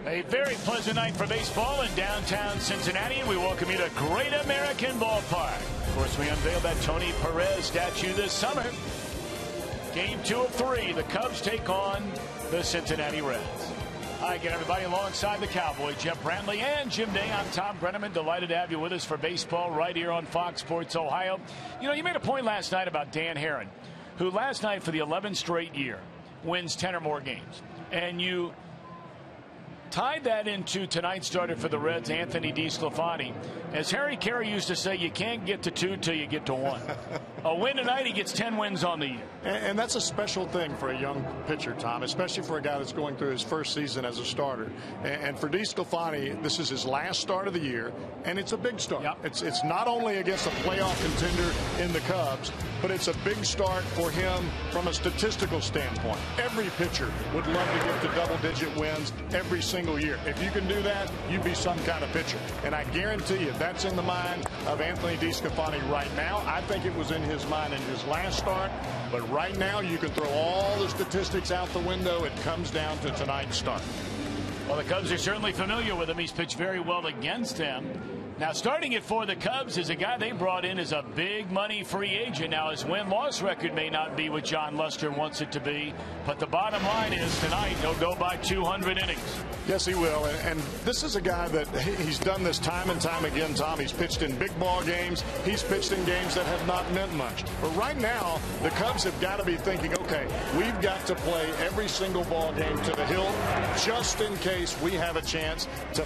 A very pleasant night for baseball in downtown Cincinnati, and we welcome you to Great American Ballpark. Of course, we unveiled that Tony Perez statue this summer. Game 2 of 3, the Cubs take on the Cincinnati Reds. Hi again, everybody, alongside the Cowboy, Jeff Brantley and Jim Day. I'm Tom Brenneman. Delighted to have you with us for baseball right here on Fox Sports Ohio. You know, you made a point last night about Dan Herron, who last night for the 11th straight year wins 10 or more games. And you tied that into tonight's starter for the Reds, Anthony DeSclafani. As Harry Carey used to say, you can't get to 2 till you get to 1. A win tonight, he gets 10 wins on the year. And that's a special thing for a young pitcher, Tom, especially for a guy that's going through his first season as a starter. And for DeSclafani, this is his last start of the year, and it's a big start. Yep. It's not only against a playoff contender in the Cubs, but it's a big start for him from a statistical standpoint. Every pitcher would love to get to double-digit wins every single year. If you can do that, you'd be some kind of pitcher. And I guarantee you, that's in the mind of Anthony DeSclafani right now. I think it was in his mind in his last start. But right now, you can throw all the statistics out the window. It comes down to tonight's start. Well, the Cubs are certainly familiar with him. He's pitched very well against them. Now, starting it for the Cubs is a guy they brought in as a big money free agent. Now, his win-loss record may not be what John Lester wants it to be, but the bottom line is tonight he'll go by 200 innings. Yes, he will. And this is a guy that he's done this time and time again, Tom. He's pitched in big ball games. He's pitched in games that have not meant much. But right now, the Cubs have got to be thinking, okay, we've got to play every single ball game to the hilt just in case we have a chance to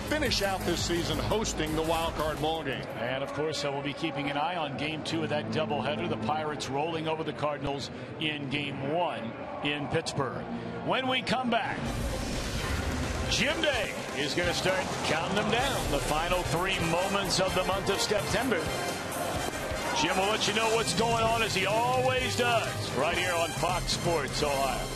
finish out this season hosting the wild card ball game. And of course, we'll be keeping an eye on game 2 of that doubleheader. The Pirates rolling over the Cardinals in game 1 in Pittsburgh. When we come back, Jim Day is going to start counting them down, the final 3 moments of the month of September. Jim will let you know what's going on, as he always does, right here on Fox Sports Ohio.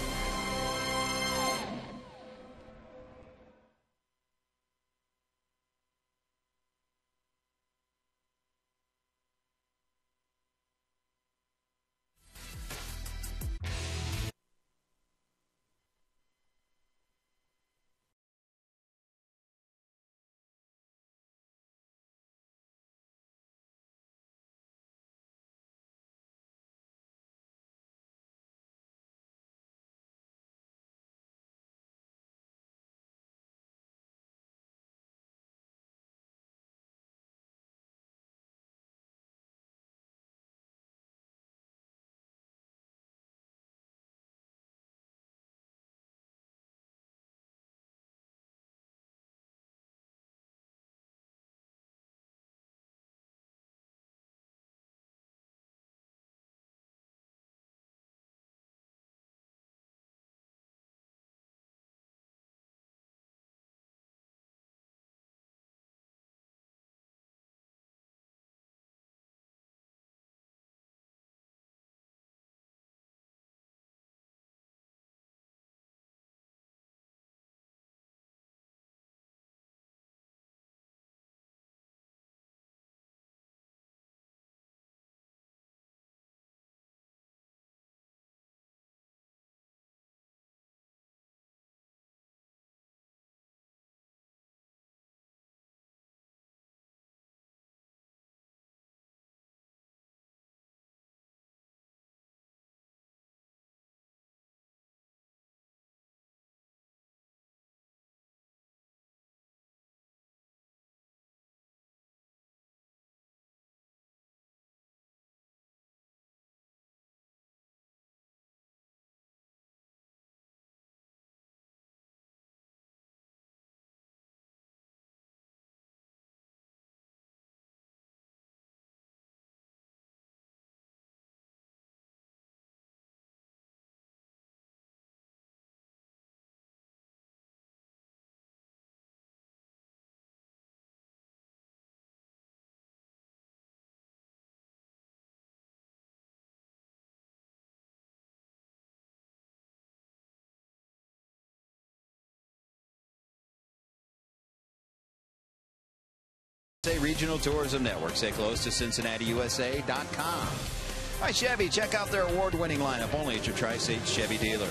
Regional Tourism Network. Stay close to CincinnatiUSA.com. All right, Chevy, check out their award-winning lineup only at your Tri-State Chevy dealer.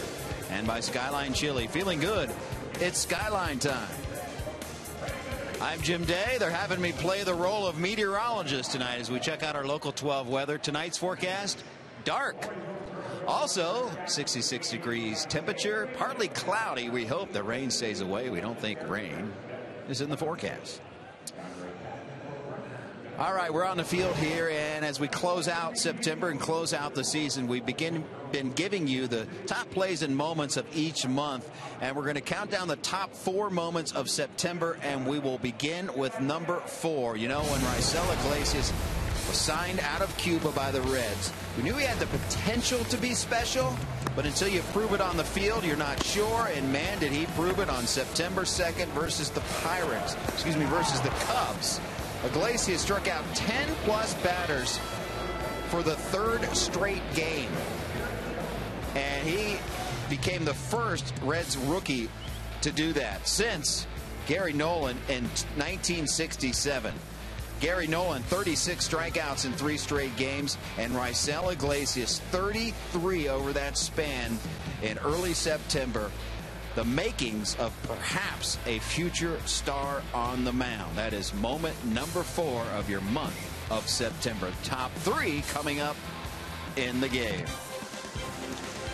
and by Skyline Chili. Feeling good? It's Skyline time. I'm Jim Day. They're having me play the role of meteorologist tonight as we check out our local 12 weather. Tonight's forecast, dark. Also, 66 degrees temperature, partly cloudy. We hope the rain stays away. We don't think rain is in the forecast. All right, we're on the field here, and as we close out September and close out the season, we've been giving you the top plays and moments of each month, and we're going to count down the top 4 moments of September, and we will begin with number 4. You know, when Raisel Iglesias was signed out of Cuba by the Reds, we knew he had the potential to be special, but until you prove it on the field, you're not sure, and man, did he prove it on September 2nd versus the Cubs. Iglesias struck out 10-plus batters for the 3rd straight game. And he became the first Reds rookie to do that since Gary Nolan in 1967. Gary Nolan, 36 strikeouts in 3 straight games, and Raisel Iglesias, 33 over that span in early September. The makings of perhaps a future star on the mound. That is moment number 4 of your month of September. Top 3 coming up in the game.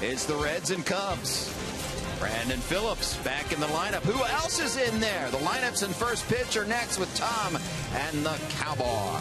It's the Reds and Cubs. Brandon Phillips back in the lineup. Who else is in there? The lineups and first pitch are next with Tom and the Cowboy.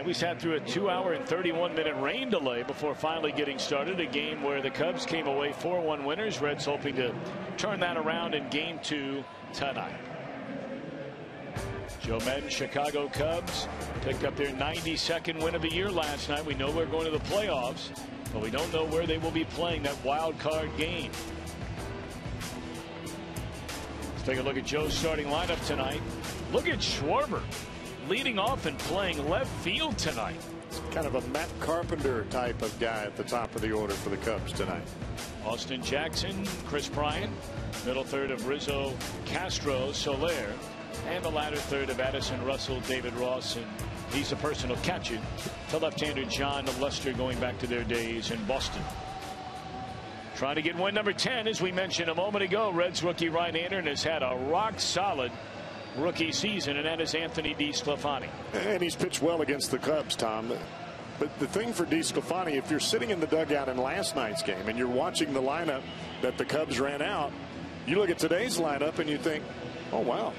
We sat through a 2-hour and 31-minute rain delay before finally getting started. A game where the Cubs came away 4-1 winners. Reds hoping to turn that around in game 2 tonight. Joe Maddon, Chicago Cubs picked up their 92nd win of the year last night. We know we're going to the playoffs, but we don't know where they will be playing that wild card game. Let's take a look at Joe's starting lineup tonight. Look at Schwarber leading off and playing left field tonight. It's kind of a Matt Carpenter type of guy at the top of the order for the Cubs tonight. Austin Jackson, Chris Bryant, middle third of Rizzo, Castro, Soler, and the latter third of Addison Russell, David Ross, and he's a personal catcher to left-hander John Lester going back to their days in Boston. Trying to get win number 10, as we mentioned a moment ago. Reds rookie right-hander and has had a rock-solid rookie season, and that is Anthony DeSclafani. And he's pitched well against the Cubs, Tom. But the thing for DeSclafani, if you're sitting in the dugout in last night's game and you're watching the lineup that the Cubs ran out, you look at today's lineup and you think, oh, wow,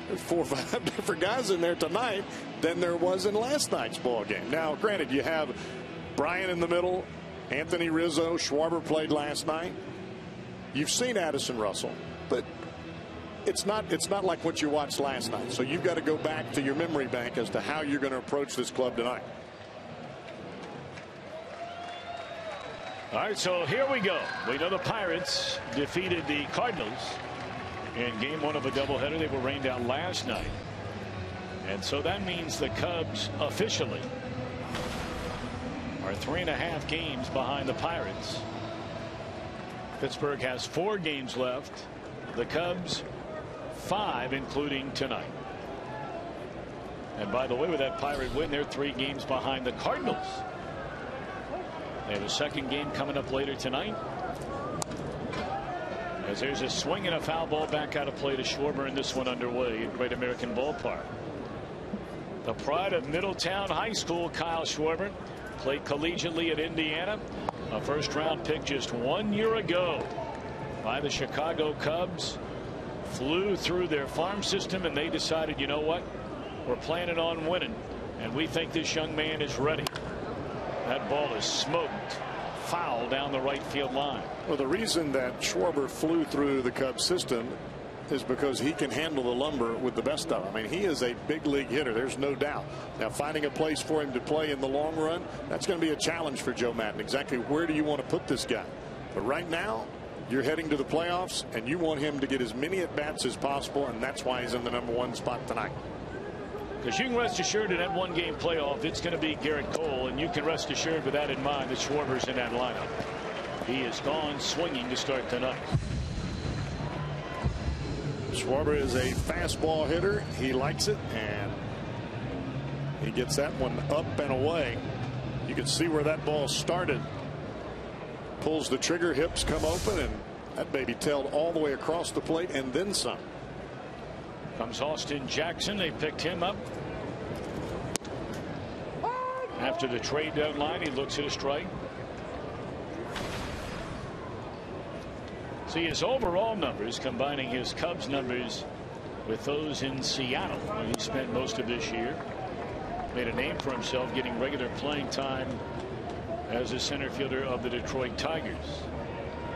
there's 4 or 5 different guys in there tonight than there was in last night's ball game. Now, granted, you have Brian in the middle, Anthony Rizzo, Schwarber played last night. You've seen Addison Russell, but it's not like what you watched last night. So you've got to go back to your memory bank as to how you're going to approach this club tonight. All right, so here we go. We know the Pirates defeated the Cardinals in game 1 of a doubleheader. They were rained out last night. And so that means the Cubs officially are 3.5 games behind the Pirates. Pittsburgh has 4 games left. The Cubs 5, including tonight. And by the way, with that Pirate win, they're 3 games behind the Cardinals. They have a second game coming up later tonight. As there's a swing and a foul ball back out of play to Schwarber, in this one underway at Great American Ballpark. The pride of Middletown High School, Kyle Schwarber, played collegiately at Indiana. A first-round pick just 1 year ago by the Chicago Cubs. Flew through their farm system, and they decided, you know what, we're planning on winning, and we think this young man is ready. That ball is smoked foul down the right field line. Well, the reason that Schwarber flew through the Cubs system is because he can handle the lumber with the best of them. I mean, he is a big league hitter. There's no doubt. Now, finding a place for him to play in the long run, that's going to be a challenge for Joe Maddon. Exactly where do you want to put this guy? But right now, you're heading to the playoffs, and you want him to get as many at-bats as possible, and that's why he's in the #1 spot tonight. Because you can rest assured in that 1-game playoff, it's going to be Garrett Cole, and you can rest assured with that in mind that Schwarber's in that lineup. He is gone swinging to start tonight. Schwarber is a fastball hitter. He likes it, and he gets that one up and away. You can see where that ball started. Pulls the trigger, hips come open, and that baby tailed all the way across the plate and then some. Comes Austin Jackson. They picked him up after the trade deadline. He looks at a strike. See his overall numbers, combining his Cubs numbers with those in Seattle, where he spent most of this year. Made a name for himself getting regular playing time as a center fielder of the Detroit Tigers.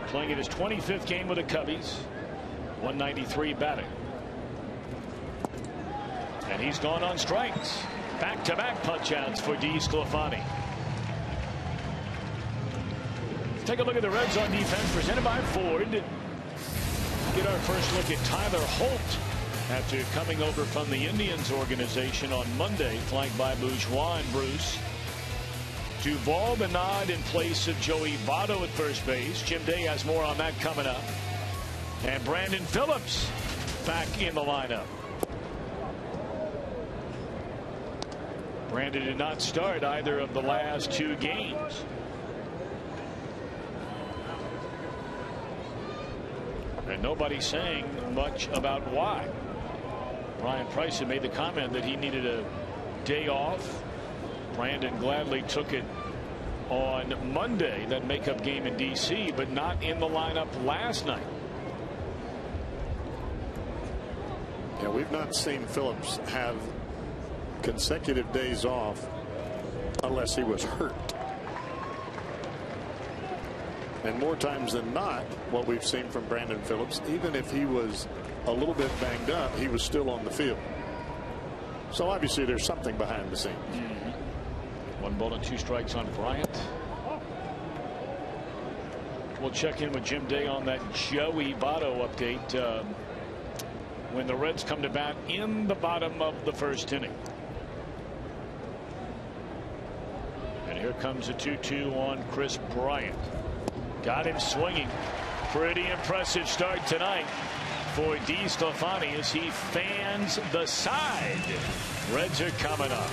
Playing in his 25th game with the Cubbies. 193 batting. And he's gone on strikes. Back-to-back punch-outs for DeSclafani. Take a look at the Reds on defense, presented by Ford. Get our first look at Tyler Holt after coming over from the Indians organization on Monday, flanked by Bourgeois and Bruce. Duvall the nod in place of Joey Votto at first base. Jim Day has more on that coming up. And Brandon Phillips back in the lineup. Brandon did not start either of the last 2 games. And nobody's saying much about why. Ryan Price had made the comment that he needed a day off. Brandon gladly took it on Monday, that makeup game in D.C., but not in the lineup last night. Yeah, we've not seen Phillips have consecutive days off unless he was hurt. And more times than not, what we've seen from Brandon Phillips, even if he was a little bit banged up, he was still on the field. So obviously there's something behind the scenes. 1 ball and 2 strikes on Bryant. We'll check in with Jim Day on that Joey Votto update when the Reds come to bat in the bottom of the first inning. And here comes a 2-2 on Chris Bryant. Got him swinging. Pretty impressive start tonight for DeSclafani as he fans the side. Reds are coming up.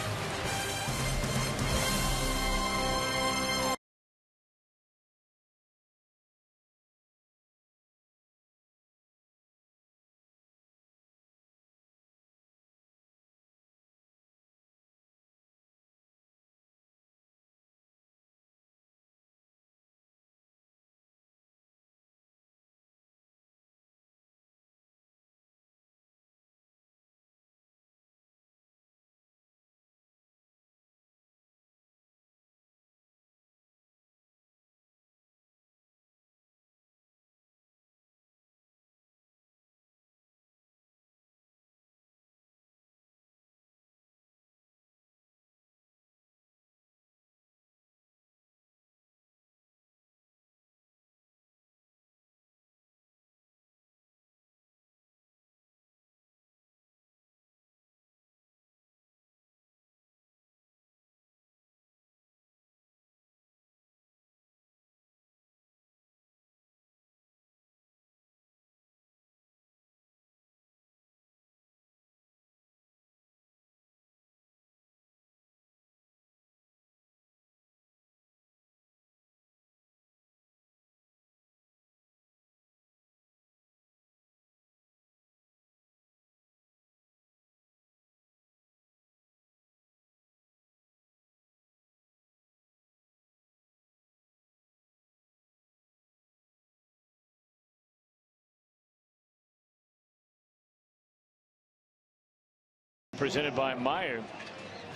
presented by Meyer.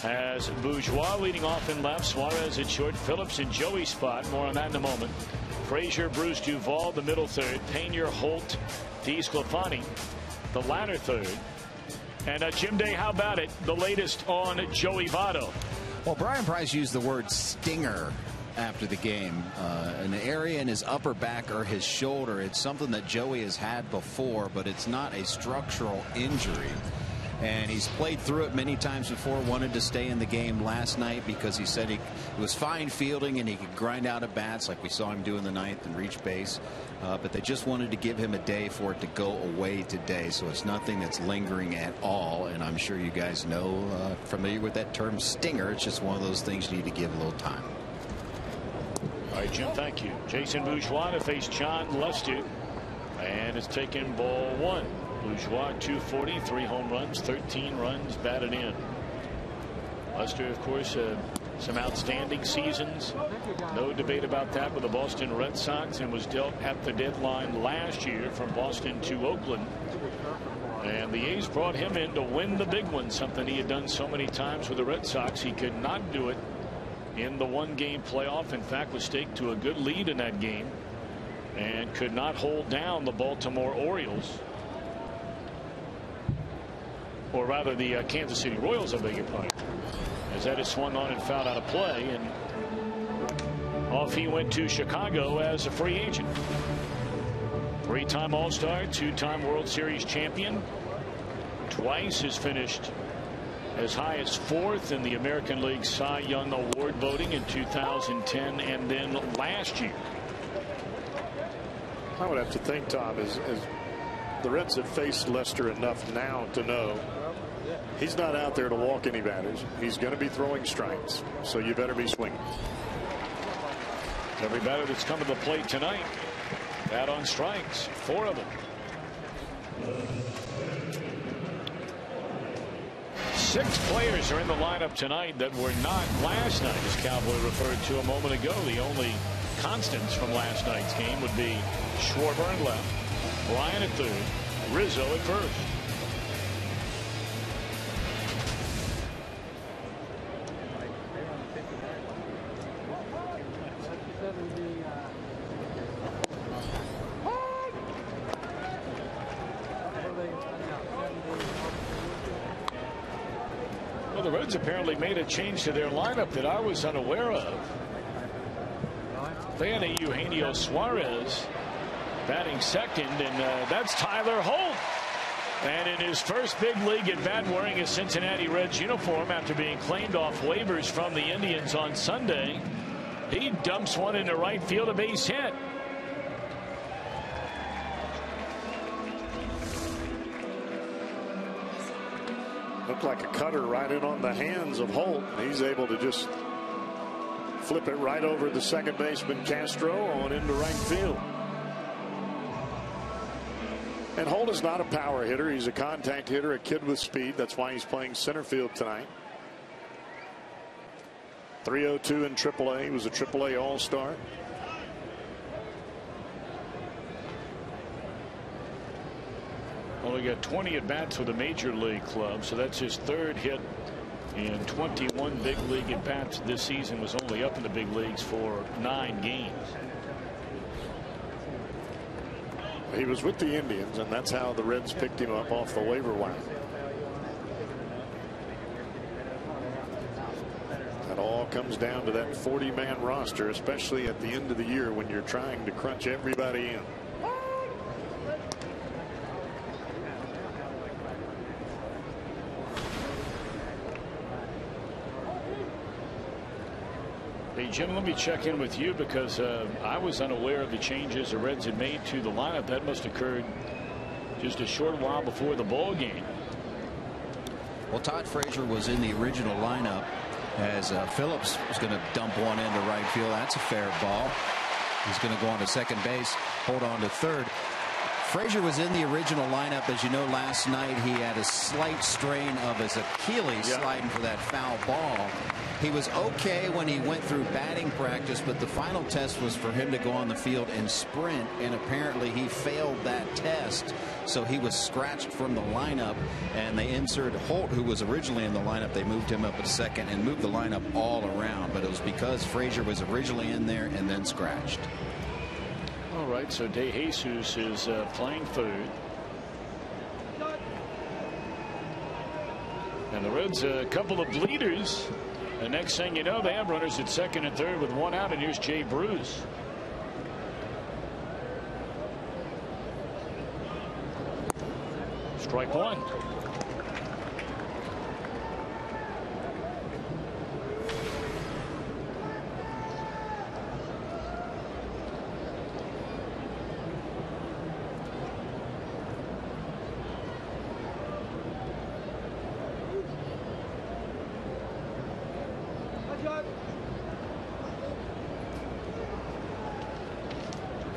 As Bourgeois leading off in left, Suarez at short, Phillips in Joey's spot. More on that in a moment. Frazier, Bruce Duval, the middle third. Pena, Holt, DeSclafani, the latter third. And Jim Day, how about it? The latest on Joey Votto. Well, Brian Price used the word stinger after the game. An area in his upper back or his shoulder. It's something that Joey has had before, but it's not a structural injury. And he's played through it many times before. Wanted to stay in the game last night because he said he was fine fielding and he could grind out at bats like we saw him do in the ninth and reach base. But they just wanted to give him a day for it to go away today. So it's nothing that's lingering at all. And I'm sure you guys know, familiar with that term stinger. It's just one of those things you need to give a little time. All right, Jim, thank you. Jason Bourgeois to face John Lester. And it's taken ball one. Bourgeois 240, 3 home runs, 13 runs batted in. Lester, of course, some outstanding seasons. No debate about that with the Boston Red Sox, and was dealt at the deadline last year from Boston to Oakland. And the A's brought him in to win the big one, something he had done so many times with the Red Sox. He could not do it in the one-game playoff. In fact, was staked to a good lead in that game and could not hold down the Baltimore Orioles. Or rather the Kansas City Royals, I beg your pardon, as that is swung on and fouled out of play, and off he went to Chicago as a free agent. 3-time All-Star, 2-time World Series champion, twice has finished as high as 4th in the American League Cy Young Award voting in 2010 and then last year. I would have to think, Tom, is the Reds have faced Lester enough now to know he's not out there to walk any batters. He's going to be throwing strikes, so you better be swinging. Every batter that's come to the plate tonight, bat on strikes, 4 of them. 6 players are in the lineup tonight that were not last night, as Cowboy referred to a moment ago. The only constants from last night's game would be Schwarber at left, Bryant at third, Rizzo at first. Well, the Reds apparently made a change to their lineup that I was unaware of. They had a Eugenio Suarez batting second, and that's Tyler Holt. And in his first big league at bat, wearing a Cincinnati Reds uniform after being claimed off waivers from the Indians on Sunday, he dumps one into right field, a base hit. Looked like a cutter right in on the hands of Holt. He's able to just flip it right over the second baseman Castro on into right field. And Holt is not a power hitter. He's a contact hitter, a kid with speed. That's why he's playing center field tonight. 302 in AAA. He was a AAA All-Star. Well, he got 20 at-bats with a major league club, so that's his 3rd hit in 21 big league at-bats this season. Was only up in the big leagues for 9 games. He was with the Indians, and that's how the Reds picked him up off the waiver wire. It all comes down to that 40-man roster, especially at the end of the year when you're trying to crunch everybody in. Hey, Jim, let me check in with you because I was unaware of the changes the Reds had made to the lineup. That must have occurred just a short while before the ball game. Well, Todd Frazier was in the original lineup as Phillips was going to dump one into right field. That's a fair ball. He's going to go on to second base, hold on to third. Frazier was in the original lineup. As you know, last night he had a slight strain of his Achilles sliding for that foul ball. He was okay when he went through batting practice, but the final test was for him to go on the field and sprint, and apparently he failed that test. so he was scratched from the lineup, and they inserted Holt, who was originally in the lineup. They moved him up at second and moved the lineup all around, but it was because Frazier was originally in there and then scratched. All right, so De Jesus is playing third. And the Reds a couple of bleeders. The next thing you know, they have runners at second and third with one out, and here's Jay Bruce. Strike one.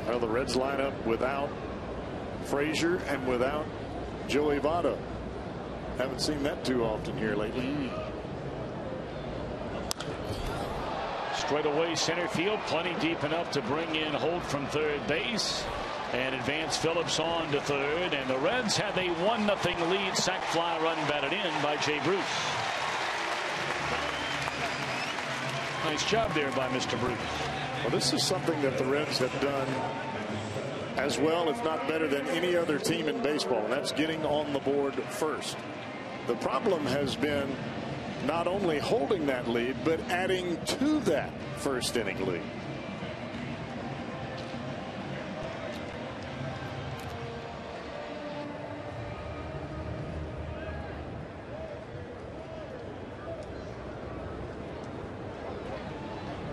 Well, the Reds line up without Frazier and without Joey Votto. Haven't seen that too often here lately. Straight away center field, plenty deep enough to bring in Holt from third base and advance Phillips on to third, and the Reds have a 1-0 lead. Sac fly run batted in by Jay Bruce. Nice job there by Mr. Bruce. Well, this is something that the Reds have done as well, if not better, than any other team in baseball, and that's getting on the board first. The problem has been not only holding that lead, but adding to that first inning lead.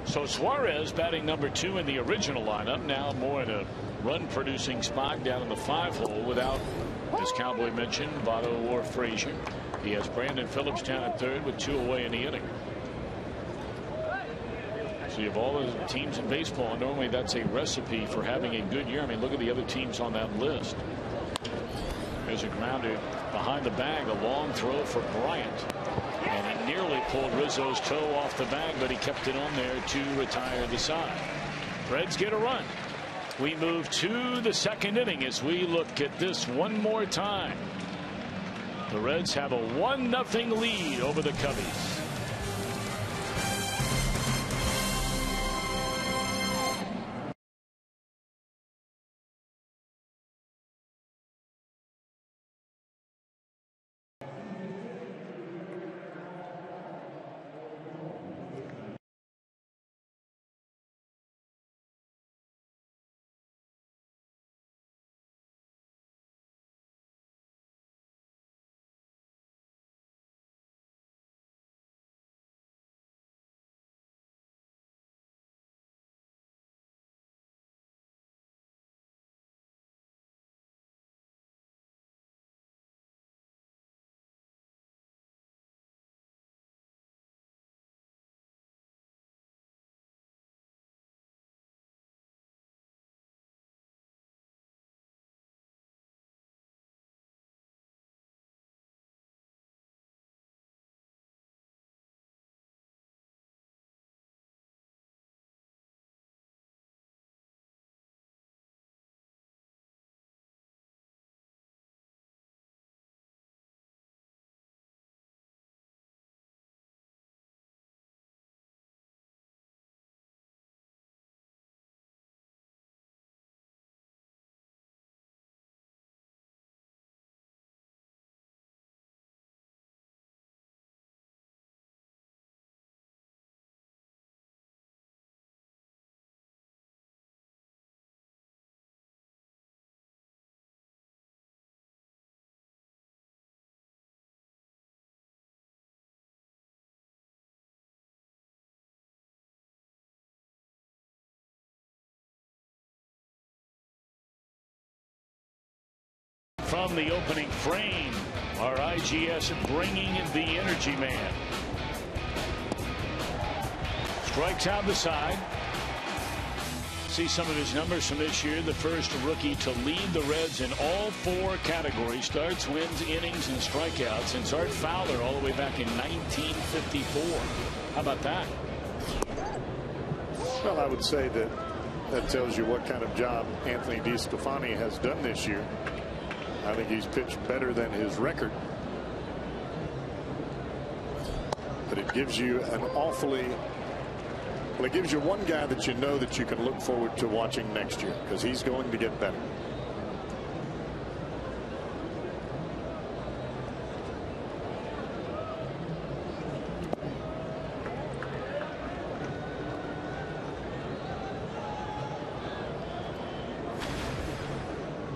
So Suarez batting number 2 in the original lineup, now more in a run-producing spot down in the 5-hole without, as Cowboy mentioned, Votto or Frazier. He has Brandon Phillips down at third with 2 away in the inning. So you have all the teams in baseball, and normally that's a recipe for having a good year. I mean, look at the other teams on that list. There's a grounder behind the bag, a long throw for Bryant. And he nearly pulled Rizzo's toe off the bag, but he kept it on there to retire the side. Reds get a run. We move to the second inning as we look at this one more time. The Reds have a 1-0 lead over the Cubbies. From the opening frame, our IGS bringing the energy man. Strikes out the side. See some of his numbers from this year. The first rookie to lead the Reds in all 4 categories: starts, wins, innings, and strikeouts, since Art Fowler all the way back in 1954. How about that? Well, I would say that tells you what kind of job Anthony DeSclafani has done this year. I think he's pitched better than his record. But it gives you an awfully, well, it gives you one guy that you know that you can look forward to watching next year, because he's going to get better.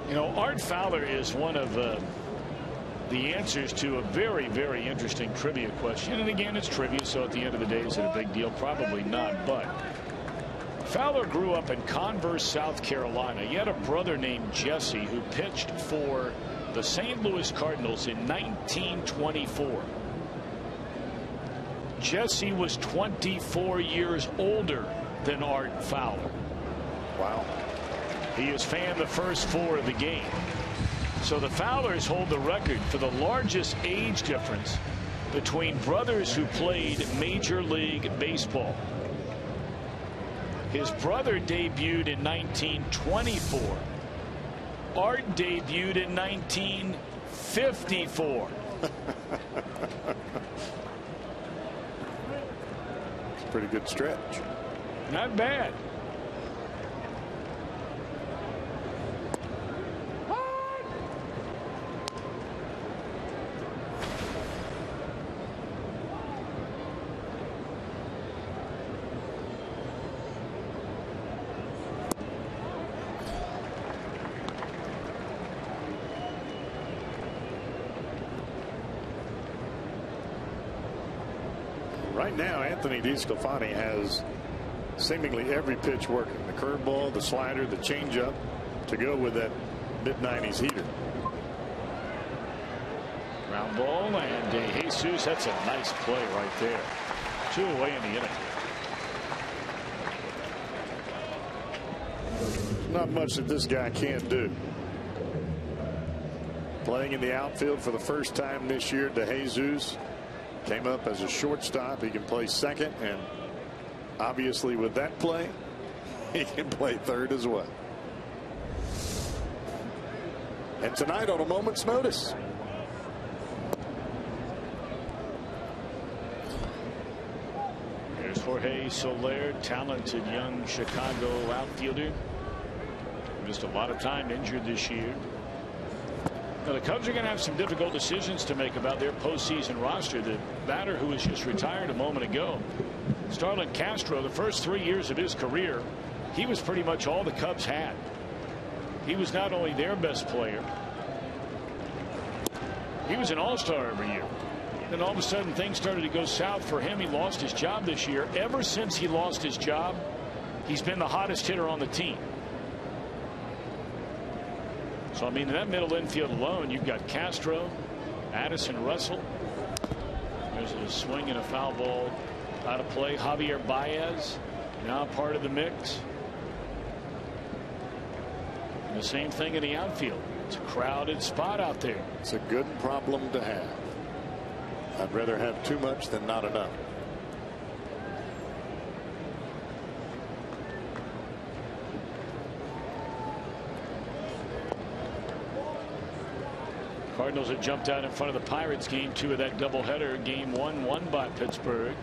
You know, Art Fowler is one of the answers to a very, very interesting trivia question. And again, it's trivia, so at the end of the day, is it a big deal? Probably not. But Fowler grew up in Converse, South Carolina. He had a brother named Jesse who pitched for the St. Louis Cardinals in 1924. Jesse was 24 years older than Art Fowler. Wow. He has fanned the first 4 of the game. So the Fowlers hold the record for the largest age difference between brothers who played Major League Baseball. His brother debuted in 1924. Art debuted in 1954. It's a pretty good stretch. Not bad. Right now, Anthony DeSclafani has seemingly every pitch working. The curveball, the slider, the changeup, to go with that mid-90s heater. Ground ball, and Jesus, that's a nice play right there. 2 away in the inning. There's not much that this guy can't do. Playing in the outfield for the first time this year, DeJesus came up as a shortstop. He can play second, and obviously with that play, he can play third as well. And tonight on a moment's notice. There's Jorge Soler, talented young Chicago outfielder. Missed a lot of time injured this year. Now, the Cubs are going to have some difficult decisions to make about their postseason roster. The batter who was just retired a moment ago, Starlin Castro, the first 3 years of his career, he was pretty much all the Cubs had. He was not only their best player, he was an all-star every year. Then all of a sudden things started to go south for him. He lost his job this year. Ever since he lost his job, he's been the hottest hitter on the team. So, I mean, in that middle infield alone, you've got Castro, Addison Russell. There's a swing and a foul ball out of play. Javier Baez now part of the mix. And the same thing in the outfield. It's a crowded spot out there. It's a good problem to have. I'd rather have too much than not enough. Cardinals had jumped out in front of the Pirates game 2 of that doubleheader. Game 1 won by Pittsburgh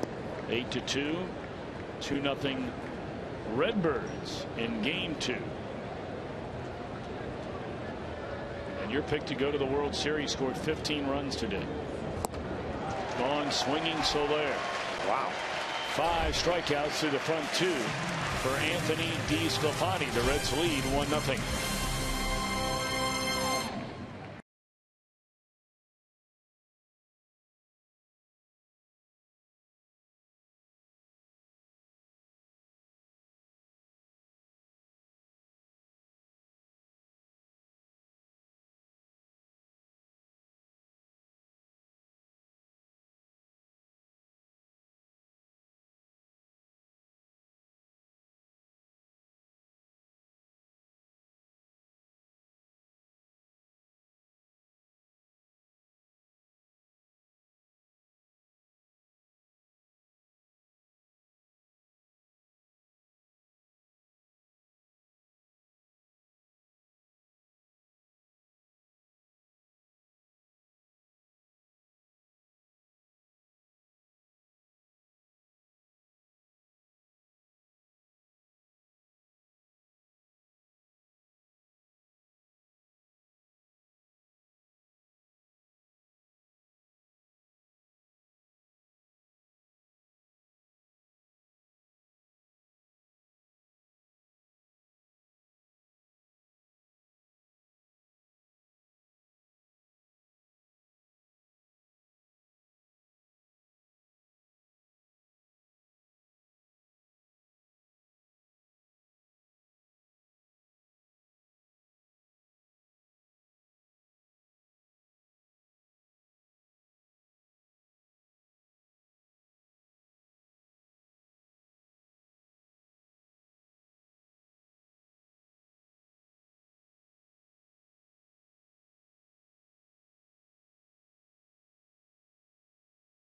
8-2. 2-0 Redbirds in game 2. And your pick to go to the World Series scored 15 runs today. Gone swinging Soler. Wow. 5 strikeouts through the front 2 for Anthony DeSclafani. The Reds lead 1-0.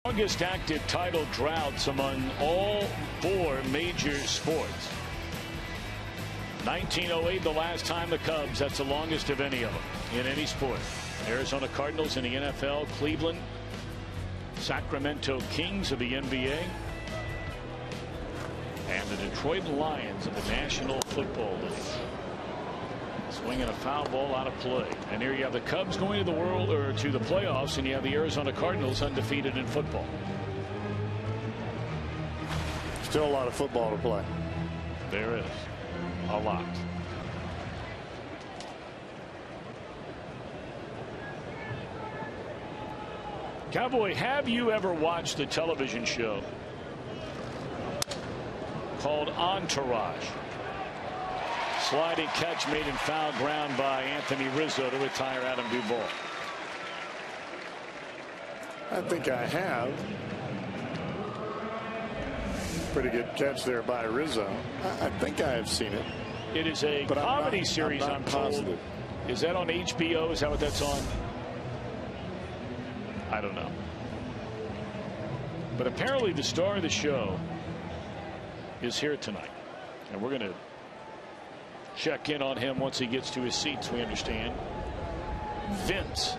Longest active title droughts among all 4 major sports. 1908, the last time the Cubs. That's the longest of any of them in any sport. Arizona Cardinals in the NFL, Cleveland, Sacramento Kings of the NBA, and the Detroit Lions of the National Football League. Swinging a foul ball out of play. And here you have the Cubs going to the to the playoffs, and you have the Arizona Cardinals undefeated in football. Still a lot of football to play. There is a lot. Cowboy, have you ever watched the television show called Entourage? Sliding catch made in foul ground by Anthony Rizzo to retire Adam Duvall. I think I have. Pretty good catch there by Rizzo. I think I have seen it. It is a comedy series, I'm told. Positive. Is that on HBO? Is that what that's on? I don't know. But apparently the star of the show is here tonight. And we're going to check in on him once he gets to his seats, we understand. Vince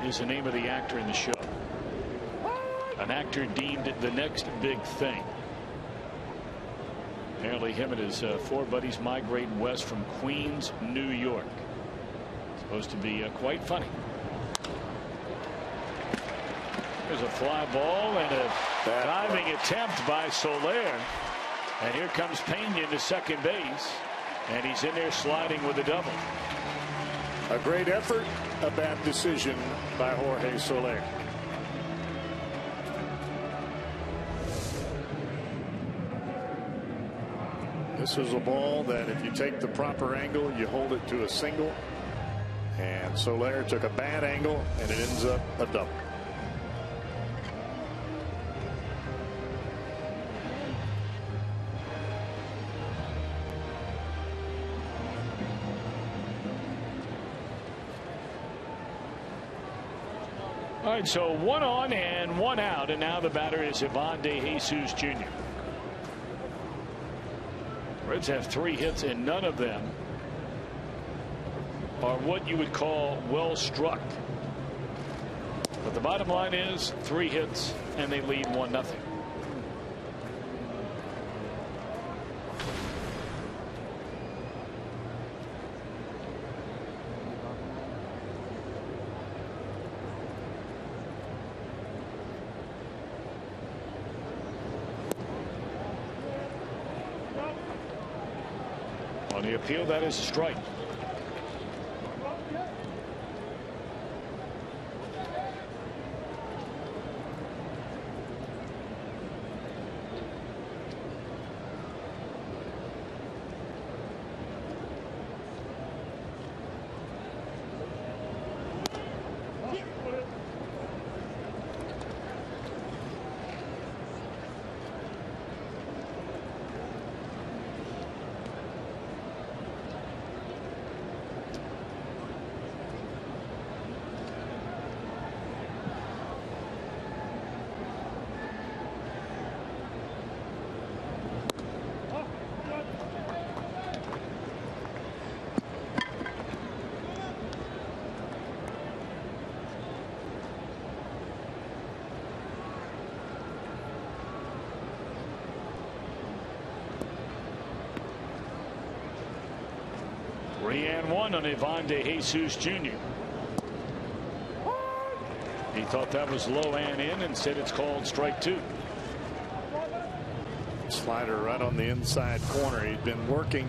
is the name of the actor in the show. An actor deemed the next big thing. Apparently him and his 4 buddies migrate west from Queens, New York. Supposed to be quite funny. There's a fly ball and a diving attempt by Soler. And here comes Pena to second base. And he's in there sliding with a double. A great effort, a bad decision by Jorge Soler. This is a ball that if you take the proper angle, you hold it to a single. And Soler took a bad angle, and it ends up a double. All right, so 1 on and 1 out, and now the batter is Ivan De Jesus Jr. Reds have 3 hits, and none of them are what you would call well struck. But the bottom line is 3 hits, and they lead 1-0. On the appeal, that is a strike. And 1 on Ivan De Jesus Jr. He thought that was low and in, and said it's called strike 2. Slider right on the inside corner. He'd been working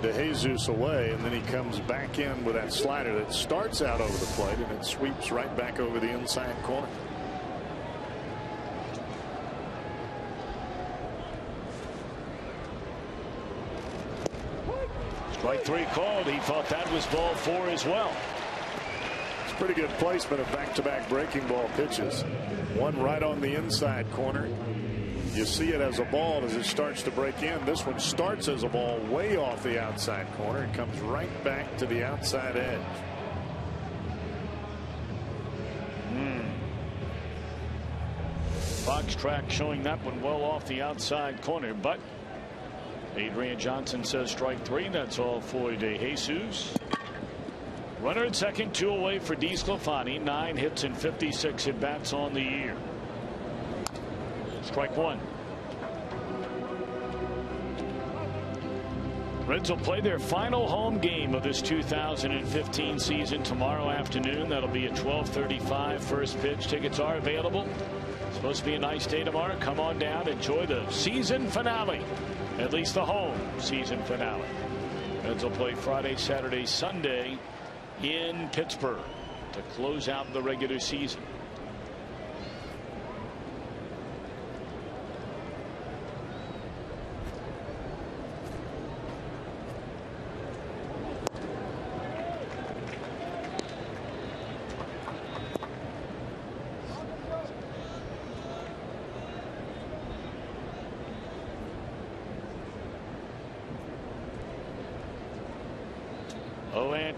De Jesus away, and then he comes back in with that slider that starts out over the plate, and it sweeps right back over the inside corner. Strike 3 called. He thought that was ball 4 as well. It's pretty good placement of back-to-back breaking ball pitches. One right on the inside corner. You see it as a ball as it starts to break in. This one starts as a ball way off the outside corner and comes right back to the outside edge. box track showing that one well off the outside corner, but Adrian Johnson says strike three. That's all for De Jesus. Runner at second, 2 away for DeSclafani. 9 hits and 56 at bats on the year. Strike one. Reds will play their final home game of this 2015 season tomorrow afternoon. That'll be at 12:35 first pitch. Tickets are available. It's supposed to be a nice day tomorrow. Come on down, enjoy the season finale, at least the home season finale. Reds will play Friday, Saturday, Sunday in Pittsburgh to close out the regular season.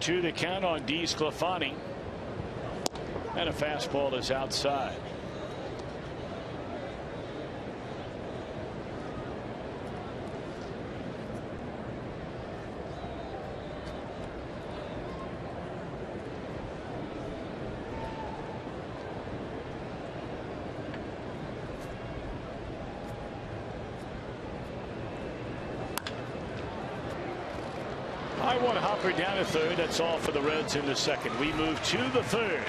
To the count on DeSclafani, and a fastball is outside. I want Hopper down to third. That's all for the Reds in the second. We move to the third.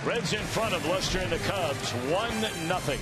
Reds in front of Lester and the Cubs 1-0.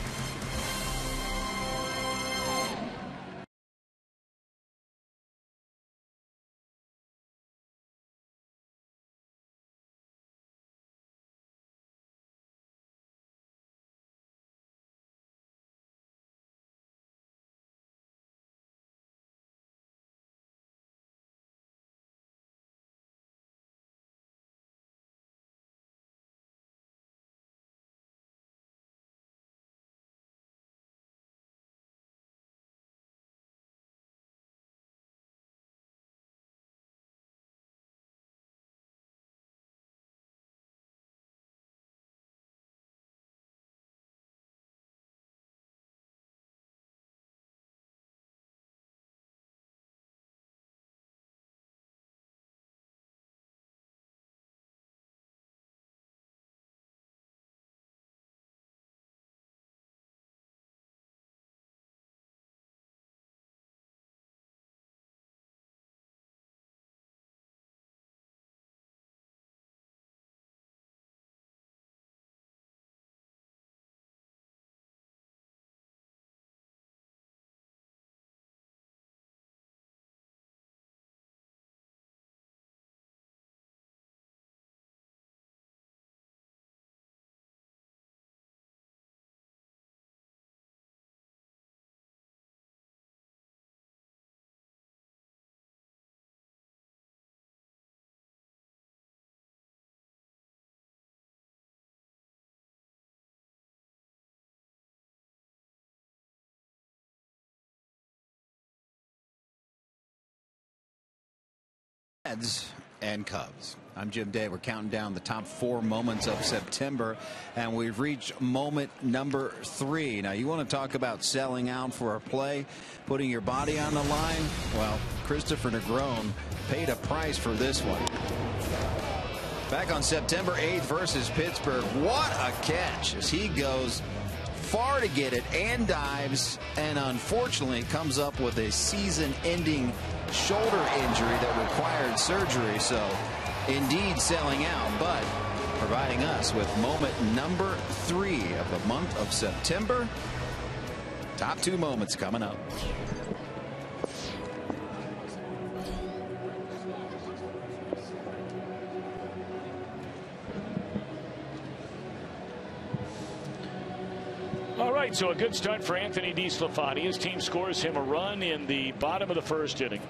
Reds and Cubs. I'm Jim Day. We're counting down the top 4 moments of September, and we've reached moment number 3. Now, you want to talk about selling out for a play, putting your body on the line? Well, Christopher Negron paid a price for this one. Back on September 8th versus Pittsburgh, what a catch as he goes far to get it and dives, and unfortunately comes up with a season-ending shoulder injury that required surgery. So indeed selling out, but providing us with moment number 3 of the month of September. Top 2 moments coming up. All right, so a good start for Anthony DeSclafani. His team scores him a run in the bottom of the first inning.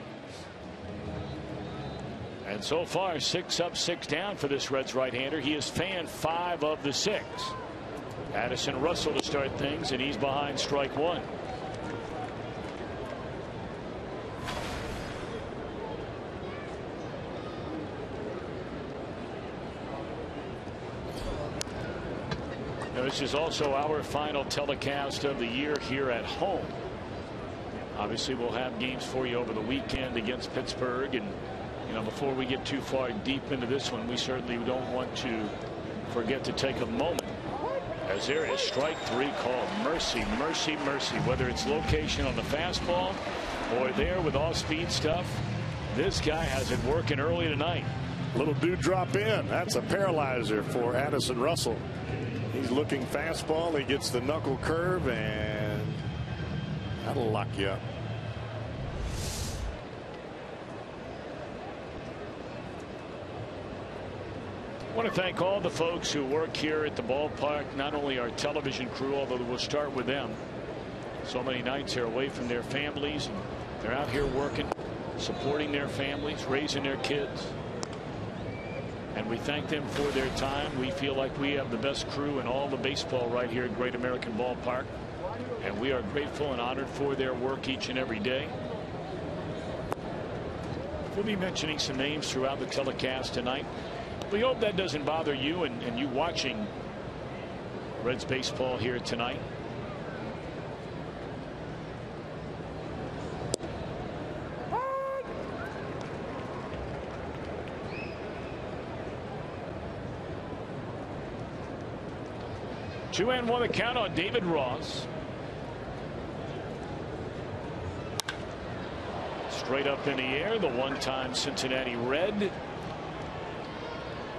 And so far, 6 up, 6 down for this Reds right-hander. He has fanned 5 of the 6. Addison Russell to start things, and he's behind strike 1. This is also our final telecast of the year here at home. Obviously, we'll have games for you over the weekend against Pittsburgh. And, you know, before we get too far deep into this one, we certainly don't want to forget to take a moment. As there is strike 3 called. Mercy, mercy, mercy. Whether it's location on the fastball or there with off-speed stuff, this guy has it working early tonight. Little dewdrop in. That's a paralyzer for Addison Russell. He's looking fastball. He gets the knuckle curve, and that'll lock you up. I want to thank all the folks who work here at the ballpark, not only our television crew, although we'll start with them. So many nights they're away from their families, and they're out here working, supporting their families, raising their kids. And we thank them for their time. We feel like we have the best crew in all the baseball right here at Great American Ballpark. And we are grateful and honored for their work each and every day. We'll be mentioning some names throughout the telecast tonight. We hope that doesn't bother you and you watching Reds baseball here tonight. Two and one the count on David Ross. Straight up in the air, the one-time Cincinnati Red.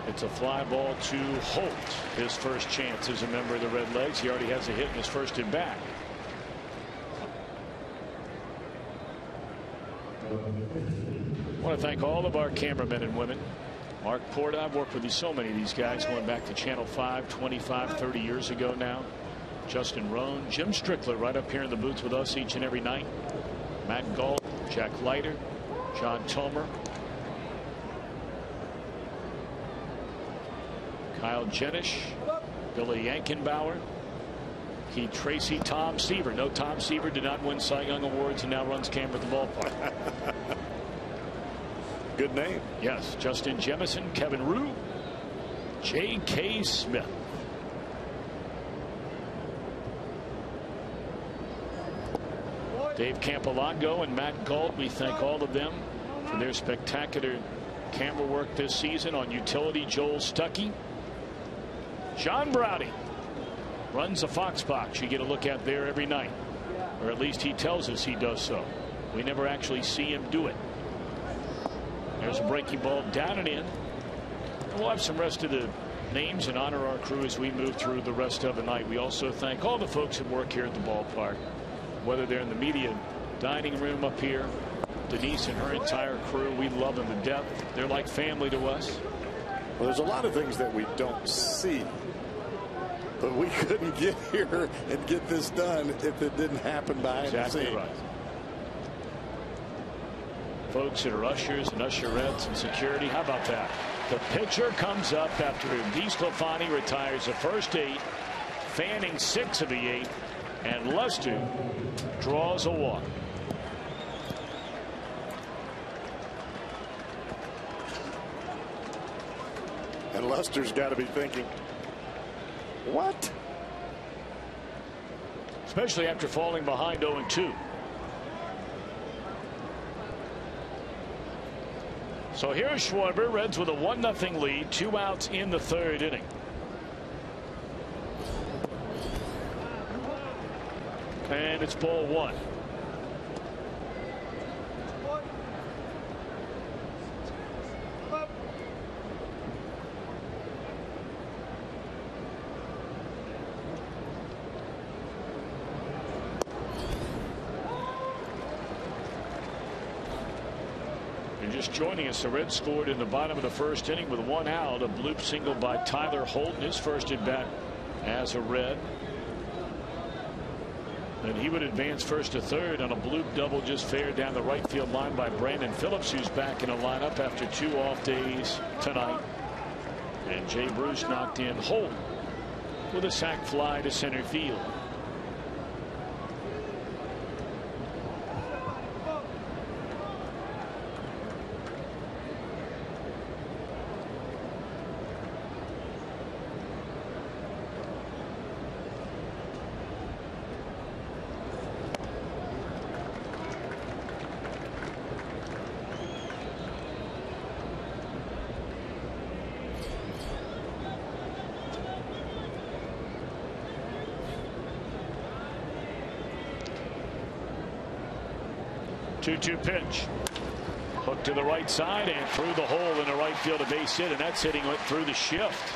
It's a fly ball to Holt. His first chance as a member of the Red Legs. He already has a hit in his first at bat. I want to thank all of our cameramen and women. Mark Porta, I've worked with so many of these guys going back to Channel 5 25, 30 years ago now. Justin Rohn, Jim Strickler right up here in the booth with us each and every night. Matt Galt, Jack Leiter, John Tomer, Kyle Jenish, Billy Yankenbauer, Keith Tracy, Tom Seaver. No, Tom Seaver did not win Cy Young Awards and now runs camera at the ballpark. Good name. Yes. Justin Jemison, Kevin Rue, J.K. Smith. Dave Campolago and Matt Galt, we thank all of them for their spectacular camera work this season. On utility, Joel Stuckey. John Browdy runs a Fox box you get a look at there every night, or at least he tells us he does so. We never actually see him do it. There's a breaking ball down and in. And we'll have some rest of the names and honor our crew as we move through the rest of the night. We also thank all the folks that work here at the ballpark, whether they're in the media dining room up here. Denise and her entire crew, we love them to death. They're like family to us. Well, there's a lot of things that we don't see, but we couldn't get here and get this done if it didn't happen behind the scenes. Right. Folks that are ushers and usherettes and security. How about that? The pitcher comes up after DeSclafani retires the first 8, Fanning 6 of the 8, and Lester draws a walk. And Lester's got to be thinking, what? Especially after falling behind 0-2. So here's Schwarber. Reds with a 1-0 lead, 2 outs in the 3rd inning. And it's ball 1. Just joining us, the Reds scored in the bottom of the 1st inning with 1 out. A bloop single by Tyler Holt in his first at bat as a Red. And he would advance first to 3rd on a bloop double just fair down the right field line by Brandon Phillips, who's back in the lineup after 2 off days tonight. And Jay Bruce knocked in Holt with a sac fly to center field. 2-2 pitch. Hook to the right side and through the hole in the right field, a base hit, and that's hitting through the shift.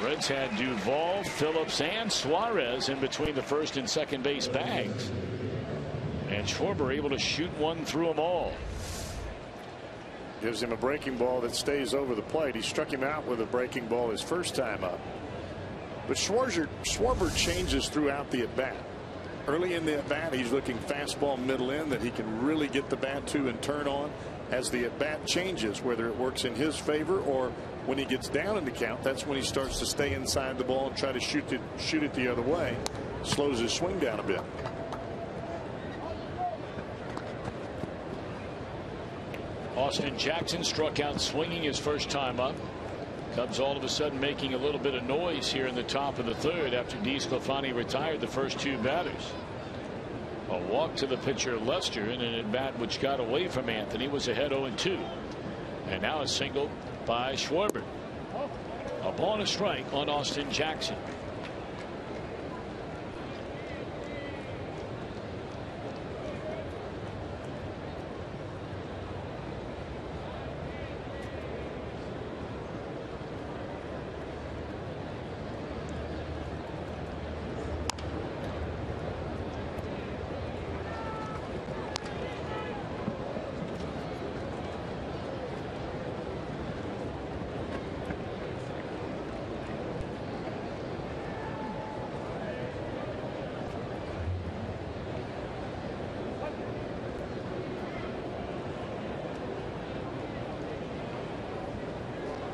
Reds had Duvall, Phillips, and Suarez in between the first and second base bags. And Schwarber able to shoot one through them all. Gives him a breaking ball that stays over the plate. He struck him out with a breaking ball his first time up. But Schwarber changes throughout the at-bat. Early in the at-bat, he's looking fastball middle in that he can really get the bat to and turn on. As the at-bat changes, whether it works in his favor or when he gets down in the count, that's when he starts to stay inside the ball and try to shoot it the other way. Slows his swing down a bit. Austin Jackson struck out swinging his first time up. Cubs all of a sudden making a little bit of noise here in the top of the third after DeSclafani retired the first two batters. A walk to the pitcher Lester in an at bat which got away from Anthony, was ahead 0-2. And now a single by Schwarber. A ball and a strike on Austin Jackson.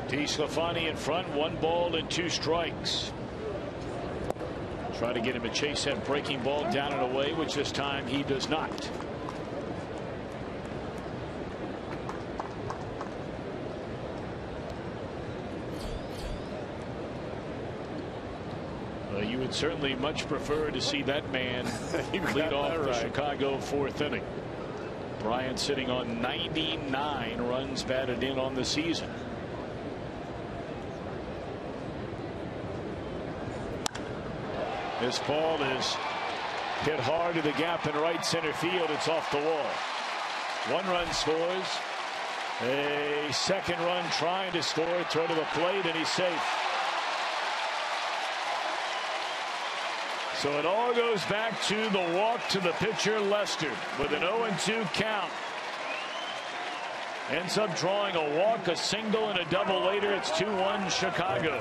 DeSclafani in front, 1 ball and 2 strikes. Try to get him to chase that breaking ball down and away, which this time he does not. Well, you would certainly much prefer to see that man lead off the Chicago 4th inning. Bryant sitting on 99 runs batted in on the season. This ball is hit hard to the gap in right center field. It's off the wall. 1 run scores. A second run trying to score. Throw to the plate, and he's safe. So it all goes back to the walk to the pitcher Lester with an 0-2 count. Ends up drawing a walk, a single, and a double later. It's 2-1 Chicago.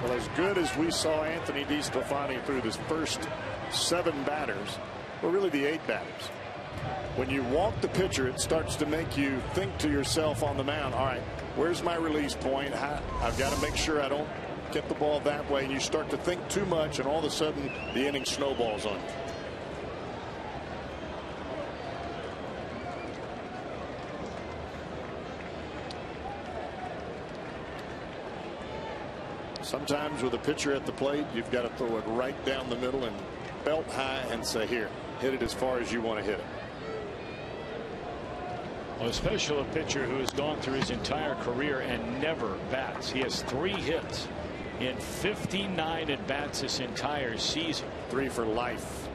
Well, as good as we saw Anthony DeSclafani through his first 7 batters, or really the 8 batters, when you walk the pitcher, it starts to make you think to yourself on the mound, all right, where's my release point? I've got to make sure I don't get the ball that way. And you start to think too much, and all of a sudden the inning snowballs on you. Sometimes with a pitcher at the plate, you've got to throw it right down the middle and belt high and say, here, hit it as far as you want to hit it. Well, especially a pitcher who has gone through his entire career and never bats. He has 3 hits in 59 at bats this entire season. 3 for life.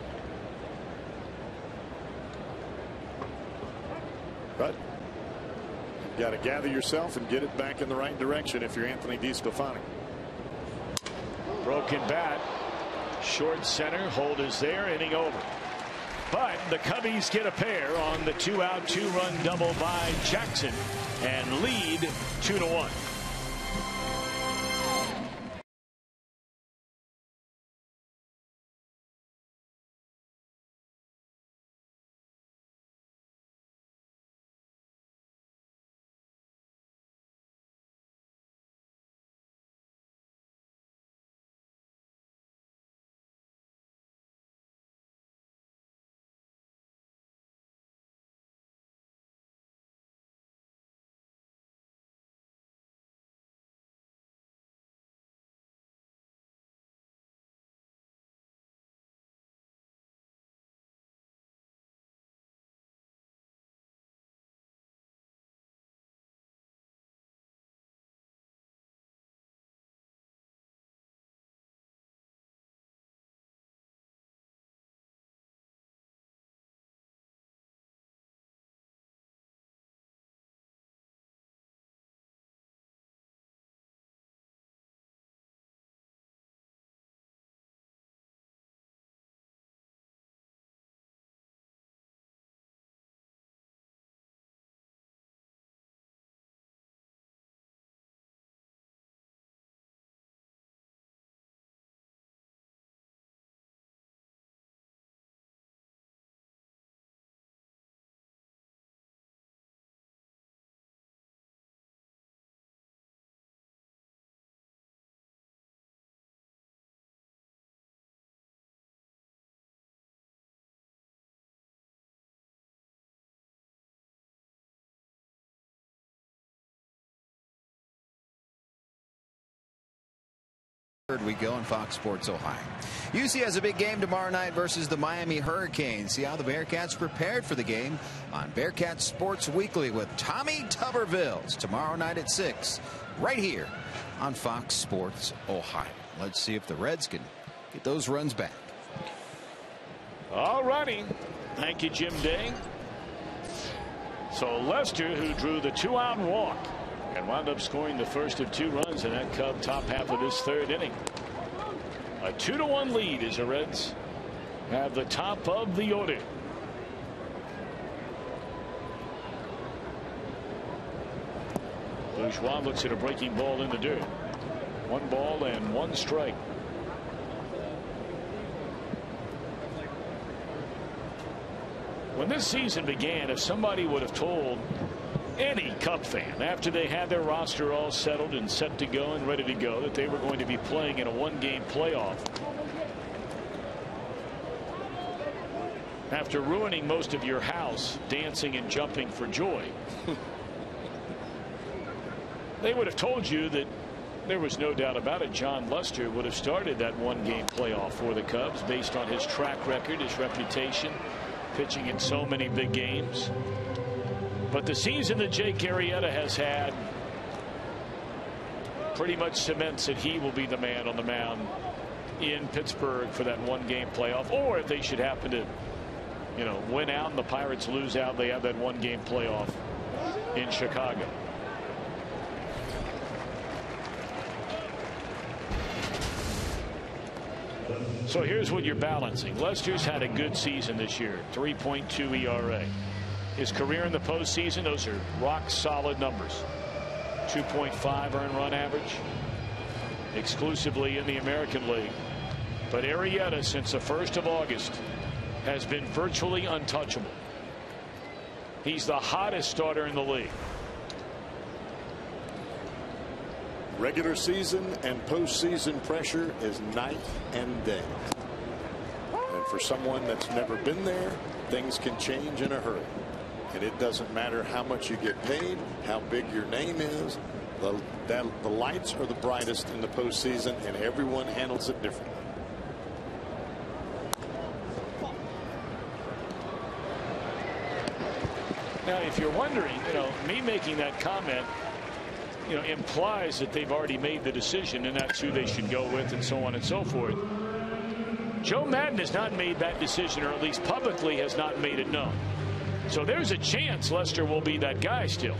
But you got to gather yourself and get it back in the right direction if you're Anthony DeSclafani. Broken bat, short center, hold is there, inning over. But the Cubbies get a pair on the 2-out 2-run double by Jackson and lead 2-1. We go on Fox Sports Ohio. UC has a big game tomorrow night versus the Miami Hurricanes. See how the Bearcats prepared for the game on Bearcats Sports Weekly with Tommy Tuberville tomorrow night at 6 right here on Fox Sports Ohio. Let's see if the Reds can get those runs back. All righty. Thank you, Jim Day. So Lester, who drew the 2-out walk and wound up scoring the first of 2 runs in that Cub top half of this 3rd inning. A 2-1 lead as the Reds have the top of the order. Bourgeois looks at a breaking ball in the dirt. 1 ball and 1 strike. When this season began, if somebody would have told any Cub fan after they had their roster all settled and set to go and ready to go that they were going to be playing in a 1-game playoff after ruining most of your house dancing and jumping for joy, they would have told you that there was no doubt about it. John Lester would have started that 1-game playoff for the Cubs based on his track record, his reputation, pitching in so many big games. But the season that Jake Arrieta has had pretty much cements that he will be the man on the mound in Pittsburgh for that 1-game playoff. Or if they should happen to, win out and the Pirates lose out, they have that 1-game playoff in Chicago. So here's what you're balancing. Lester's had a good season this year, 3.2 ERA. His career in the postseason, those are rock solid numbers. 2.5 earned run average exclusively in the American League. But Arrieta, since the 1st of August, has been virtually untouchable. He's the hottest starter in the league. Regular season and postseason pressure is night and day. And for someone that's never been there, things can change in a hurry. And it doesn't matter how much you get paid, how big your name is. The lights are the brightest in the postseason, and everyone handles it differently. Now, if you're wondering, me making that comment, implies that they've already made the decision and that's who they should go with and so on and so forth. Joe Maddon has not made that decision, or at least publicly has not made it known. So there's a chance Lester will be that guy still.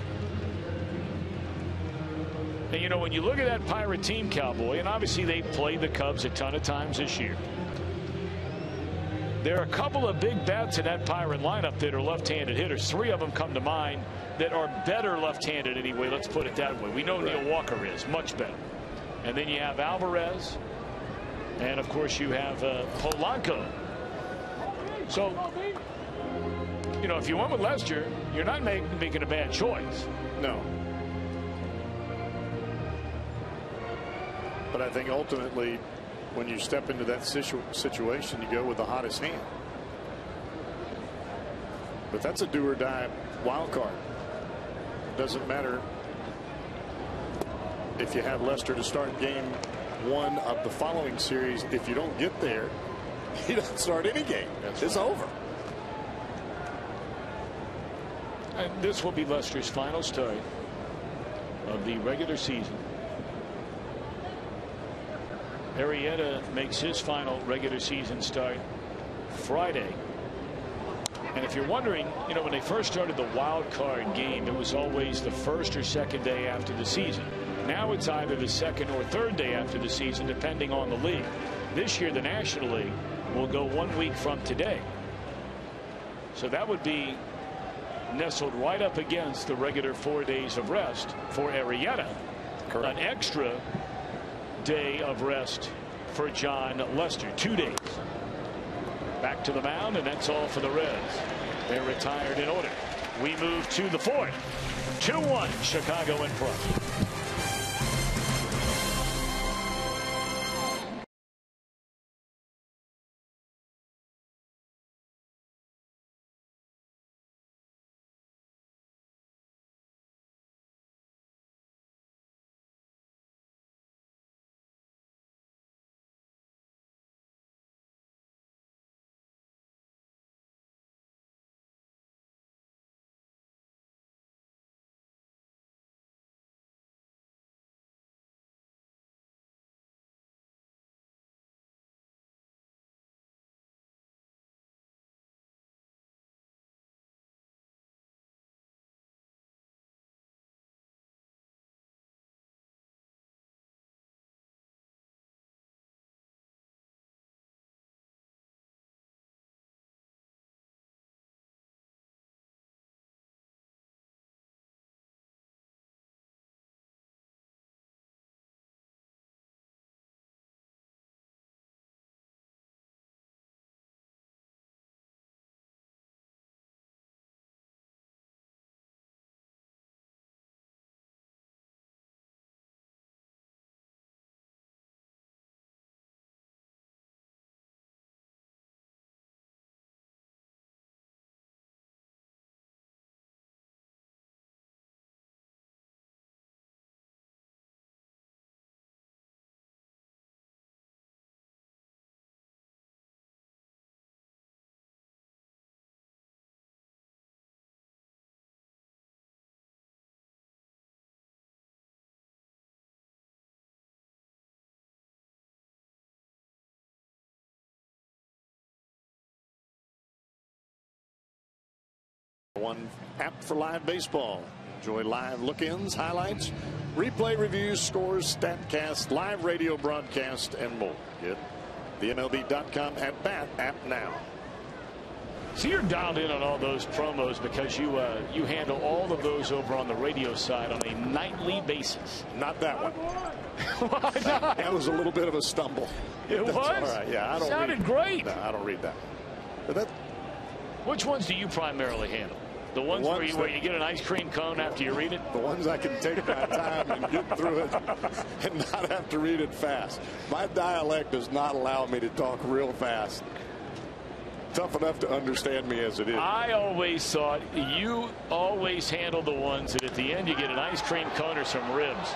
And when you look at that Pirate team, Cowboy, and obviously they've played the Cubs a ton of times this year. There are a couple of big bats in that Pirate lineup that are left-handed hitters. 3 of them come to mind that are better left-handed anyway. Let's put it that way. We know Neil Walker is much better. And then you have Alvarez. And, of course, you have Polanco. So, if you went with Lester, you're not making a bad choice. No. But I think ultimately, when you step into that situation, you go with the hottest hand. But that's a do-or-die wild card. Doesn't matter if you have Lester to start game 1 of the following series. If you don't get there, he doesn't start any game. It's over. And this will be Lester's final start of the regular season. Arrieta makes his final regular season start Friday. And if you're wondering, when they first started the wild card game, it was always the 1st or 2nd day after the season. Now it's either the 2nd or 3rd day after the season, depending on the league. This year, the National League will go 1 week from today. So that would be nestled right up against the regular 4 days of rest for Arrieta. Correct. An extra day of rest for John Lester. 2 days. Back to the mound, and that's all for the Reds. They're retired in order. We move to the 4th. 2-1 Chicago in front. One app for live baseball. Enjoy live look-ins, highlights, replay reviews, scores, statcast, live radio broadcast, and more. Get the MLB.com at bat app now. So you're dialed in on all those promos because you handle all of those over on the radio side on a nightly basis. Not that one. Why not? That was a little bit of a stumble. It was? All right. Yeah, I don't Sounded read. great. No, I don't read that. But that. Which ones do you primarily handle? The ones where you get an ice cream cone after you read it? The ones I can take my time and get through it and not have to read it fast. My dialect does not allow me to talk real fast. Tough enough to understand me as it is. I always thought you always handle the ones that at the end you get an ice cream cone or some ribs.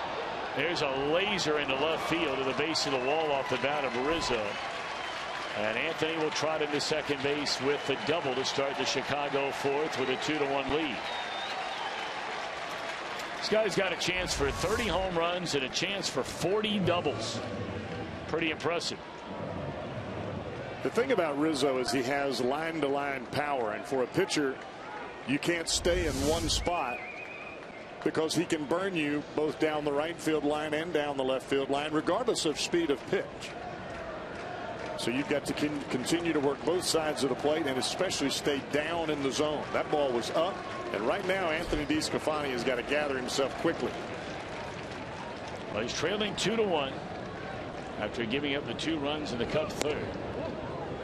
There's a laser into left field to the base of the wall off the bat of Rizzo. And Anthony will trot into second base with the double to start the Chicago fourth with a 2-1 lead. This guy's got a chance for 30 home runs and a chance for 40 doubles. Pretty impressive. The thing about Rizzo is he has line-to-line power, and for a pitcher, you can't stay in one spot because he can burn you both down the right field line and down the left field line, regardless of speed of pitch. So you've got to continue to work both sides of the plate and especially stay down in the zone. That ball was up, and right now Anthony DeSclafani has got to gather himself quickly. Well, he's trailing 2-1 after giving up the 2 runs in the Cubs' third.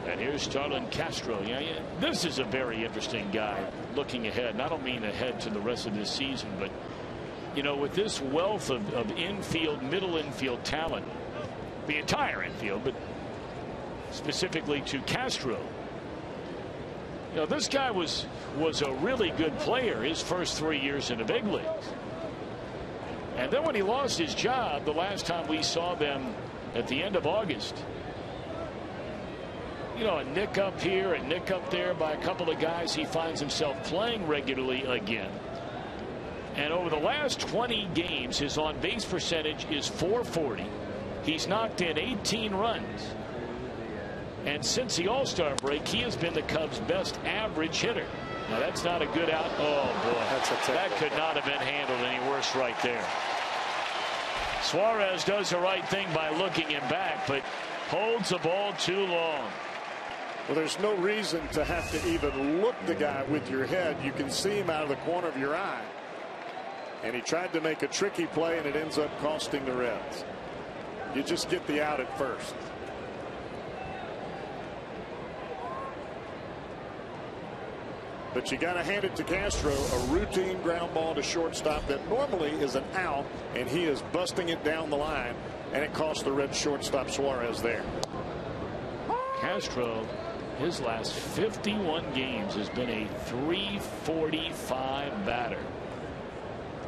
And here's Starlin Castro. Yeah, this is a very interesting guy looking ahead. And I don't mean ahead to the rest of this season, but you know, with this wealth of infield, middle infield talent, the entire infield, but specifically to Castro. You know, this guy was a really good player his first 3 years in the big leagues. And then when he lost his job the last time we saw them at the end of August, you know, a nick up here, a nick up there by a couple of guys, he finds himself playing regularly again. And over the last 20 games, his on-base percentage is .440. He's knocked in 18 runs. And since the All-Star break, he has been the Cubs' best average hitter. Now, that's not a good out. Oh, boy. That could not have been handled any worse right there. Suarez does the right thing by looking him back, but holds the ball too long. Well, there's no reason to have to even look the guy with your head. You can see him out of the corner of your eye. And he tried to make a tricky play, and it ends up costing the Reds. You just get the out at first. But you got to hand it to Castro, a routine ground ball to shortstop that normally is an out, and he is busting it down the line, and it cost the Red shortstop Suarez there. Castro, his last 51 games has been a .345 batter.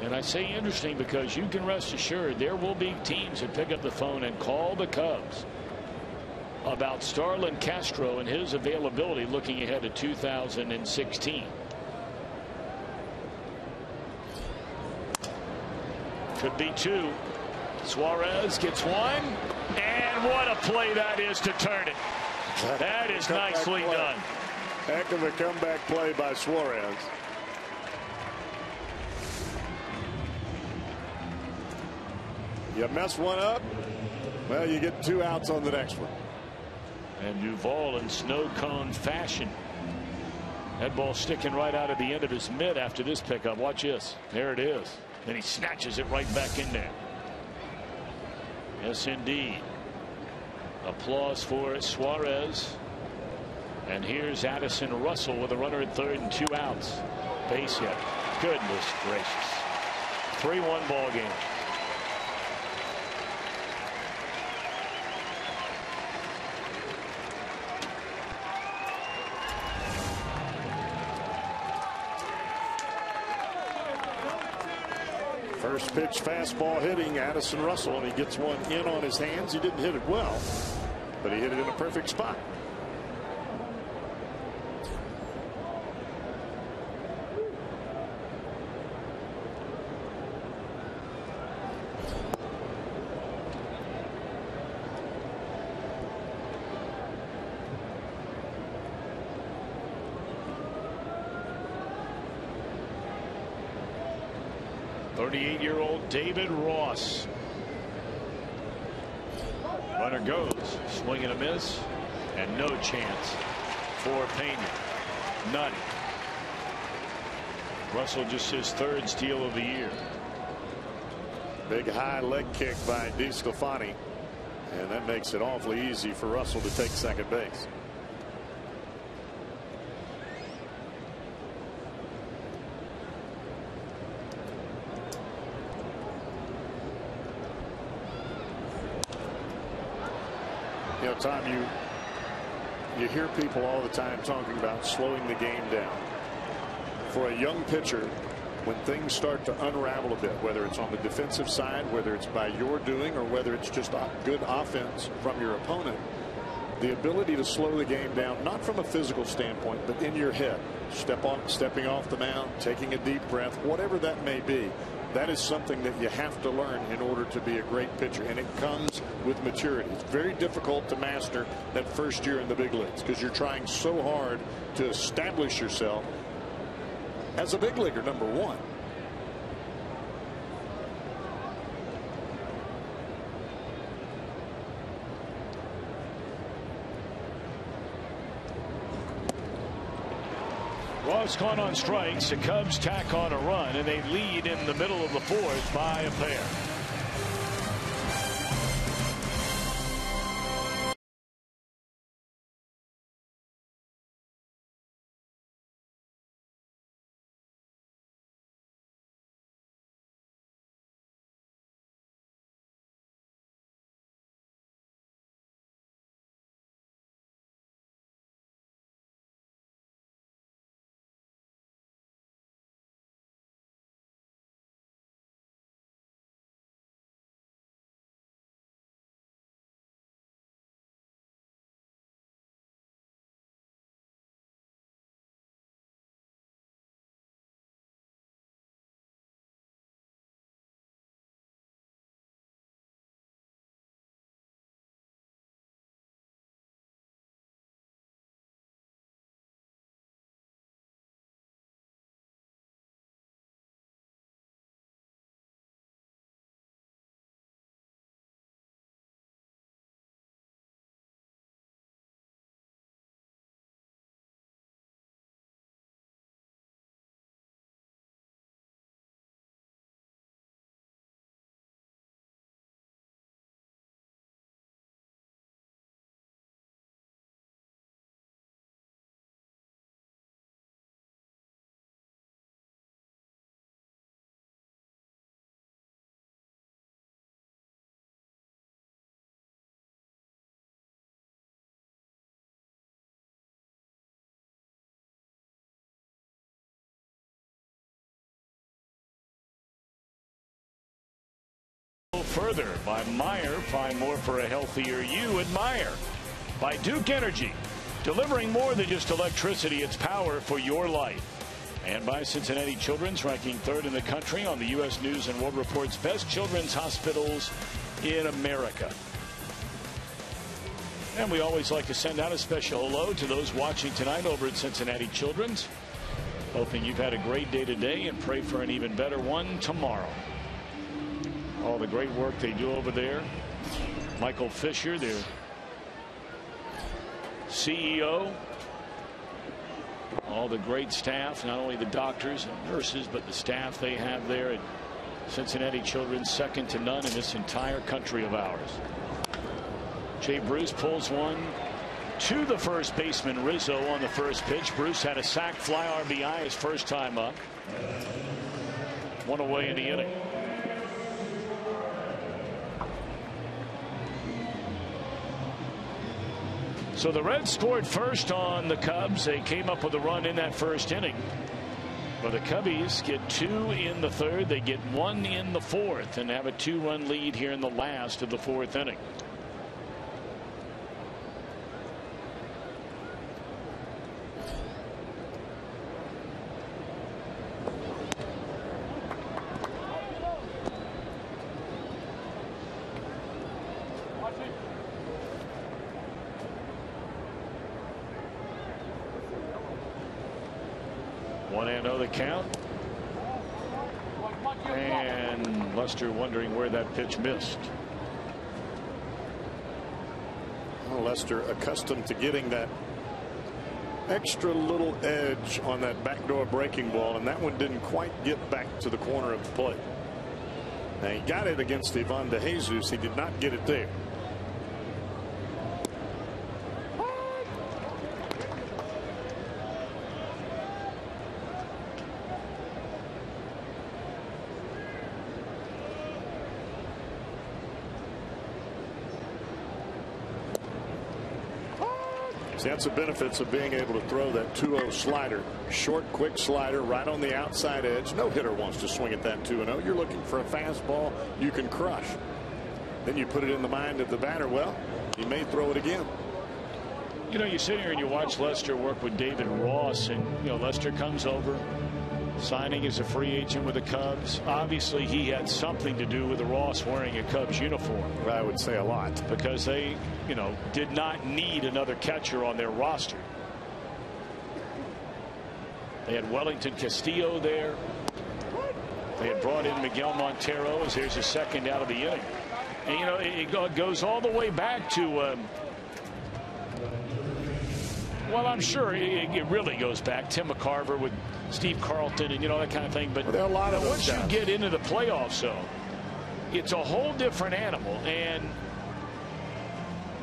And I say interesting because you can rest assured there will be teams that pick up the phone and call the Cubs about Starlin Castro and his availability looking ahead to 2016. Could be 2. Suarez gets 1, and what a play that is to turn it. That is nicely done. Heck of a comeback play by Suarez. You mess one up, well, you get 2 outs on the next one. And Duvall in snow cone fashion. That ball sticking right out of the end of his mitt after this pickup. Watch this. There it is. Then he snatches it right back in there. Yes, indeed. Applause for Suarez. And here's Addison Russell with a runner at third and 2 outs. Base hit. Goodness gracious. 3-1 ball game. First pitch fastball hitting Addison Russell, and he gets one in on his hands. He didn't hit it well, but he hit it in a perfect spot. 38-year-old David Ross. Runner goes, swing and a miss, and no chance for Pena. None. Russell just his third steal of the year. Big high leg kick by DeSclafani, and that makes it awfully easy for Russell to take second base. You know, Tom, you hear people all the time talking about slowing the game down. For a young pitcher, when things start to unravel a bit, whether it's on the defensive side, whether it's by your doing, or whether it's just a good offense from your opponent, the ability to slow the game down, not from a physical standpoint, but in your head, stepping off the mound, taking a deep breath, whatever that may be, that is something that you have to learn in order to be a great pitcher, and it comes with maturity. It's very difficult to master that first year in the big leagues because you're trying so hard to establish yourself as a big leaguer, number one. Ross caught on strikes. The Cubs tack on a run, and they lead in the middle of the fourth by a pair. Further by Meyer. Find more for a healthier you at Meyer. By Duke Energy, delivering more than just electricity, it's power for your life. And by Cincinnati Children's, ranking third in the country on the U.S. News and World Report's best children's hospitals in America. And we always like to send out a special hello to those watching tonight over at Cincinnati Children's. Hoping you've had a great day today and pray for an even better one tomorrow. All the great work they do over there. Michael Fisher, their CEO. All the great staff, not only the doctors and nurses, but the staff they have there at Cincinnati Children's, second to none in this entire country of ours. Jay Bruce pulls one to the first baseman, Rizzo, on the first pitch. Bruce had a sac fly RBI his first time up. One away in the inning. So the Reds scored first on the Cubs. They came up with a run in that first inning. But the Cubbies get two in the third. They get one in the fourth and have a two-run lead here in the last of the fourth inning. Count. And Lester wondering where that pitch missed. Well, Lester accustomed to getting that extra little edge on that backdoor breaking ball, and that one didn't quite get back to the corner of the plate. Now he got it against Ivan DeJesus. He did not get it there. See, that's the benefits of being able to throw that 2-0 slider. Short, quick slider right on the outside edge. No hitter wants to swing at that 2-0. You're looking for a fastball you can crush. Then you put it in the mind of the batter. Well, he may throw it again. You know, you sit here and you watch Lester work with David Ross, and, you know, Lester comes over, signing as a free agent with the Cubs. Obviously, he had something to do with the Ross wearing a Cubs uniform. I would say a lot. Because they, you know, did not need another catcher on their roster. They had Wellington Castillo there. They had brought in Miguel Montero as there's a second out of the inning. And, you know, it goes all the way back to, well, I'm sure it really goes back. Tim McCarver with Steve Carlton and, you know, that kind of thing. But there are a lot of once you get into the playoffs, though, it's a whole different animal. And,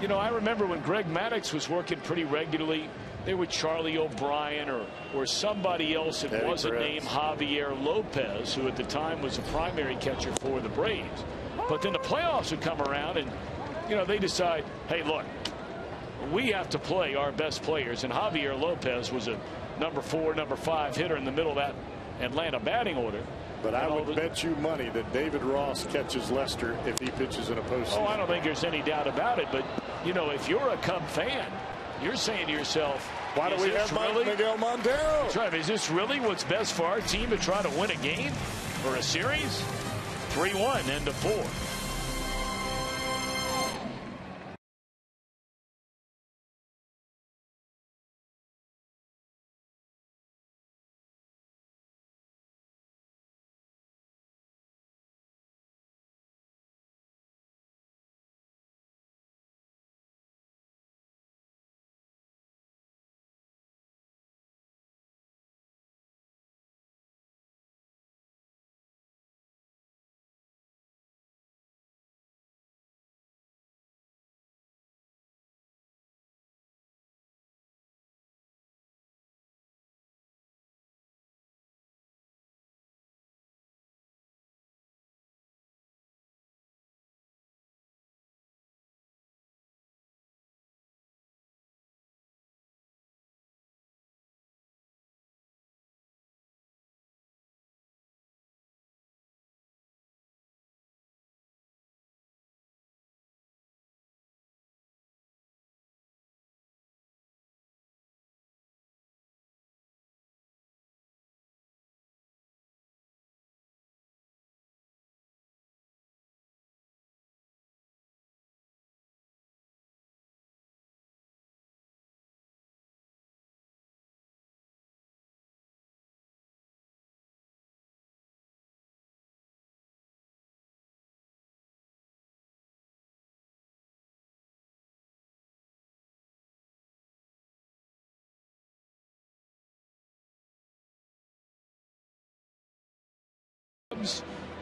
you know, I remember when Greg Maddux was working pretty regularly, there was Charlie O'Brien or somebody else that wasn't named Javier Lopez, who at the time was a primary catcher for the Braves. But then the playoffs would come around and, you know, they decide, hey, look, we have to play our best players. And Javier Lopez was a number 4, number 5 hitter in the middle of that Atlanta batting order. But I would bet you money that David Ross catches Lester if he pitches in a postseason. Oh, I don't think there's any doubt about it. But, you know, if you're a Cub fan, you're saying to yourself, why do we have Miguel Montero? That's right. Is this really what's best for our team to try to win a game or a series? 3-1, end of 4.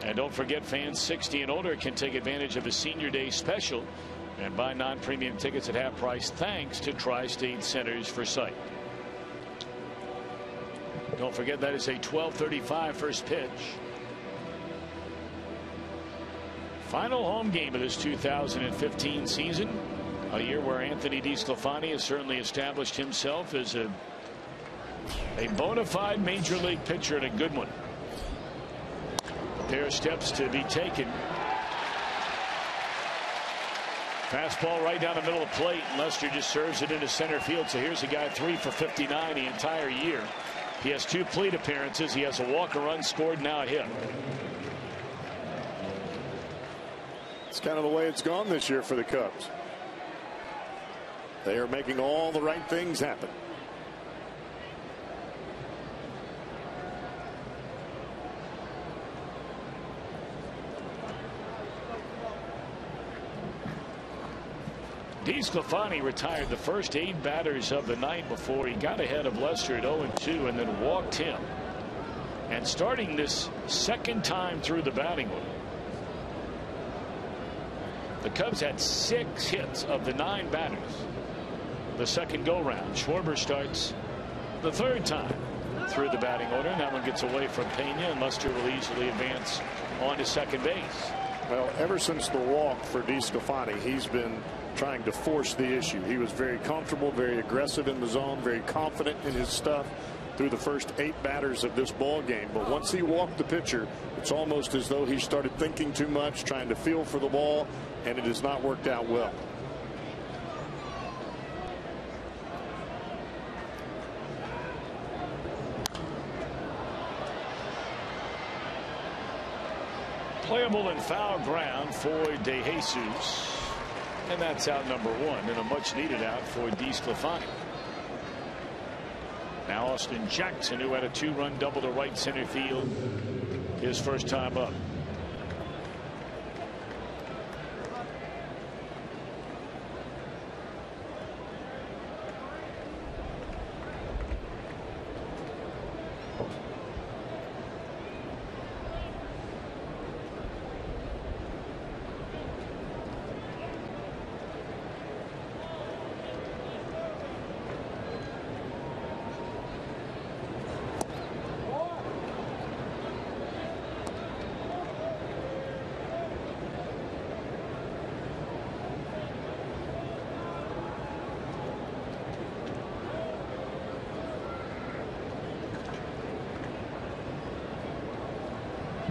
And don't forget, fans 60 and older can take advantage of the Senior Day special and buy non-premium tickets at half price thanks to Tri-State Centers for Sight. Don't forget that is a 12:35 first pitch. Final home game of this 2015 season, a year where Anthony DeSclafani has certainly established himself as a bona fide major league pitcher and a good one. Pair of steps to be taken. Fastball right down the middle of the plate. Lester just serves it into center field. So here's a guy 3 for 59 the entire year. He has 2 plate appearances. He has a walk, a run scored, now a hit. It's kind of the way it's gone this year for the Cubs. They are making all the right things happen. DeSclafani retired the first 8 batters of the night before he got ahead of Lester at 0-2 and then walked him. And starting this second time through the batting order, the Cubs had 6 hits of the 9 batters the second go round. Schwarber starts the third time through the batting order, and that one gets away from Pena, and Lester will easily advance on to second base. Well, ever since the walk for DeSclafani, he's been trying to force the issue. He was very comfortable, very aggressive in the zone, very confident in his stuff through the first 8 batters of this ball game. But once he walked the pitcher, it's almost as though he started thinking too much, trying to feel for the ball, and it has not worked out well. Playable in foul ground for De Jesus. And that's out number 1, and a much needed out for DeSclafani. Now Austin Jackson, who had a 2-run double to right center field his first time up.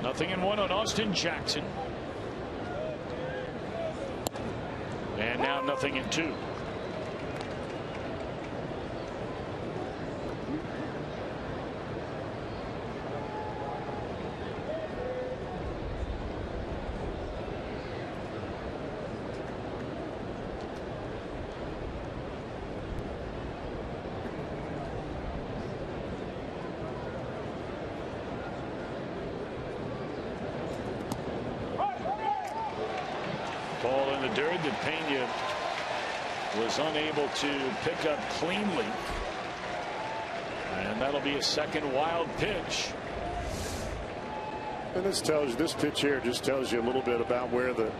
Nothing in 1 on Austin Jackson. And now nothing in 2. Ball in the dirt that Pena was unable to pick up cleanly. And that'll be a second wild pitch. And this pitch here just tells you a little bit about where the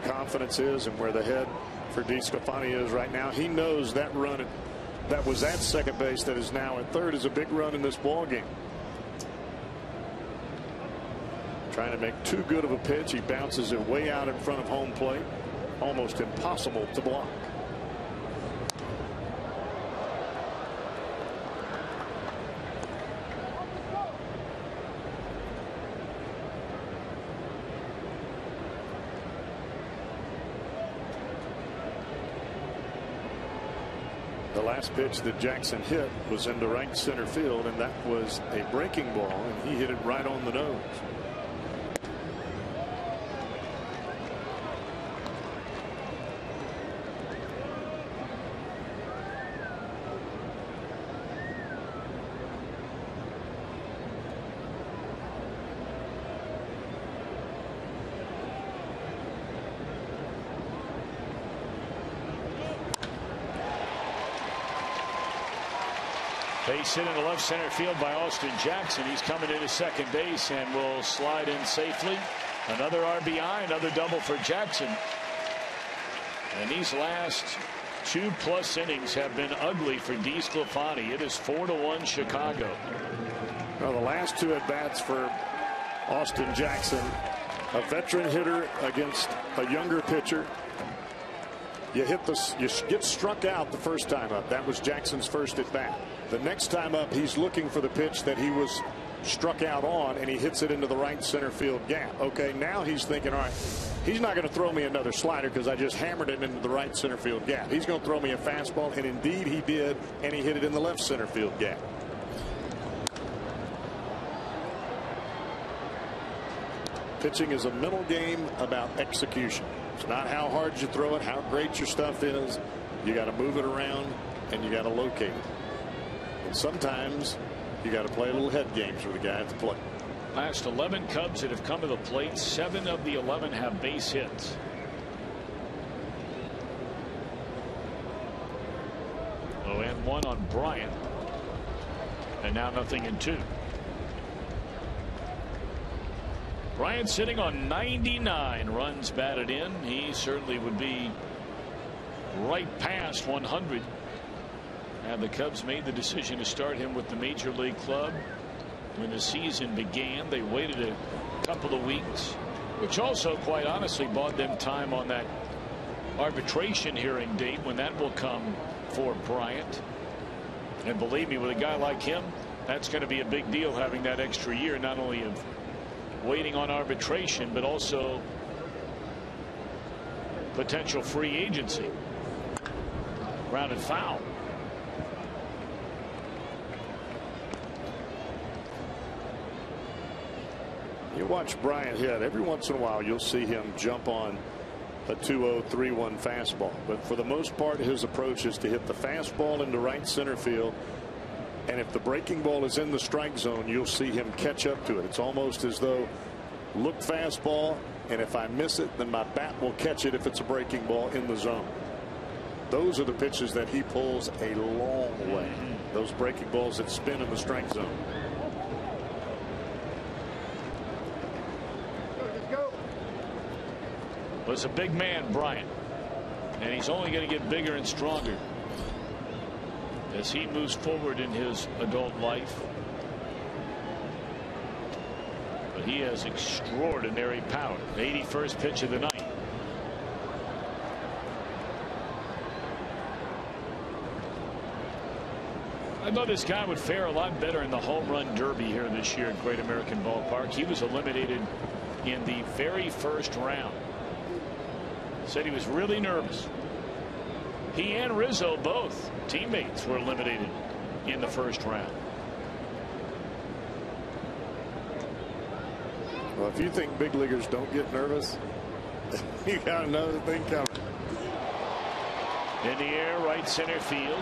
confidence is and where the head for DeSclafani is right now. He knows that run that was at second base that is now at third is a big run in this ball game. Trying to make too good of a pitch. He bounces it way out in front of home plate. Almost impossible to block. The last pitch that Jackson hit was into right center field, and that was a breaking ball, and he hit it right on the nose. Base hit into left center field by Austin Jackson. He's coming into second base and will slide in safely. Another RBI, another double for Jackson. And these last 2+ innings have been ugly for DeSclafani. It is 4-1 Chicago. Well, the last 2 at bats for Austin Jackson, a veteran hitter against a younger pitcher. You get struck out the first time up. That was Jackson's first at bat. The next time up, he's looking for the pitch that he was struck out on, and he hits it into the right center field gap. Okay, now he's thinking, all right, he's not going to throw me another slider because I just hammered it into the right center field gap. He's going to throw me a fastball, and indeed he did, and he hit it in the left center field gap. Pitching is a mental game about execution. It's not how hard you throw it, how great your stuff is. You got to move it around, and you got to locate it. And sometimes you got to play a little head games with the guy at the plate. Last 11 Cubs that have come to the plate, 7 of the 11 have base hits. 1-1 on Bryant. And now 0-2. Bryant sitting on 99 runs batted in. He certainly would be right past 100. And the Cubs made the decision to start him with the major league club when the season began. They waited a couple of weeks, which also quite honestly bought them time on that arbitration hearing date when that will come for Bryant. And believe me, with a guy like him, that's going to be a big deal, having that extra year, not only of waiting on arbitration, but also potential free agency. Grounded foul. You watch Bryant hit, every once in a while you'll see him jump on a 2-0, 3-1 fastball. But for the most part, his approach is to hit the fastball into right center field. And if the breaking ball is in the strike zone, you'll see him catch up to it. It's almost as though, look fastball, and if I miss it, then my bat will catch it if it's a breaking ball in the zone. Those are the pitches that he pulls a long way. Those breaking balls that spin in the strike zone. Was a big man, Bryant, and he's only going to get bigger and stronger as he moves forward in his adult life. But he has extraordinary power. The 81st pitch of the night. I thought this guy would fare a lot better in the home run derby here this year at Great American Ballpark. He was eliminated in the very first round. Said he was really nervous. He and Rizzo, both teammates, were eliminated in the first round. Well, if you think big leaguers don't get nervous, you got another thing coming. In the air, right center field.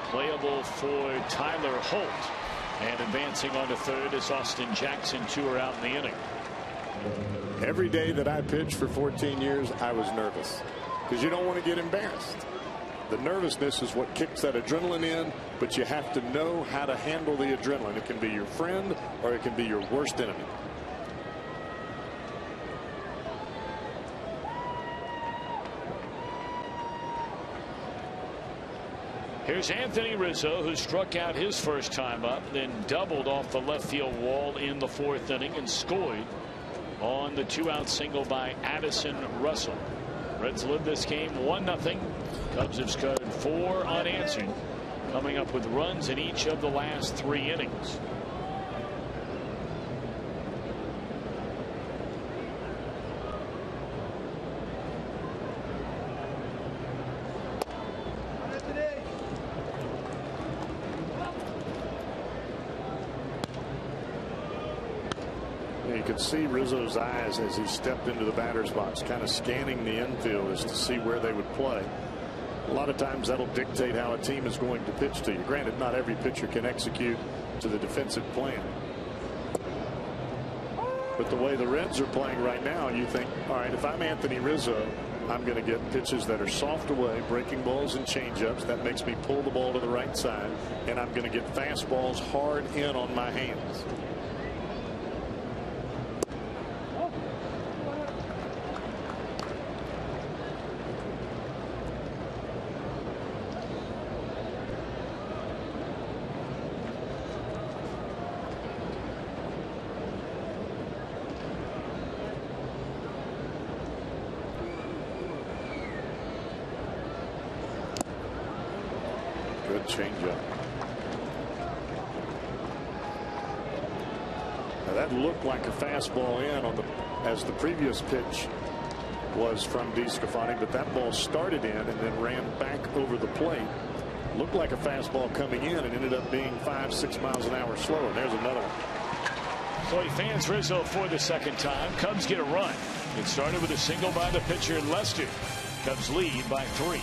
Playable for Tyler Holt. And advancing on to third is Austin Jackson. 2 are out in the inning. Every day that I pitched for 14 years, I was nervous because you don't want to get embarrassed. The nervousness is what kicks that adrenaline in, but you have to know how to handle the adrenaline. It can be your friend or it can be your worst enemy. Here's Anthony Rizzo, who struck out his first time up, then doubled off the left field wall in the 4th inning and scored on the 2-out single by Addison Russell. Reds led this game 1-0. Cubs have scored 4 unanswered, coming up with runs in each of the last 3 innings. You could see Rizzo's eyes as he stepped into the batter's box, kind of scanning the infield as to see where they would play. A lot of times that'll dictate how a team is going to pitch to you. Granted, not every pitcher can execute to the defensive plan. But the way the Reds are playing right now, you think, all right, if I'm Anthony Rizzo, I'm going to get pitches that are soft away, breaking balls and changeups. That makes me pull the ball to the right side, and I'm going to get fastballs hard in on my hands. Changeup. Now that looked like a fastball in on the as the previous pitch was from DeSclafani, but that ball started in and then ran back over the plate. Looked like a fastball coming in and ended up being 5-6 miles an hour slower. And there's another one. So he fans Rizzo for the second time. Cubs get a run. It started with a single by the pitcher Lester. Cubs lead by 3.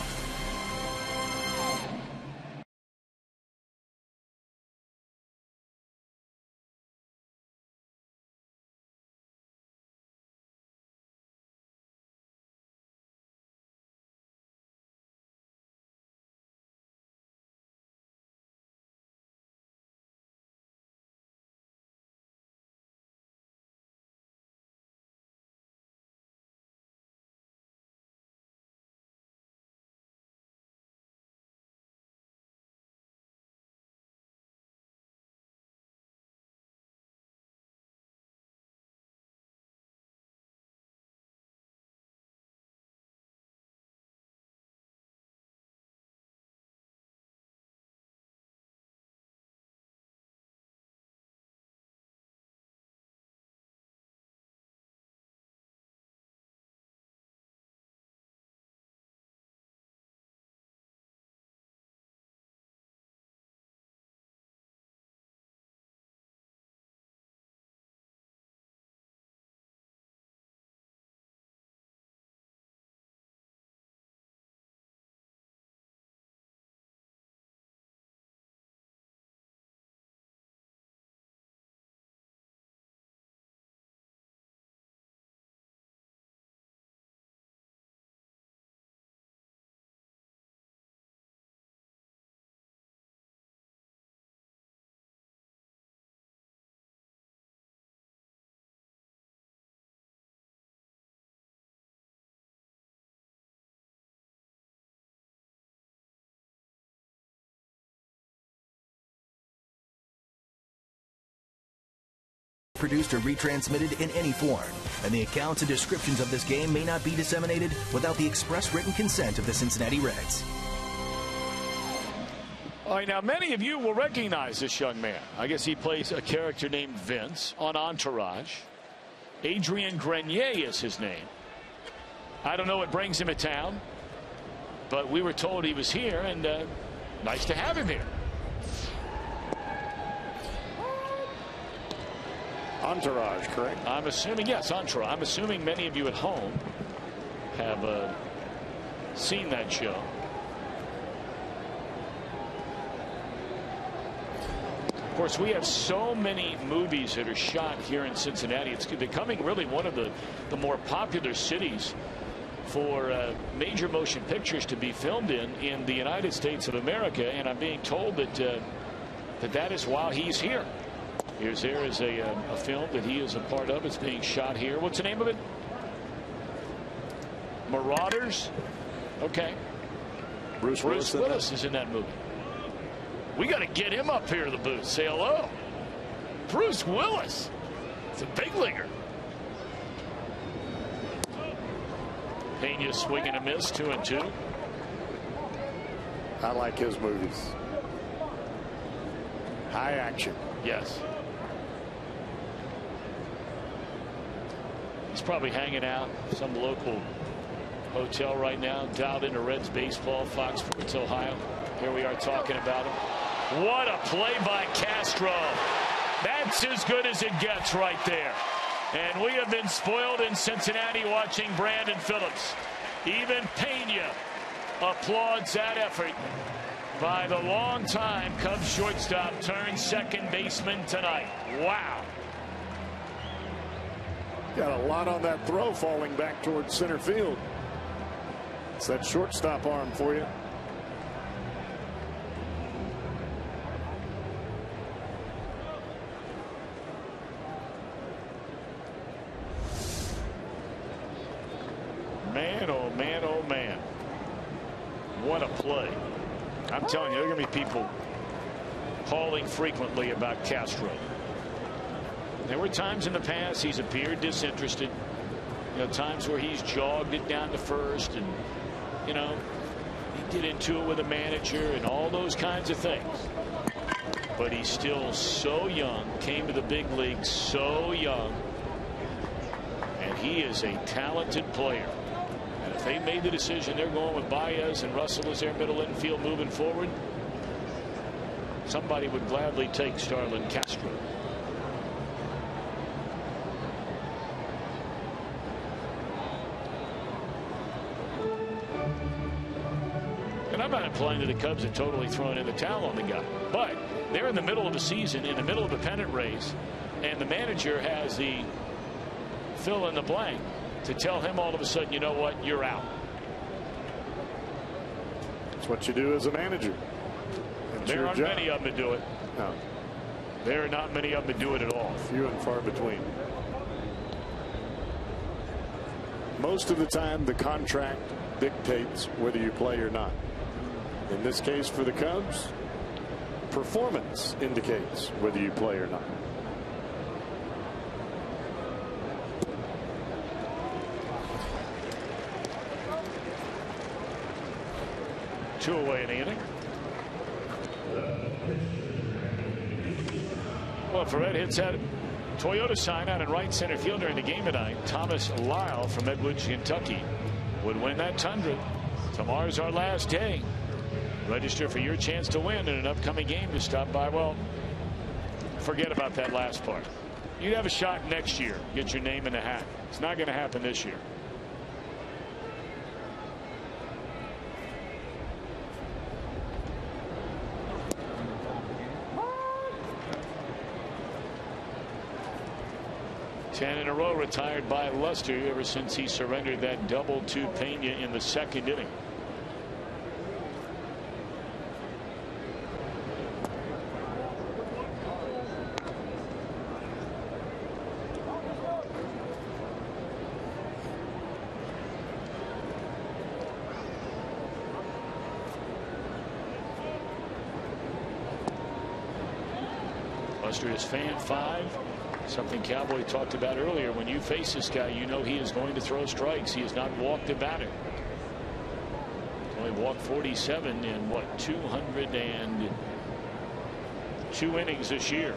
reproduced or retransmitted in any form, and the accounts and descriptions of this game may not be disseminated without the express written consent of the Cincinnati Reds. All right, now many of you will recognize this young man. I guess he plays a character named Vince on Entourage. Adrian Grenier is his name. I don't know what brings him to town, but we were told he was here, and nice to have him here. Entourage, correct? I'm assuming, yes, Entourage. I'm assuming many of you at home have seen that show. Of course, we have so many movies that are shot here in Cincinnati. It's becoming really one of the more popular cities for major motion pictures to be filmed in the United States of America. And I'm being told that that is why he's here. There is a film that he is a part of. It's being shot here. What's the name of it? Marauders. Okay. Bruce Willis is in that movie. We got to get him up here to the booth. Say hello. Bruce Willis. It's a big leaguer. Pena swing and a miss, 2-2. I like his movies. High action. Yes. He's probably hanging out some local hotel right now, dialed into Reds baseball, Fox Sports Ohio. Here we are talking about him. What a play by Castro. That's as good as it gets right there. And we have been spoiled in Cincinnati watching Brandon Phillips. Even Pena applauds that effort by the longtime Cubs shortstop turned second baseman tonight. Wow. Got a lot on that throw, falling back towards center field. It's that shortstop arm for you. Man, oh man, oh man. What a play. I'm telling you, there are going to be people calling frequently about Castro. There were times in the past he's appeared disinterested. You know, times where he's jogged it down to first, and you know, he get into it with a manager and all those kinds of things. But he's still so young, came to the big leagues so young, and he is a talented player. And if they made the decision they're going with Baez and Russell as their middle infield moving forward, somebody would gladly take Starlin Castro. And I'm not implying that the Cubs are totally throwing in the towel on the guy, but they're in the middle of the season, in the middle of the pennant race, and the manager has the fill in the blank to tell him all of a sudden, you know what, you're out. That's what you do as a manager. There aren't many of them to do it. No. There are not many of them to do it at all. Few and far between. Most of the time, the contract dictates whether you play or not. In this case, for the Cubs, performance indicates whether you play or not. Two away in the inning. Well, Ferret hits that Toyota sign out in right center field during the game tonight. Thomas Lyle from Edwards, Kentucky, would win that Tundra. Tomorrow's our last day. Register for your chance to win in an upcoming game. To stop by, well, forget about that last part. You'd have a shot next year. Get your name in the hat. It's not going to happen this year. Ten in a row retired by Luster ever since he surrendered that double to Pena in the second inning. Luster is fan 5. Something Cowboy talked about earlier. When you face this guy, you know he is going to throw strikes. He has not walked a batter. Only walked 47 in what, 202 innings this year.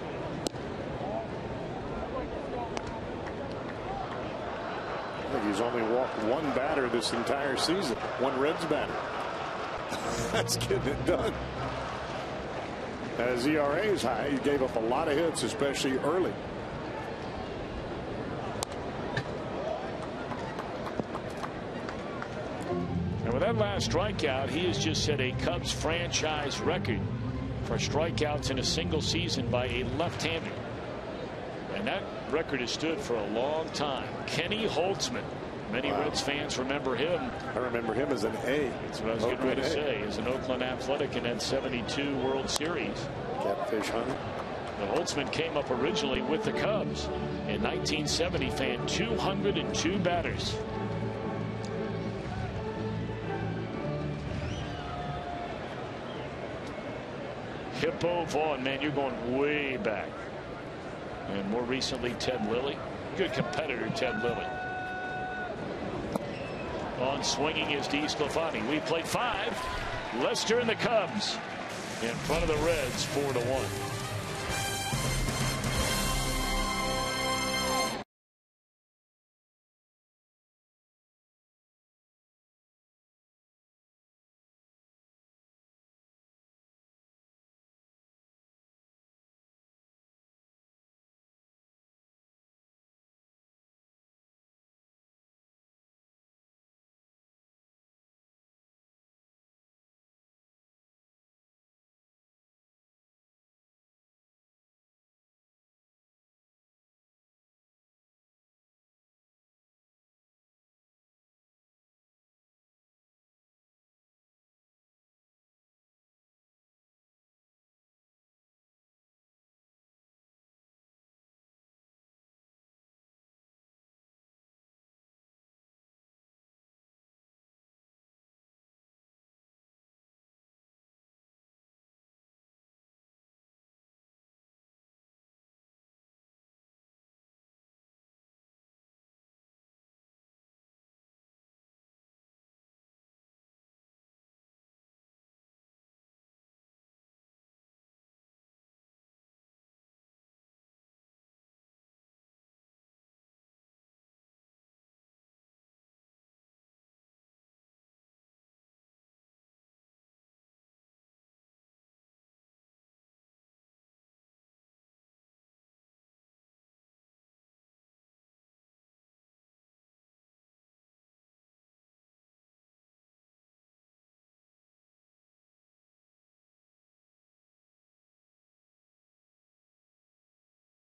I think he's only walked one batter this entire season. One Reds batter. That's getting it done. As ERA is high, he gave up a lot of hits, especially early. And with that last strikeout, he has just set a Cubs franchise record for strikeouts in a single season by a left-hander. And that record has stood for a long time. Kenny Holtzman. Many Reds fans remember him. I remember him as an A. That's what I was getting ready to say. As an Oakland Athletic in that 72 World Series. Catfish hunter. But Holtzman came up originally with the Cubs. In 1970, fanned 202 batters. Hippo Vaughn, man, you're going way back. And more recently, Ted Lilly. Good competitor, Ted Lilly. On swinging is DeSclafani. We played 5. Lester and the Cubs in front of the Reds 4-1.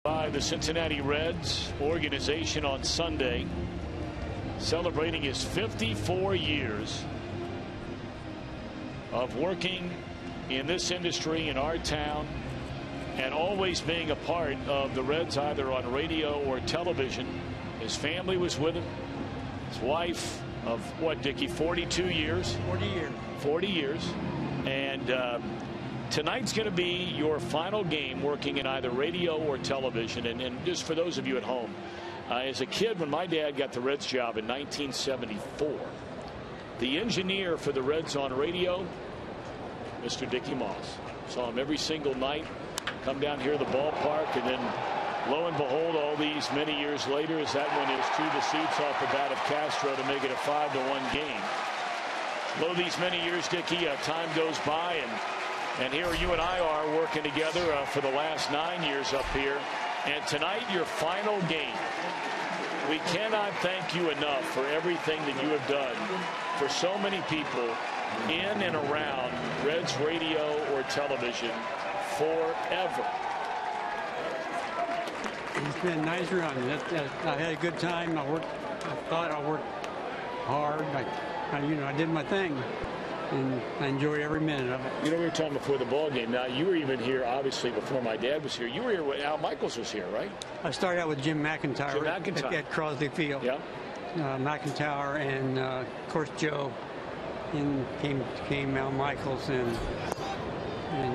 By the Cincinnati Reds organization on Sunday, celebrating his 54 years of working in this industry in our town and always being a part of the Reds either on radio or television. His family was with him. His wife of what, Dickie, 42 years? 40 years. 40 years. And tonight's going to be your final game working in either radio or television. And just for those of you at home, as a kid, when my dad got the Reds job in 1974, the engineer for the Reds on radio, Mr. Dickie Moss. Saw him every single night come down here to the ballpark, and then lo and behold, all these many years later, as that one is to the seats off the bat of Castro to make it a 5-1 game. Lo, these many years, Dickie, time goes by, and here you and I are working together for the last 9 years up here. And tonight, your final game. We cannot thank you enough for everything that you have done for so many people in and around Reds radio or television forever. It's been a nice run. I had a good time. I thought I worked hard. I did my thing, and I enjoyed every minute of it. You know, we were talking before the ball game. Now, you were even here, obviously, before my dad was here. You were here when Al Michaels was here, right? I started out with Jim McIntyre, Jim McIntyre. At Crosley Field. Yeah. McIntyre and, of course, Joe. And came Al Michaels and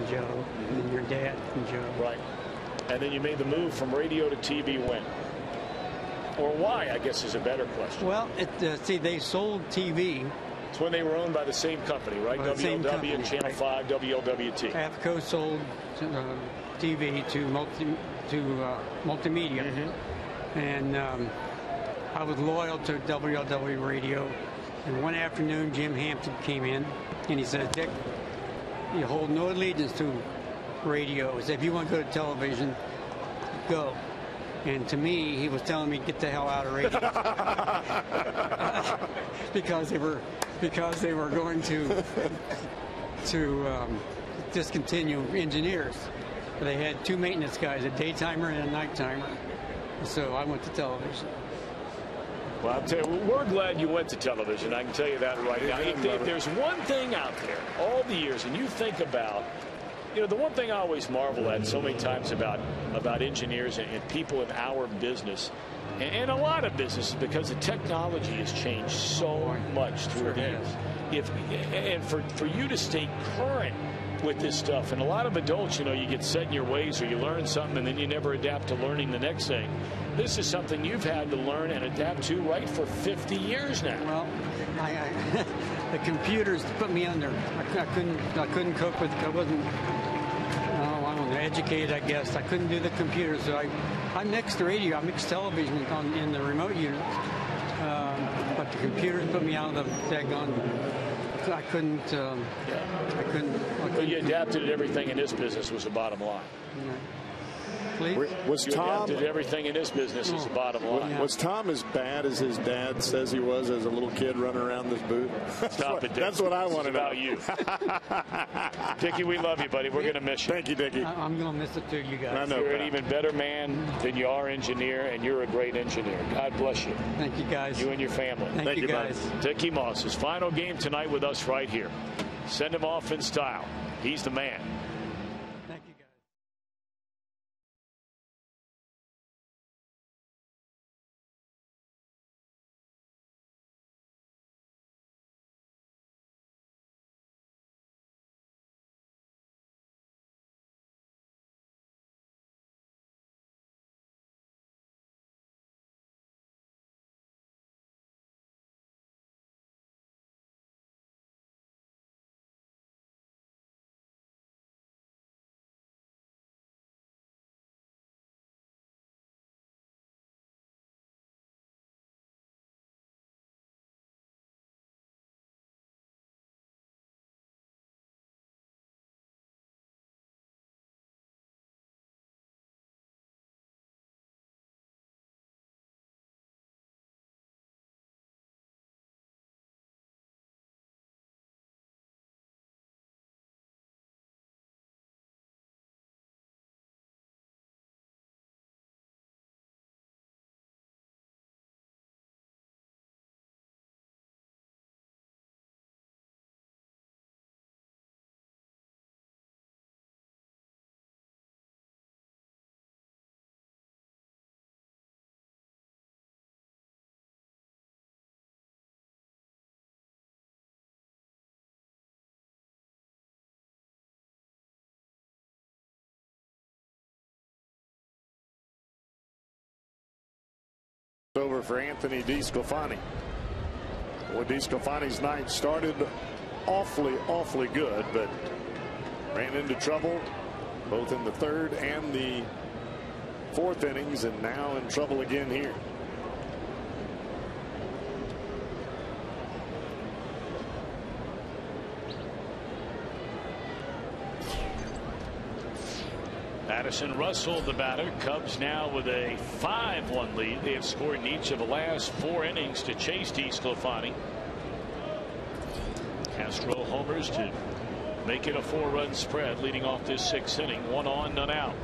Joe, and your dad and Joe. Right. and then you made the move from radio to TV when? Or why, I guess, is a better question. Well, see, they sold TV. It's when they were owned by the same company, right? WLW, Channel 5, WLWT. AFCO sold TV to multimedia. And I was loyal to WLW radio. And one afternoon, Jim Hampton came in, and he said, Dick, you hold no allegiance to radio. He said, if you want to go to television, go. And to me, he was telling me, get the hell out of radio. because they were going to discontinue engineers. They had 2 maintenance guys, a daytimer and a nightimer. So I went to television. Well, I'll tell you, we're glad you went to television. I can tell you that right now. If there's one thing out there all the years, and you think about, the one thing I always marvel at so many times about engineers and people in our business, and a lot of businesses, because the technology has changed so much through the years. And for you to stay current with this stuff, and a lot of adults, you get set in your ways, or you learn something and then you never adapt to learning the next thing. This is something you've had to learn and adapt to right for 50 years now. Well, the computers put me under. I couldn't cope with it. I wasn't, I don't know, educated, I guess. I couldn't do the computers. So I mixed the radio. I mixed television in the remote unit. But the computers put me out of the daggone. I couldn't. But you adapted to everything in this business was the bottom line. Yeah. Please? Was Tom adapted to everything in this business is the bottom line. Was Tom as bad as his dad says he was as a little kid running around this booth? Stop it, Dick. That's what I want to know. About you. Dickie, we love you, buddy. We're going to miss you. Thank you, Dickie. I'm going to miss it too, you guys. I know, you're an even better man than you are engineer, and you're a great engineer. God bless you. Thank you, guys. You and your family. Thank you, guys. Dickie Moss, his final game tonight with us right here. Send him off in style. He's the man. Thank you, guys. Over for Anthony DeSclafani. Well, DeSclafani's night started awfully good, but ran into trouble both in the 3rd and the 4th innings, and now in trouble again here. Addison Russell, the batter. Cubs now with a 5-1 lead. They have scored in each of the last 4 innings to chase DeSclafani. Castro homers to make it a 4-run spread leading off this 6th inning. 1 on, none out.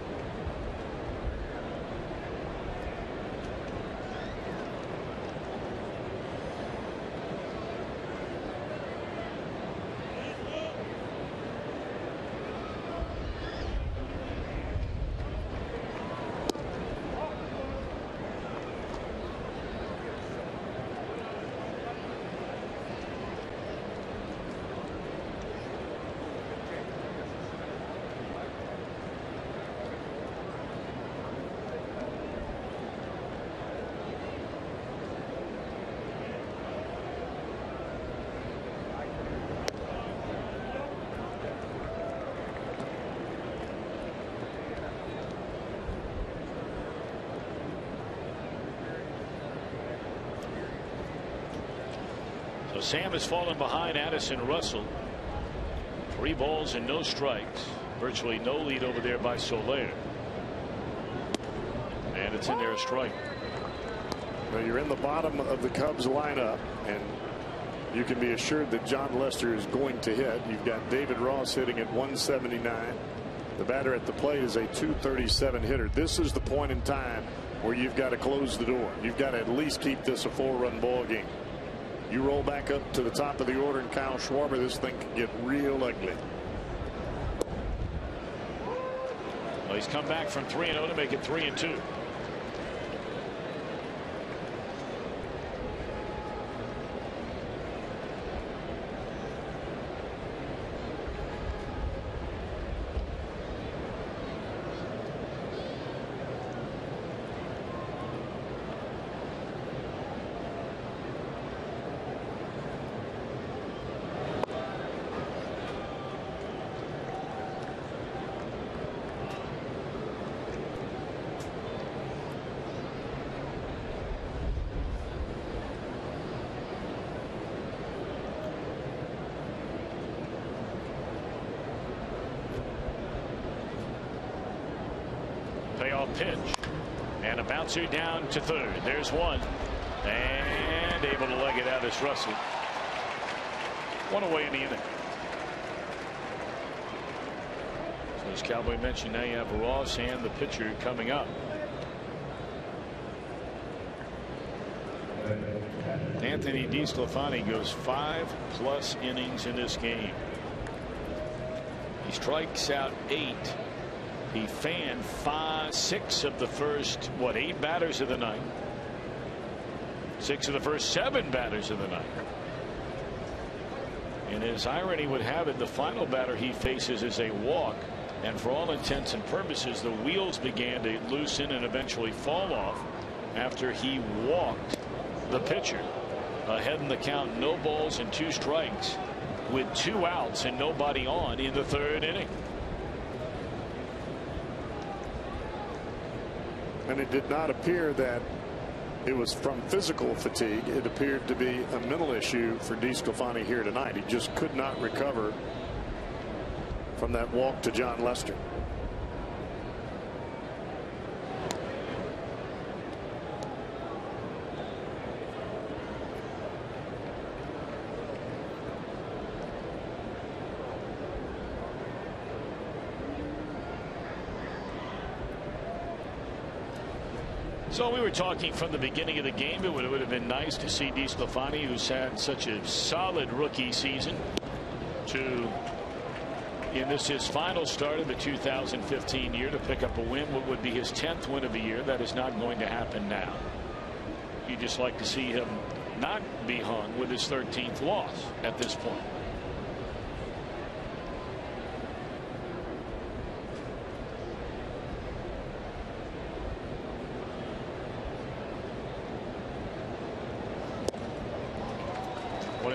So Sam has fallen behind Addison Russell. 3 balls and no strikes. Virtually no lead over there by Soler. And it's in there, a strike. Well, you're in the bottom of the Cubs lineup, and you can be assured that John Lester is going to hit. You've got David Ross hitting at 179. The batter at the plate is a 237 hitter. This is the point in time where you've got to close the door. You've got to at least keep this a 4-run ball game. You roll back up to the top of the order and Kyle Schwarber, this thing can get real ugly. Well, he's come back from 3-0 to make it 3-2. Payoff pitch and a bouncer down to third. There's one, and able to leg it out is Russell. One away in the inning. So as Cowboy mentioned, now you have Ross and the pitcher coming up. Anthony DeSclafani goes 5+ innings in this game. He strikes out 8. He fanned 6 of the first 8 batters of the night. 6 of the first 7 batters of the night. And as irony would have it, the final batter he faces is a walk, and for all intents and purposes the wheels began to loosen and eventually fall off after he walked the pitcher. Ahead in the count, no balls and 2 strikes with 2 outs and nobody on in the 3rd inning. And it did not appear that it was from physical fatigue. It appeared to be a mental issue for DeSclafani here tonight. He just could not recover from that walk to John Lester. So we were talking from the beginning of the game. It would have been nice to see DeSclafani, who's had such a solid rookie season, in this his final start of the 2015 year, to pick up a win, what would be his 10th win of the year. That is not going to happen now. You'd just like to see him not be hung with his 13th loss at this point.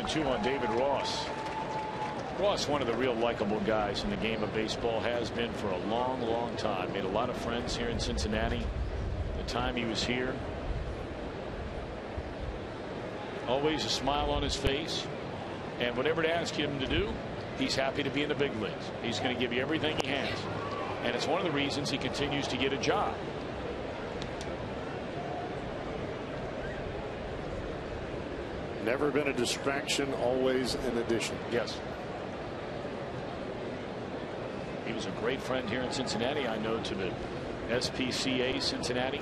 Two on David Ross. Ross, one of the real likable guys in the game of baseball, has been for a long time. Made a lot of friends here in Cincinnati the time he was here. Always a smile on his face, and whatever to ask him to do, he's happy to be in the big leagues. He's going to give you everything he has, and it's one of the reasons he continues to get a job. Never been a distraction, always an addition. Yes. He was a great friend here in Cincinnati, I know, to the SPCA Cincinnati.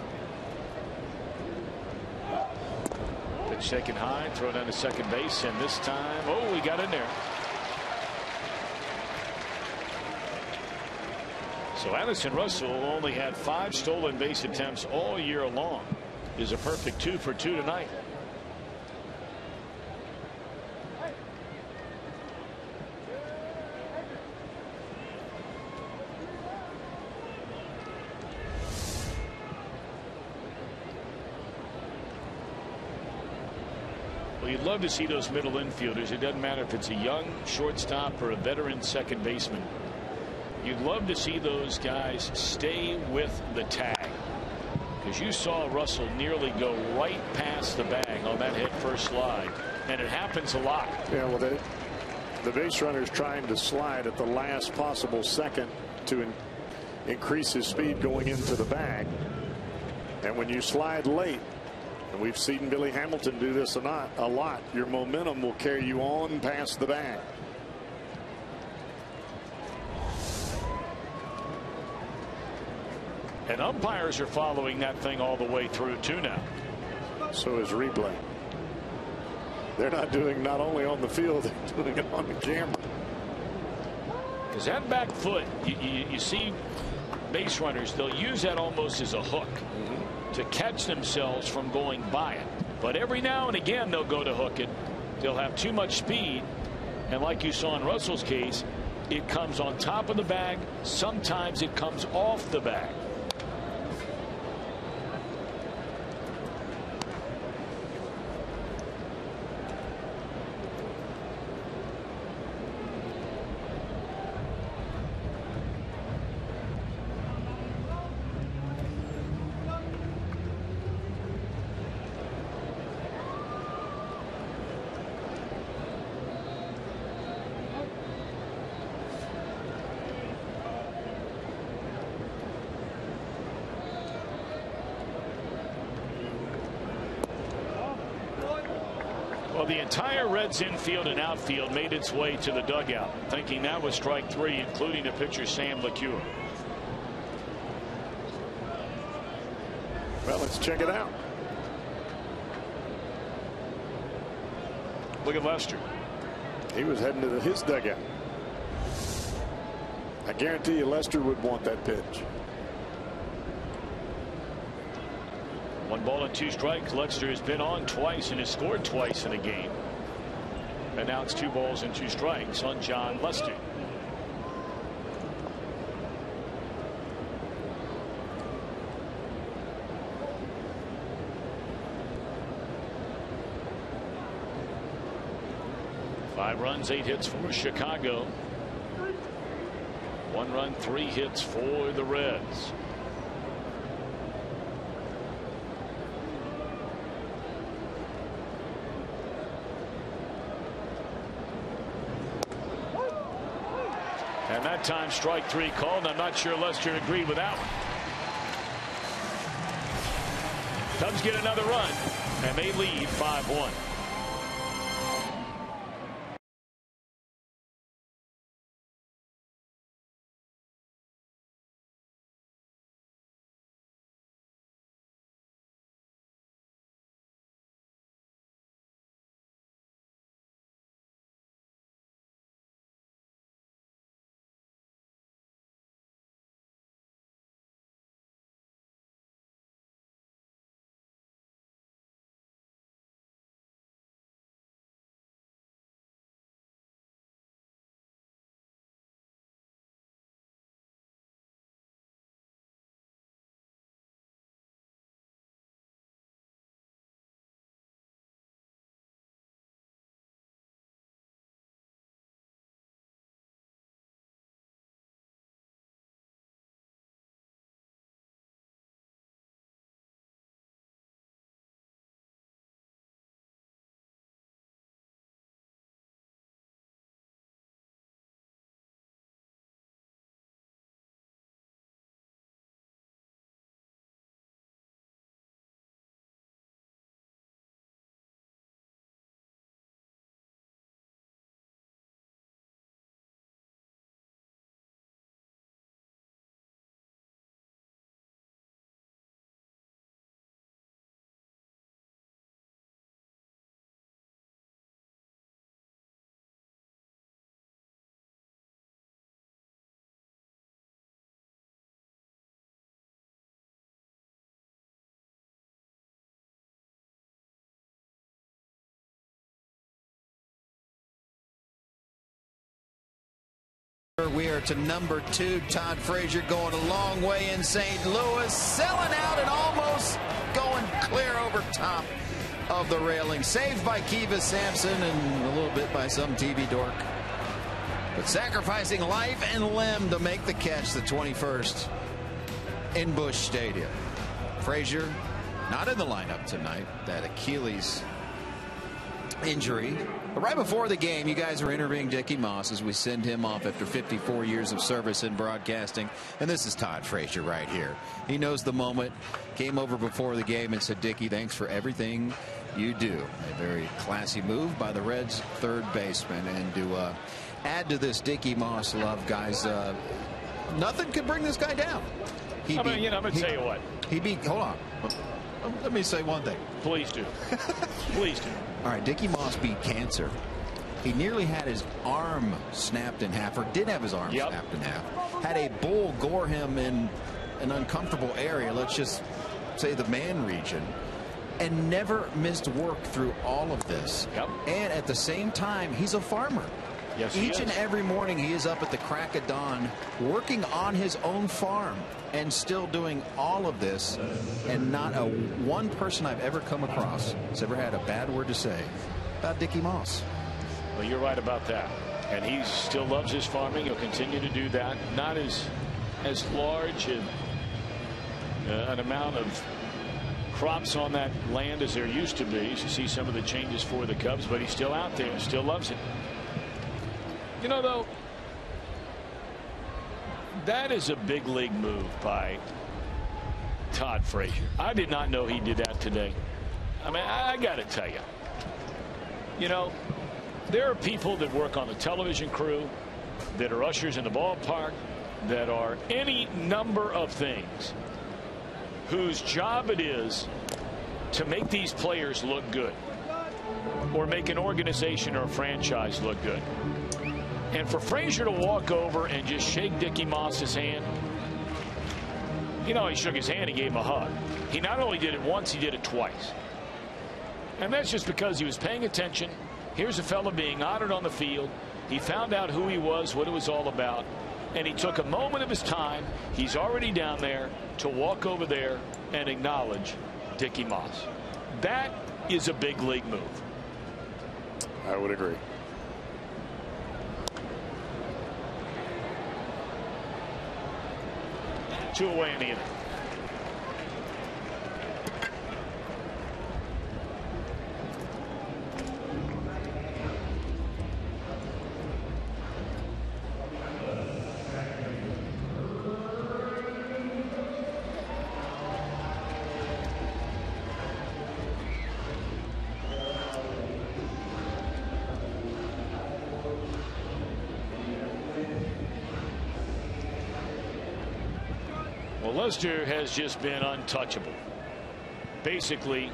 Pitch taken high, throw down to second base, and this time, he got in there. So Addison Russell only had 5 stolen base attempts all year long. Is a perfect 2 for 2 tonight. Well, you'd love to see those middle infielders. It doesn't matter if it's a young shortstop or a veteran second baseman. You'd love to see those guys stay with the tag. because you saw Russell nearly go right past the bag on that head first slide, and it happens a lot. Yeah, well, the base runner is trying to slide at the last possible second to increase his speed going into the bag. And when you slide late, and we've seen Billy Hamilton do this a lot, your momentum will carry you on past the bag. And umpires are following that thing all the way through too now. So is replay. They're not only on the field, they're doing it on the camera. Because that back foot, you see base runners, they'll use that almost as a hook to catch themselves from going by it. But every now and again they'll go to hook it. They'll have too much speed, and like you saw in Russell's case, it comes on top of the bag. Sometimes it comes off the bag. Well, the entire Reds infield and outfield made its way to the dugout, thinking that was strike three, including the pitcher Sam LeCure. Well, let's check it out. Look at Lester. He was heading to his dugout. I guarantee you Lester would want that pitch. 1 ball and 2 strikes. Lester has been on twice and has scored twice in a game. And now it's 2 balls and 2 strikes on John Lester. Five runs, 8 hits for Chicago. 1 run, 3 hits for the Reds. And that time strike 3 called. I'm not sure Lester agreed with that one. Cubs get another run and they lead 5-1. We are to number 2. Todd Frazier going a long way in St. Louis, selling out and almost going clear over top of the railing. Saved by Kiva Sampson and a little bit by some TV dork. But sacrificing life and limb to make the catch, the 21st in Busch Stadium. Frazier not in the lineup tonight. That Achilles injury. But right before the game, you guys are interviewing Dickie Moss as we send him off after 54 years of service in broadcasting. And this is Todd Frazier right here. He knows the moment. Came over before the game and said, Dickie, thanks for everything you do. A very classy move by the Reds' third baseman. And to add to this Dickie Moss love, guys, nothing could bring this guy down. I'm going to tell you what. Hold on. Let me say one thing. Please do. Please do. All right, Dickie Moss beat cancer. He nearly had his arm snapped in half, or did have his arm snapped in half. Had a bull gore him in an uncomfortable area, let's just say the man region, and never missed work through all of this. And at the same time, he's a farmer. Yes, Each and every morning he is up at the crack of dawn working on his own farm and still doing all of this, and not one person I've ever come across has ever had a bad word to say about Dickie Moss. Well, you're right about that. And he still loves his farming. He'll continue to do that. Not as large an amount of crops on that land as there used to be. As you see some of the changes for the Cubs, but he's still out there, still loves it. You know, though, that is a big league move by Todd Frazier. I did not know he did that today. I mean, I got to tell you, you know, there are people that work on the television crew, that are ushers in the ballpark, that are any number of things, whose job it is to make these players look good, or make an organization or a franchise look good. And for Frazier to walk over and just shake Dickie Moss's hand, you know, he shook his hand, he gave him a hug. He not only did it once, he did it twice. And that's just because he was paying attention. Here's a fella being honored on the field. He found out who he was, what it was all about, and he took a moment of his time. He's already down there to walk over there and acknowledge Dickie Moss. That is a big league move. I would agree. Two away in the inning. Lester has just been untouchable, basically,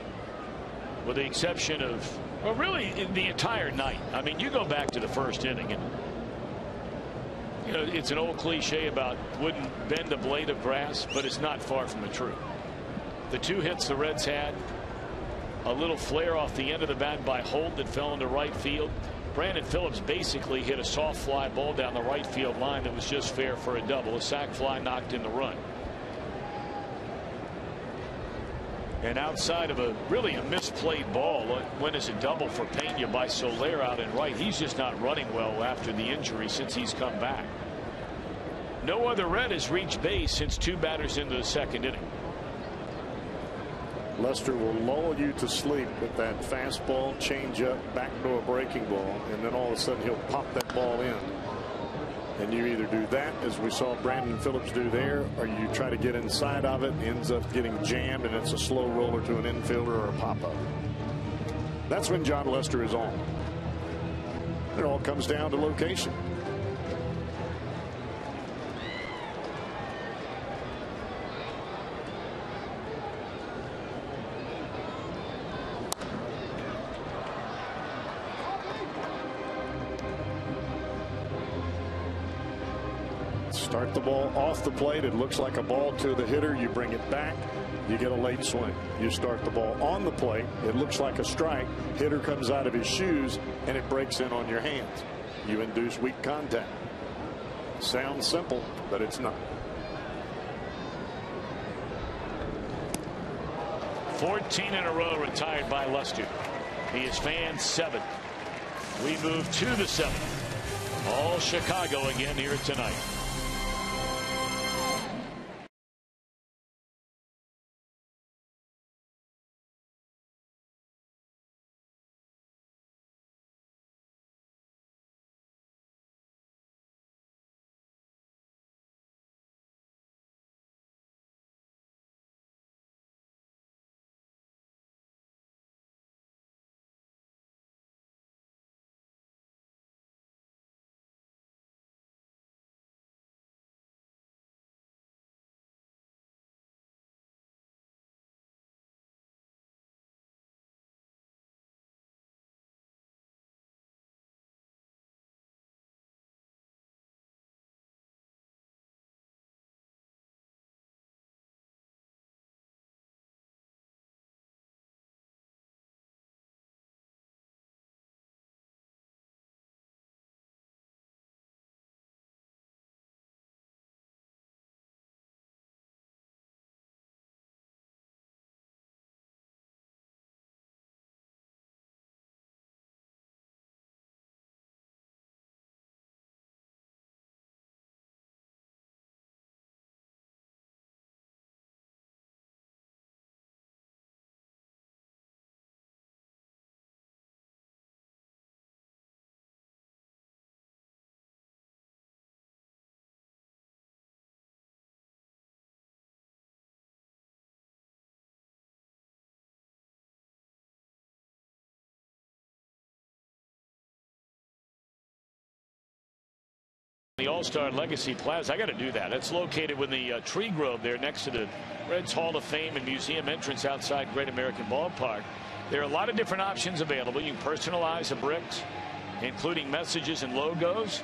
with the exception of, well, really the entire night. I mean, you go back to the first inning, and you know, it's an old cliche about wouldn't bend a blade of grass, but it's not far from the truth. The two hits the Reds had, a little flare off the end of the bat by Holt that fell into right field. Brandon Phillips basically hit a soft fly ball down the right field line that was just fair for a double. A sac fly knocked in the run. And outside of a misplayed ball, when is a double for Pena by Soler out in right. He's just not running well after the injury since he's come back. No other Red has reached base since two batters into the second inning. Lester will lull you to sleep with that fastball, changeup, backdoor breaking ball, and then all of a sudden he'll pop that ball in. And you either do that, as we saw Brandon Phillips do there, or you try to get inside of it, and ends up getting jammed, and it's a slow roller to an infielder or a pop-up. That's when John Lester is on. It all comes down to location. Start the ball off the plate. It looks like a ball to the hitter. You bring it back. You get a late swing. You start the ball on the plate. It looks like a strike. Hitter comes out of his shoes and it breaks in on your hands. You induce weak contact. Sounds simple, but it's not. 14 in a row retired by Lester. He is fan 7. We move to the 7th. All Chicago again here tonight. The All-Star Legacy Plaza. I got to do that. It's located with the tree grove there next to the Reds Hall of Fame and Museum entrance outside Great American Ballpark. There are a lot of different options available. You can personalize the bricks, including messages and logos.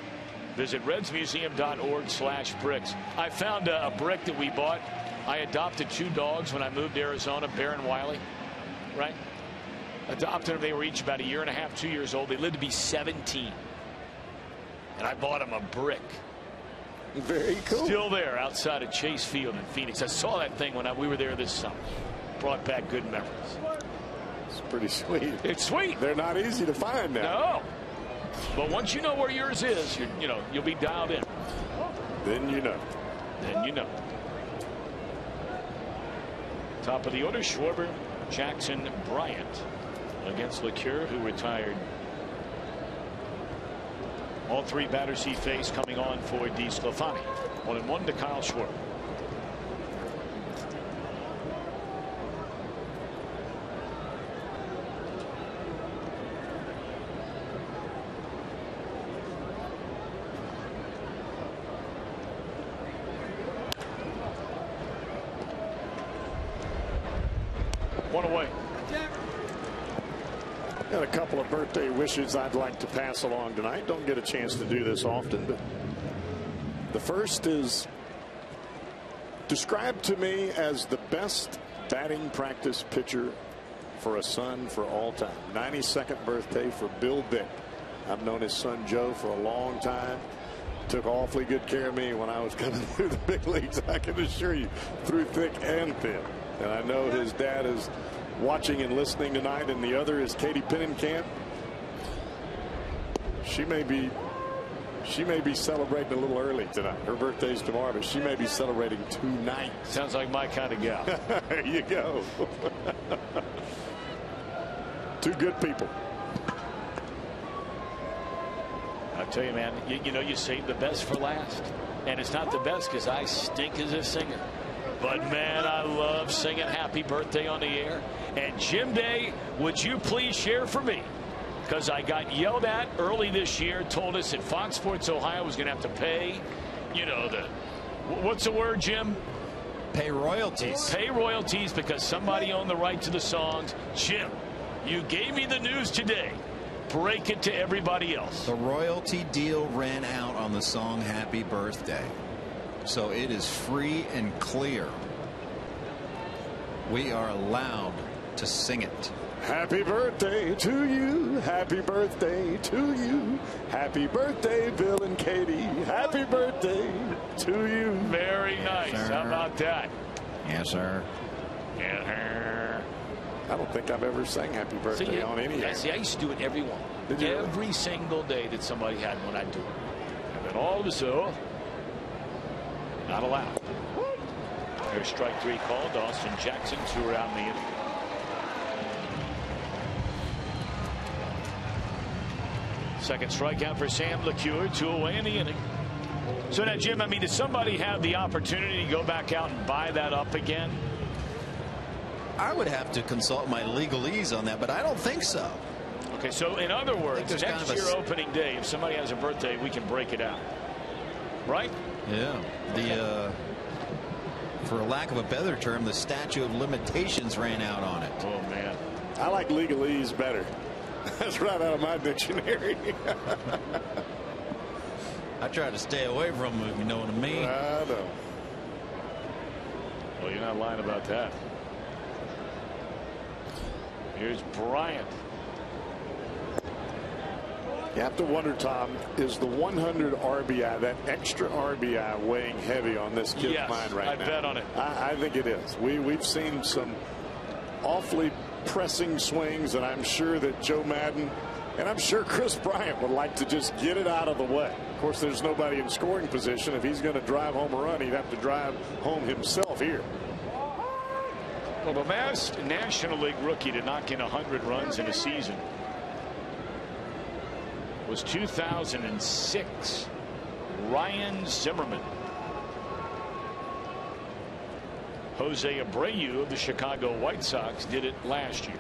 Visit redsmuseum.org/bricks. I found a brick that we bought. I adopted 2 dogs when I moved to Arizona, Bear and Wiley, right? Adopted them. They were each about 1.5 years, 2 years old. They lived to be 17. And I bought them a brick. Very cool. Still there outside of Chase Field in Phoenix. I saw that thing when we were there this summer. Brought back good memories. It's pretty sweet. It's sweet. They're not easy to find now. No. But once you know where yours is, you'll be dialed in. Then you know. Then you know. Top of the order, Schwarber, Jackson, Bryant against LeCure, who retired. All 3 batters he faced coming on for DeSclafani. 1-1 to Kyle Schwarber. One away. Got a couple of birthday wishes I'd like to pass along tonight. Don't get a chance to do this often, but the first is described to me as the best batting practice pitcher for a son for all time. 92nd birthday for Bill Bick. I've known his son Joe for a long time. Took awfully good care of me when I was coming through the big leagues, I can assure you, through thick and thin. And I know his dad is watching and listening tonight, and the other is Katie Pennenkamp. She may be celebrating a little early tonight. Her birthday's tomorrow, but she may be celebrating tonight. Sounds like my kind of gal. There you go. 2 good people. I tell you, man, you save the best for last, and it's not the best because I stink as a singer. But man, I love singing happy birthday on the air. And Jim Day, would you please share for me? Because I got yelled at early this year, told us that Fox Sports Ohio was going to have to pay, what's the word, Jim? Pay royalties. Pay royalties because somebody owned the right to the songs. Jim, you gave me the news today. Break it to everybody else. The royalty deal ran out on the song Happy Birthday. So it is free and clear. We are allowed to sing it. Happy birthday to you. Happy birthday to you. Happy birthday, Bill and Katie. Happy birthday to you. Very nice. Yes, how about that? Yes, sir. Yeah. I don't think I've ever sang happy birthday on any air. See, I used to do it every one. Did you? Every single day that somebody had one, I'd do it. And then all of a sudden, not allowed. There's strike 3 called. Austin Jackson, 2 are out in the inning. Second strikeout for Sam LeCure, 2 away in the inning. So now, Jim, does somebody have the opportunity to go back out and buy that up again? I would have to consult my legalese on that, but I don't think so. Okay, so in other words, next kind of year opening day, if somebody has a birthday, we can break it out. Right? Yeah. For lack of a better term, the statute of limitations ran out on it. Oh, man. I like legalese better. That's right out of my dictionary. I try to stay away from them, if you know what I mean. I know. Well, you're not lying about that. Here's Bryant. You have to wonder, Tom, is the 100 RBI, that extra RBI, weighing heavy on this kid's mind right now? I bet on it. I think it is. We've seen some awfully pressing swings, and I'm sure that Joe Madden and I'm sure Chris Bryant would like to just get it out of the way. Of course, there's nobody in scoring position. If he's going to drive home a run, he'd have to drive home himself here. Well, the last National League rookie to knock in 100 runs in a season was 2006, Ryan Zimmerman. Jose Abreu of the Chicago White Sox did it last year.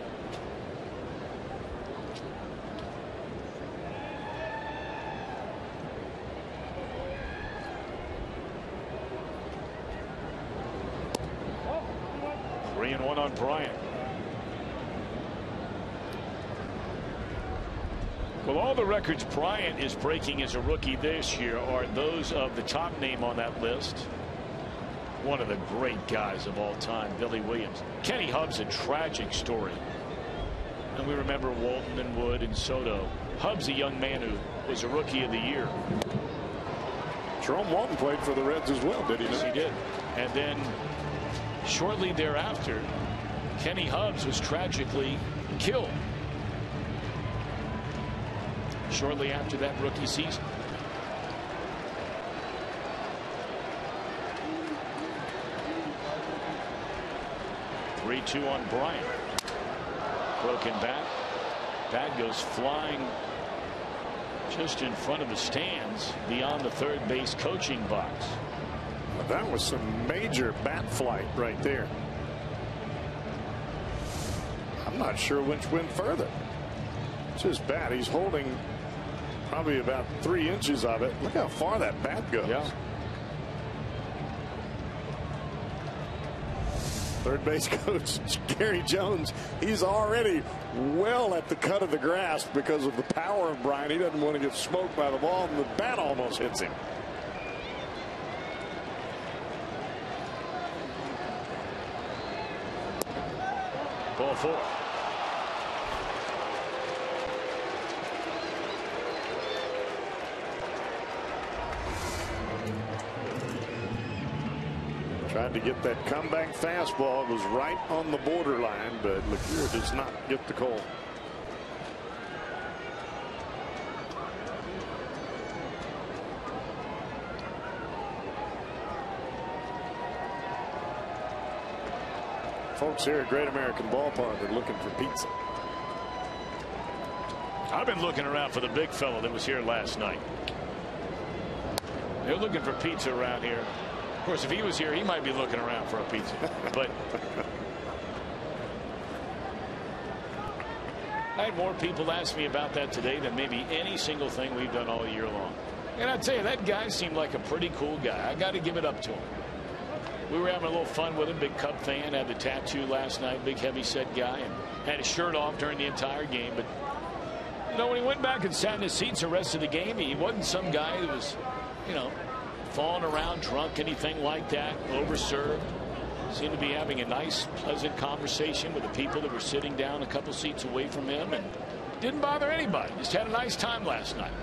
Bryant. Well, all the records Bryant is breaking as a rookie this year are those of the top name on that list. One of the great guys of all time, Billy Williams. Kenny Hubb's a tragic story. And we remember Walton and Wood and Soto. Hubb's a young man who was a rookie of the year. Jerome Walton played for the Reds as well, did he? Yes, he did. And then shortly thereafter, Kenny Hubbs was tragically killed. Shortly after that rookie season. Three-two on Bryant. Broken bat. Bat goes flying just in front of the stands beyond the third base coaching box. That was some major bat flight right there. I'm not sure which went further. It's his bat. He's holding probably about 3 inches of it. Look how far that bat goes. Yeah. Third base coach Gary Jones, he's already well at the cut of the grass because of the power of Bryant. He doesn't want to get smoked by the ball, and the bat almost hits him. Ball 4. Tried to get that comeback fastball. It was right on the borderline, but LeCure does not get the call. Folks here at Great American Ballpark are looking for pizza. I've been looking around for the big fellow that was here last night. They're looking for pizza around here. Of course, if he was here, he might be looking around for a pizza. But I had more people ask me about that today than maybe any single thing we've done all year long. And I tell you, that guy seemed like a pretty cool guy. I got to give it up to him. We were having a little fun with him. Big Cub fan, had the tattoo last night. Big heavy set guy, and had his shirt off during the entire game. But you know, when he went back and sat in his seats the rest of the game, he wasn't some guy that was, you know, falling around drunk, anything like that, overserved. Seemed to be having a nice, pleasant conversation with the people that were sitting down a couple seats away from him, and didn't bother anybody. Just had a nice time last night.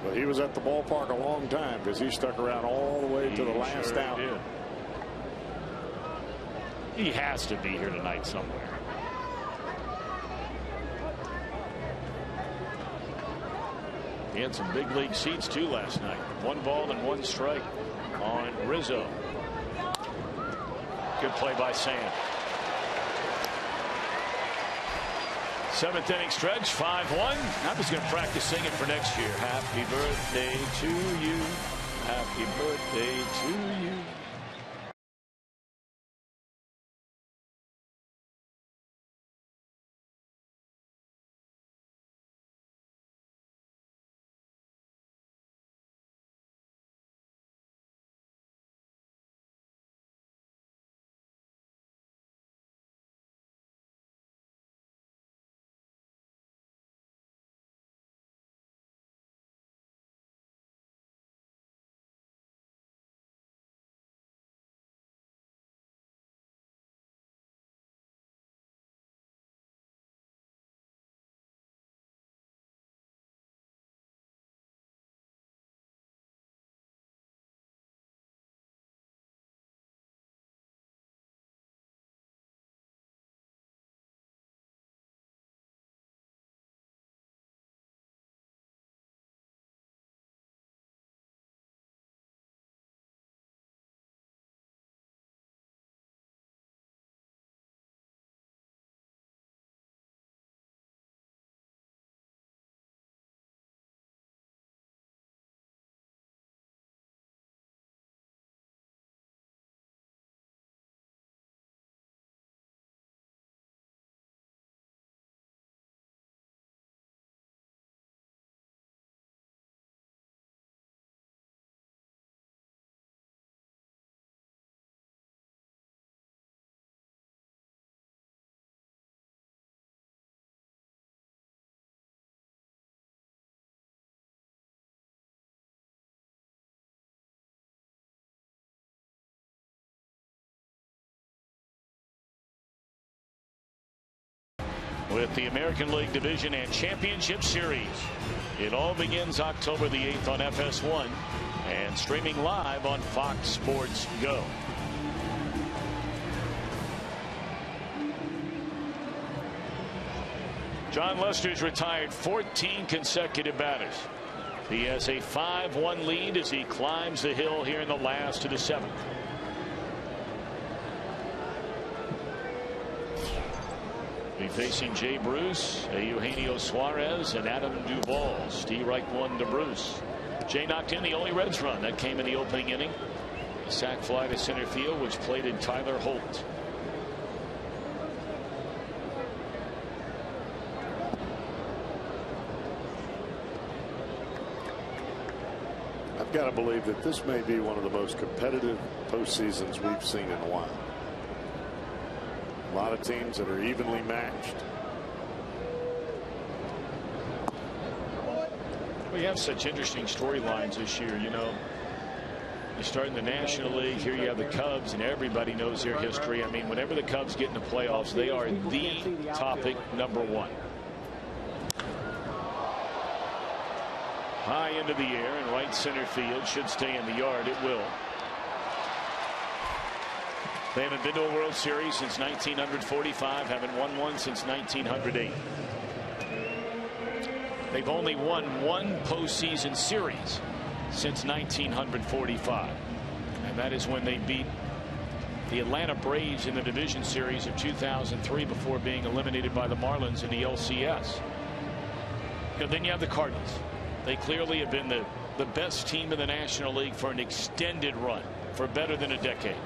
Well, he was at the ballpark a long time because he stuck around all the way to the last out. Did. He has to be here tonight somewhere. He had some big league seats too last night. 1 ball and 1 strike on Rizzo. Good play by Sam. 7th inning stretch, 5-1. I'm just going to practice singing for next year. Happy birthday to you. Happy birthday to you. with the American League Division and Championship Series. It all begins October the 8th on FS1 and streaming live on Fox Sports Go. John Lester's retired 14 consecutive batters. He has a 5-1 lead as he climbs the hill here in the last of the 7th. Be facing Jay Bruce, Eugenio Suarez, and Adam Duvall. Steve Reich one to Bruce. Jay knocked in the only Reds run that came in the opening inning. A sac fly to center field, which plated Tyler Holt. I've got to believe that this may be one of the most competitive postseasons we've seen in a while. A lot of teams that are evenly matched. We have such interesting storylines this year. You know, you start in the National League. Here you have the Cubs, and everybody knows their history. I mean, whenever the Cubs get in the playoffs, they are the topic number one. High into the air and right center field. Should stay in the yard. It will. They haven't been to a World Series since 1945. Haven't won one since 1908. They've only won one postseason series since 1945. And that is when they beat the Atlanta Braves in the division series of 2003 before being eliminated by the Marlins in the LCS. And then you have the Cardinals. They clearly have been the best team in the National League for an extended run for better than a decade.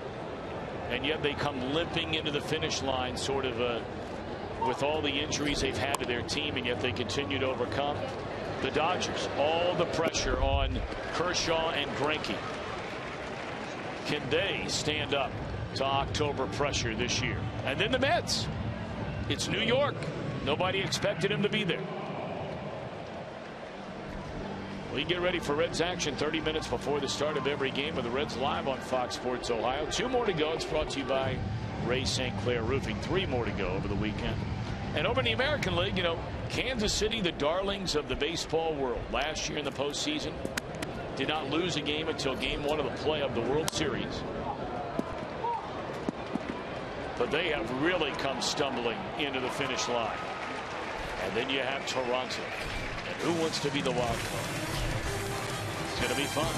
And yet they come limping into the finish line sort of with all the injuries they've had to their team, and yet they continue to overcome. The Dodgers, all the pressure on Kershaw and Greinke. Can they stand up to October pressure this year? And then the Mets. It's New York. Nobody expected him to be there. We get ready for Reds action 30 minutes before the start of every game with the Reds live on Fox Sports Ohio. 2 more to go. It's brought to you by Ray St. Clair Roofing. 3 more to go over the weekend. And over in the American League, you know, Kansas City, the darlings of the baseball world. Last year in the postseason, did not lose a game until game 1 of the play of the World Series. But they have really come stumbling into the finish line. And then you have Toronto. And who wants to be the wild card? It's going to be fun.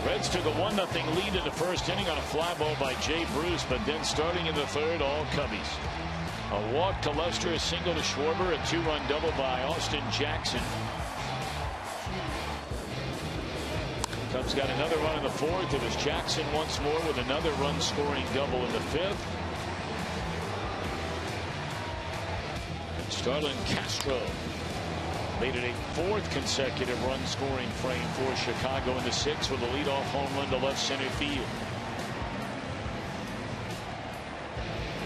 Reds took a 1-0 lead in the first inning on a fly ball by Jay Bruce, but then starting in the third, all Cubbies. A walk to Lester, a single to Schwarber, a 2-run double by Austin Jackson. Cubs got another run in the fourth. It was Jackson once more with another run-scoring double in the fifth. Starlin Castro Made it a 4th consecutive run-scoring frame for Chicago in the 6th with a leadoff home run to left center field.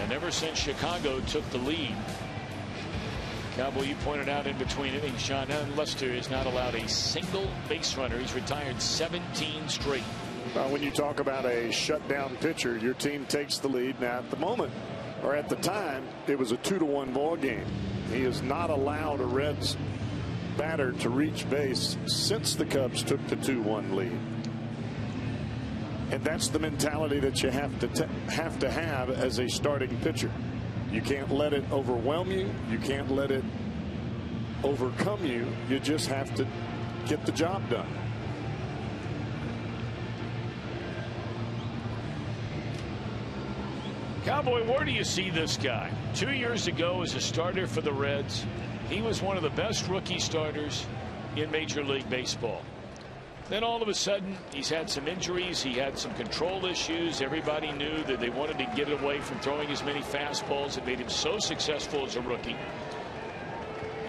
And ever since Chicago took the lead, Cowboy, you pointed out in between innings, Sean Lester has not allowed a single base runner. He's retired 17 straight. When you talk about a shutdown pitcher, your team takes the lead. Now, at the moment, or at the time, it was a 2-1 ball game. He has not allowed a Reds batter to reach base since the Cubs took the 2-1 lead. And that's the mentality that you have to have as a starting pitcher. You can't let it overwhelm you. You can't let it overcome you. You just have to get the job done. Cowboy, where do you see this guy? 2 years ago as a starter for the Reds, he was one of the best rookie starters in Major League Baseball. Then all of a sudden, he's had some injuries. He had some control issues. Everybody knew that they wanted to get away from throwing as many fastballs. It made him so successful as a rookie.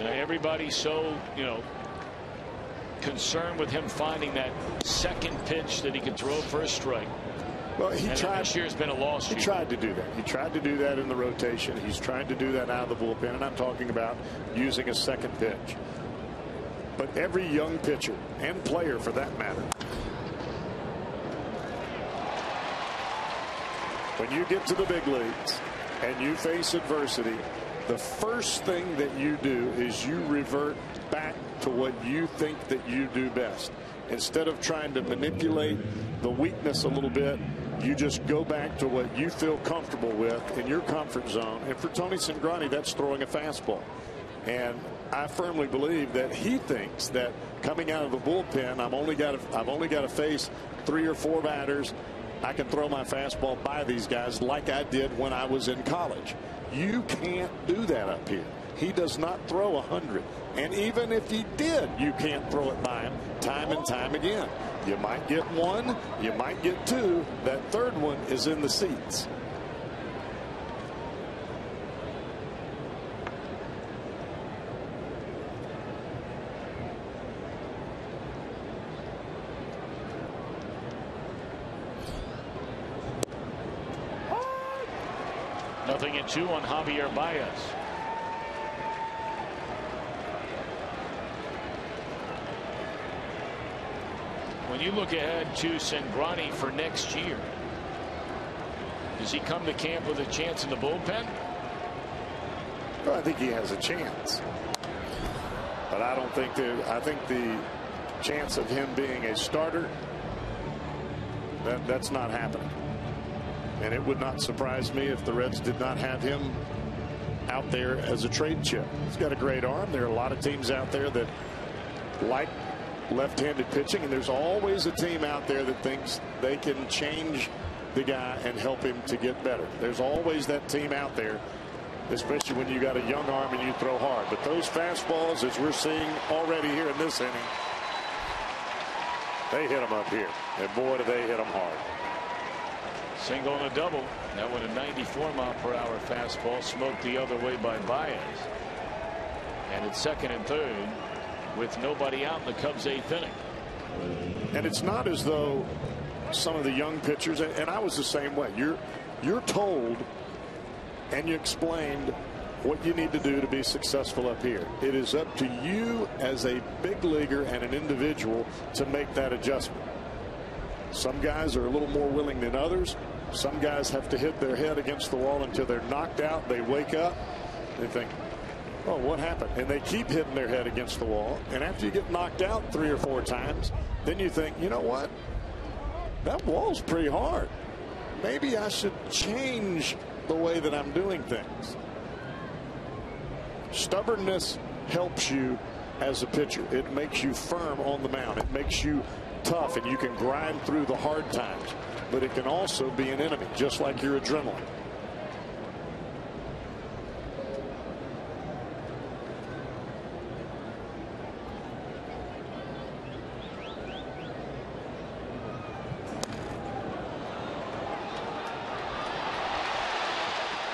Everybody's so, concerned with him finding that second pitch that he could throw for a strike. Well, this year's been a loss. He tried to do that. He tried to do that in the rotation. He's trying to do that out of the bullpen. And I'm talking about using a second pitch. But every young pitcher and player, for that matter, when you get to the big leagues and you face adversity, the first thing that you do is you revert back to what you think that you do best. Instead of trying to manipulate the weakness a little bit, you just go back to what you feel comfortable with in your comfort zone. And for Tony Cingrani, that's throwing a fastball. And I firmly believe that he thinks that coming out of the bullpen, I've only got to face 3 or 4 batters. I can throw my fastball by these guys like I did when I was in college. You can't do that up here. He does not throw 100. And even if he did, you can't throw it by him time and time again. You might get 1, you might get 2. That third one is in the seats. Nothing at 2 on Javier Baez. When you look ahead to Cingrani for next year, does he come to camp with a chance in the bullpen? Well, I think he has a chance. But I don't think I think the chance of him being a starter, that's not happening. And it would not surprise me if the Reds did not have him out there as a trade chip. He's got a great arm. There are a lot of teams out there that like left-handed pitching, and there's always a team out there that thinks they can change the guy and help him to get better. There's always that team out there, especially when you got a young arm and you throw hard. But those fastballs, as we're seeing already here in this inning, they hit them up here, and boy, do they hit them hard. Single and a double. That one a 94-mile-per-hour fastball, smoked the other way by Baez. And it's second and third with nobody out in the Cubs' 8th inning. And it's not as though some of the young pitchers, and I was the same way. You're told and you explained what you need to do to be successful up here. It is up to you as a big leaguer and an individual to make that adjustment. Some guys are a little more willing than others. Some guys have to hit their head against the wall until they're knocked out. They wake up. They think, oh, what happened? And they keep hitting their head against the wall. And after you get knocked out 3 or 4 times, then you think, you know what? That wall's pretty hard. Maybe I should change the way that I'm doing things. Stubbornness helps you as a pitcher. It makes you firm on the mound. It makes you tough, and you can grind through the hard times. But it can also be an enemy, just like your adrenaline.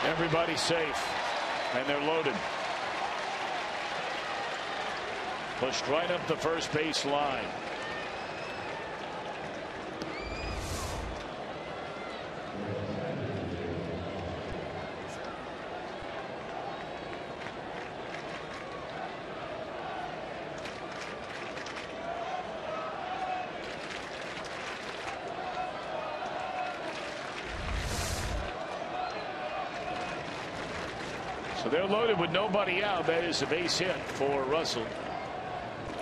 Everybody's safe, and they're loaded. Pushed right up the first base line. So they're loaded with nobody out. That is a base hit for Russell.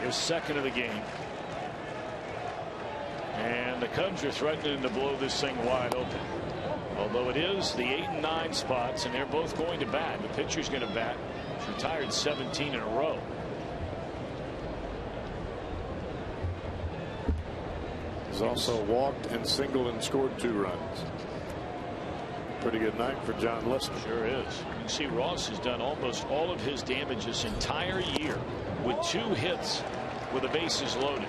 His second of the game. And the Cubs are threatening to blow this thing wide open. Although it is the 8 and 9 spots, and they're both going to bat. The pitcher's going to bat. He's retired 17 in a row. He's also walked and singled and scored 2 runs. Pretty good night for John Lester. Sure is. You can see Ross has done almost all of his damage this entire year with 2 hits with the bases loaded.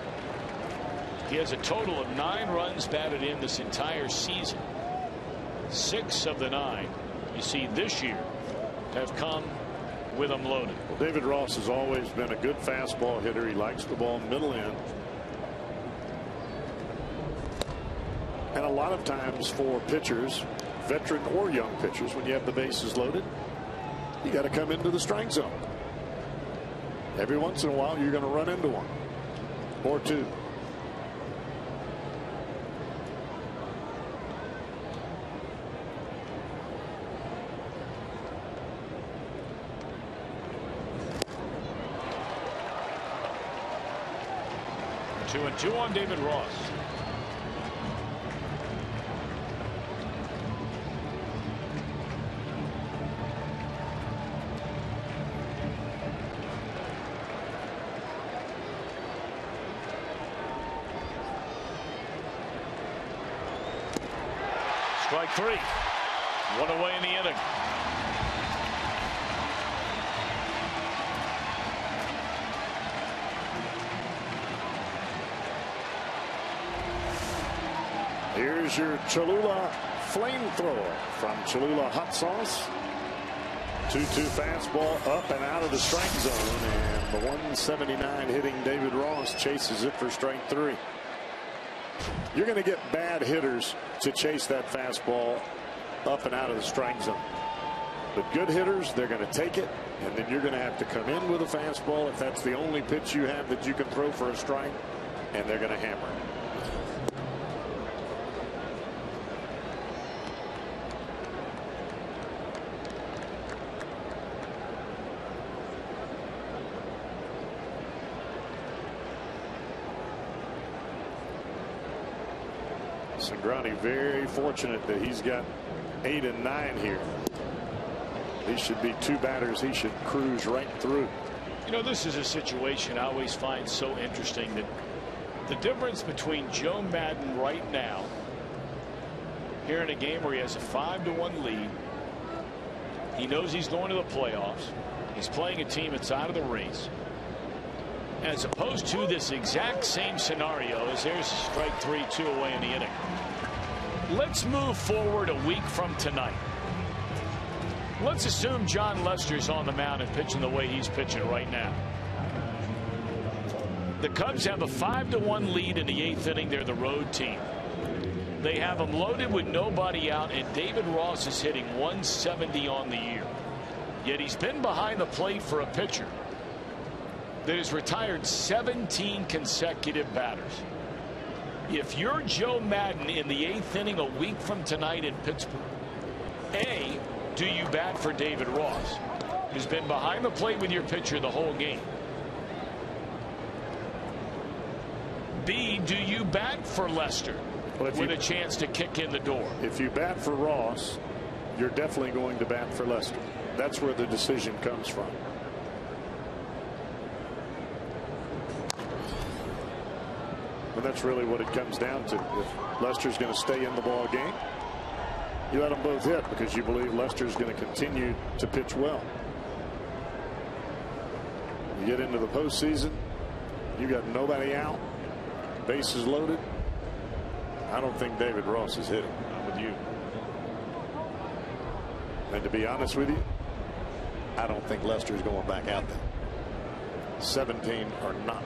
He has a total of 9 runs batted in this entire season. 6 of the 9 you see this year have come with them loaded. Well, David Ross has always been a good fastball hitter. He likes the ball middle in. And a lot of times for pitchers, veteran or young pitchers, when you have the bases loaded, you got to come into the strike zone. Every once in a while you're going to run into one or 2. Two and 2 on David Ross. Strike 3. 1 away in the inning. Here's your Cholula flamethrower from Cholula Hot Sauce. 2-2 fastball up and out of the strike zone, and the 179 hitting David Ross chases it for strike 3. You're going to get bad hitters to chase that fastball up and out of the strike zone. But good hitters, they're going to take it, and then you're going to have to come in with a fastball if that's the only pitch you have that you can throw for a strike, and they're going to hammer it. Cingrani very fortunate that he's got 8 and 9 here. These should be 2 batters he should cruise right through. You know, this is a situation I always find so interesting, that the difference between Joe Maddon right now, here in a game where he has a 5-1 lead, he knows he's going to the playoffs, he's playing a team that's out of the race, as opposed to this exact same scenario as there's strike 3, 2 away in the inning. Let's move forward a week from tonight. Let's assume John Lester's on the mound and pitching the way he's pitching right now. The Cubs have a 5-1 lead in the 8th inning. They're the road team. They have them loaded with nobody out, and David Ross is hitting 170 on the year. Yet he's been behind the plate for a pitcher that has retired 17 consecutive batters. If you're Joe Maddon in the 8th inning a week from tonight in Pittsburgh, A, do you bat for David Ross, who's been behind the plate with your pitcher the whole game? B, do you bat for Lester with a chance to kick in the door? If you bat for Ross, you're definitely going to bat for Lester. That's where the decision comes from. And that's really what it comes down to. If Lester's going to stay in the ball game, you let them both hit because you believe Lester's going to continue to pitch well. You get into the postseason, you got nobody out, bases loaded. I don't think David Ross is hitting. I'm with you. And to be honest with you, I don't think Lester's going back out there. 17 are not.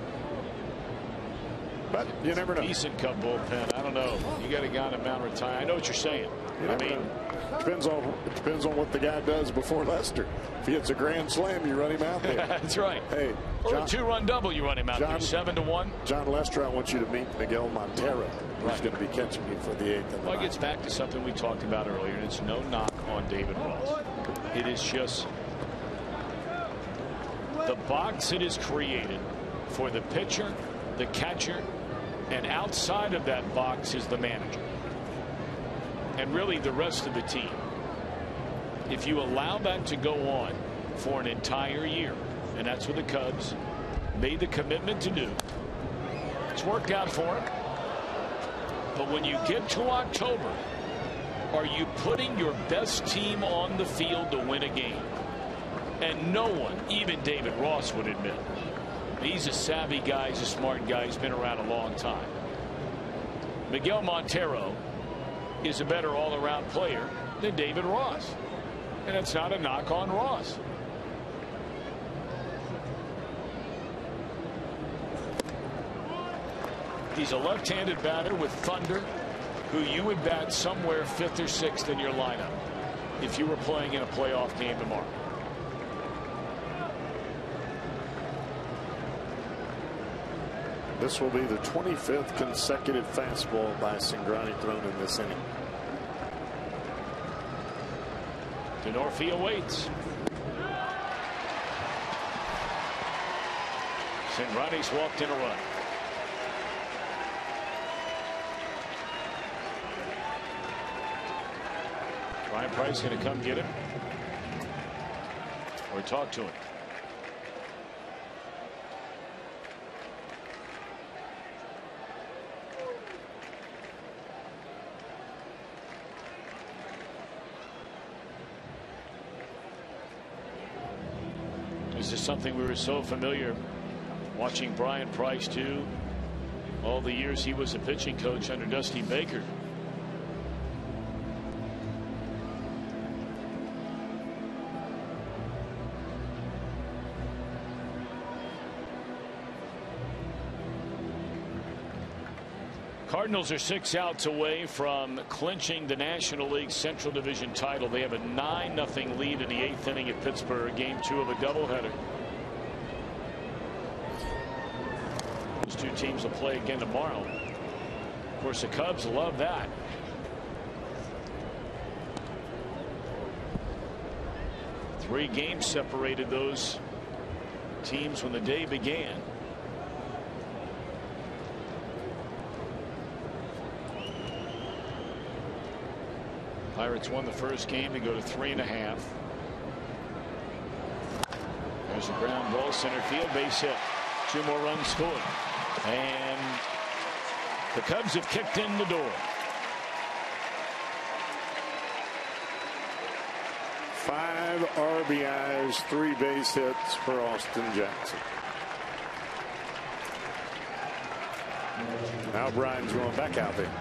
But you never know. Decent Cub bullpen. I don't know. You got a guy on Mount retire. I know what you're saying. I mean, it depends on what the guy does before Lester. If he hits a grand slam, you run him out there. That's right. Hey, or a 2-run double, you run him out there. 7-1. John Lester, I want you to meet Miguel Montero, who's going to be catching you for the 8th. And well, it gets back to something we talked about earlier, and it's no knock on David Ross. It is just the box it is created for the pitcher, the catcher, and outside of that box is the manager. And really the rest of the team. If you allow that to go on for an entire year, and that's what the Cubs made the commitment to do, it's worked out for them. But when you get to October, are you putting your best team on the field to win a game? And no one, even David Ross, would admit. He's a savvy guy. He's a smart guy. He's been around a long time. Miguel Montero is a better all-around player than David Ross. And it's not a knock on Ross. He's a left-handed batter with thunder who you would bat somewhere 5th or 6th in your lineup if you were playing in a playoff game tomorrow. This will be the 25th consecutive fastball by Cingrani thrown in this inning. Denorfia awaits. Cingrani's walked in a run. Ryan Price going to come get him or talk to him. This is something we were so familiar watching Brian Price do all the years he was a pitching coach under Dusty Baker. Cardinals are 6 outs away from clinching the National League Central Division title. They have a 9-0 lead in the 8th inning at Pittsburgh, game 2 of a doubleheader. Those two teams will play again tomorrow. Of course, the Cubs love that. Three games separated those teams when the day began. Pirates won the first game. They go to 3.5. There's a ground ball, center field, base hit. 2 more runs scored. And the Cubs have kicked in the door. 5 RBIs, 3 base hits for Austin Jackson. Now Brian's going back out there.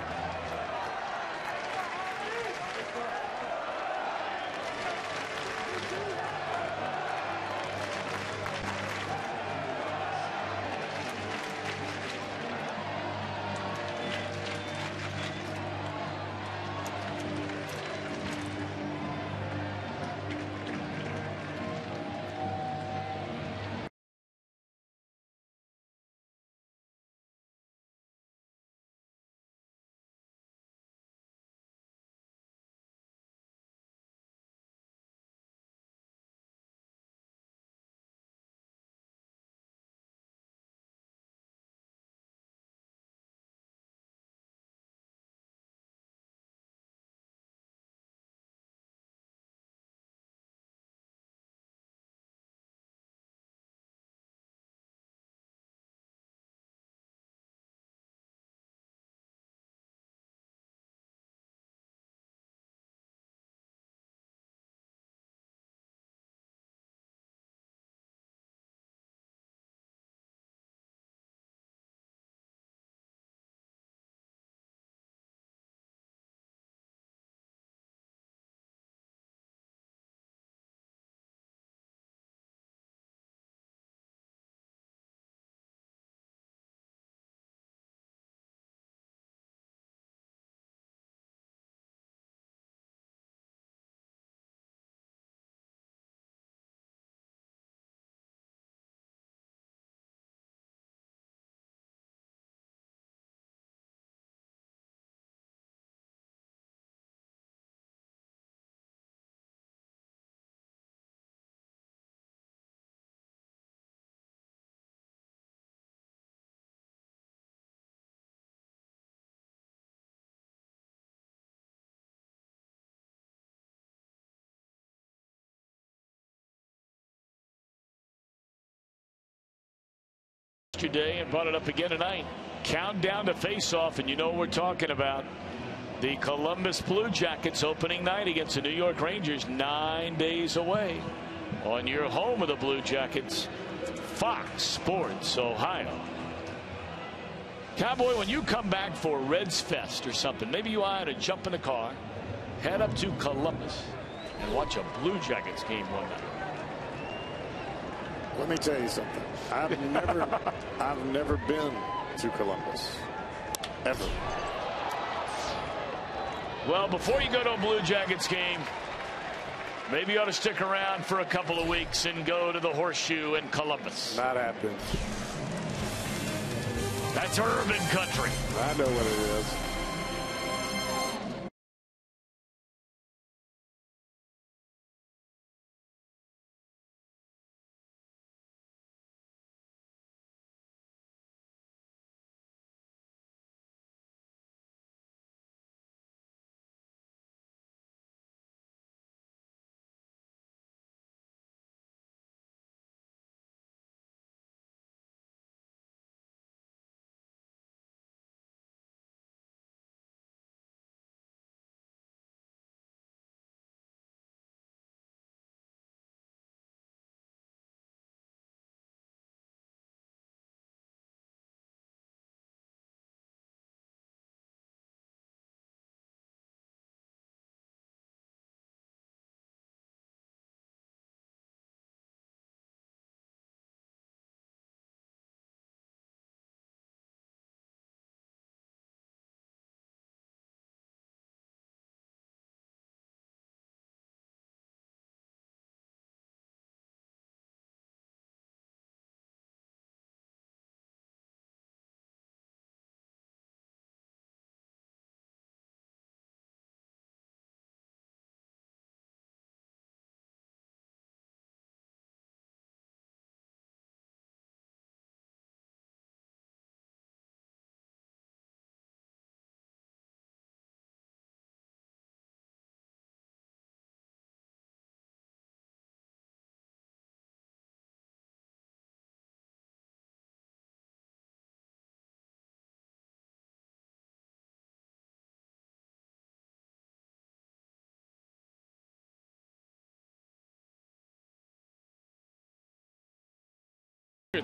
yesterday and brought it up again tonight. Countdown to face-off, and you know what we're talking about. The Columbus Blue Jackets opening night against the New York Rangers, 9 days away. On your home of the Blue Jackets, Fox Sports Ohio. Cowboy, when you come back for Reds Fest or something, maybe you ought to jump in the car, head up to Columbus, and watch a Blue Jackets game one night. Let me tell you something. I've never been to Columbus, ever. Well, before you go to a Blue Jackets game, maybe you ought to stick around for a couple of weeks and go to the Horseshoe in Columbus. Not happening. That's urban country. I know what it is.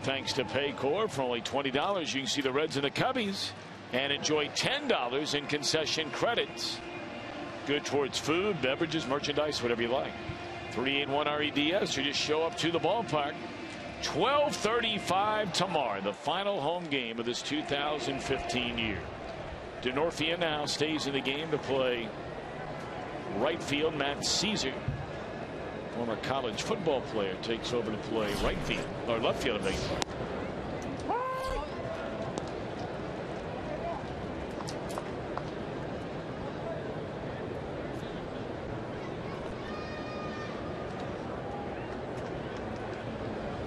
Thanks to Paycor, for only $20, you can see the Reds and the Cubbies and enjoy $10 in concession credits. Good towards food, beverages, merchandise, whatever you like. 381 REDS, or just show up to the ballpark. 12:35 tomorrow, the final home game of this 2015 year. DeNorfia now stays in the game to play right field. Matt Caesar, former college football player, takes over to play right field, or left field, I beg your pardon.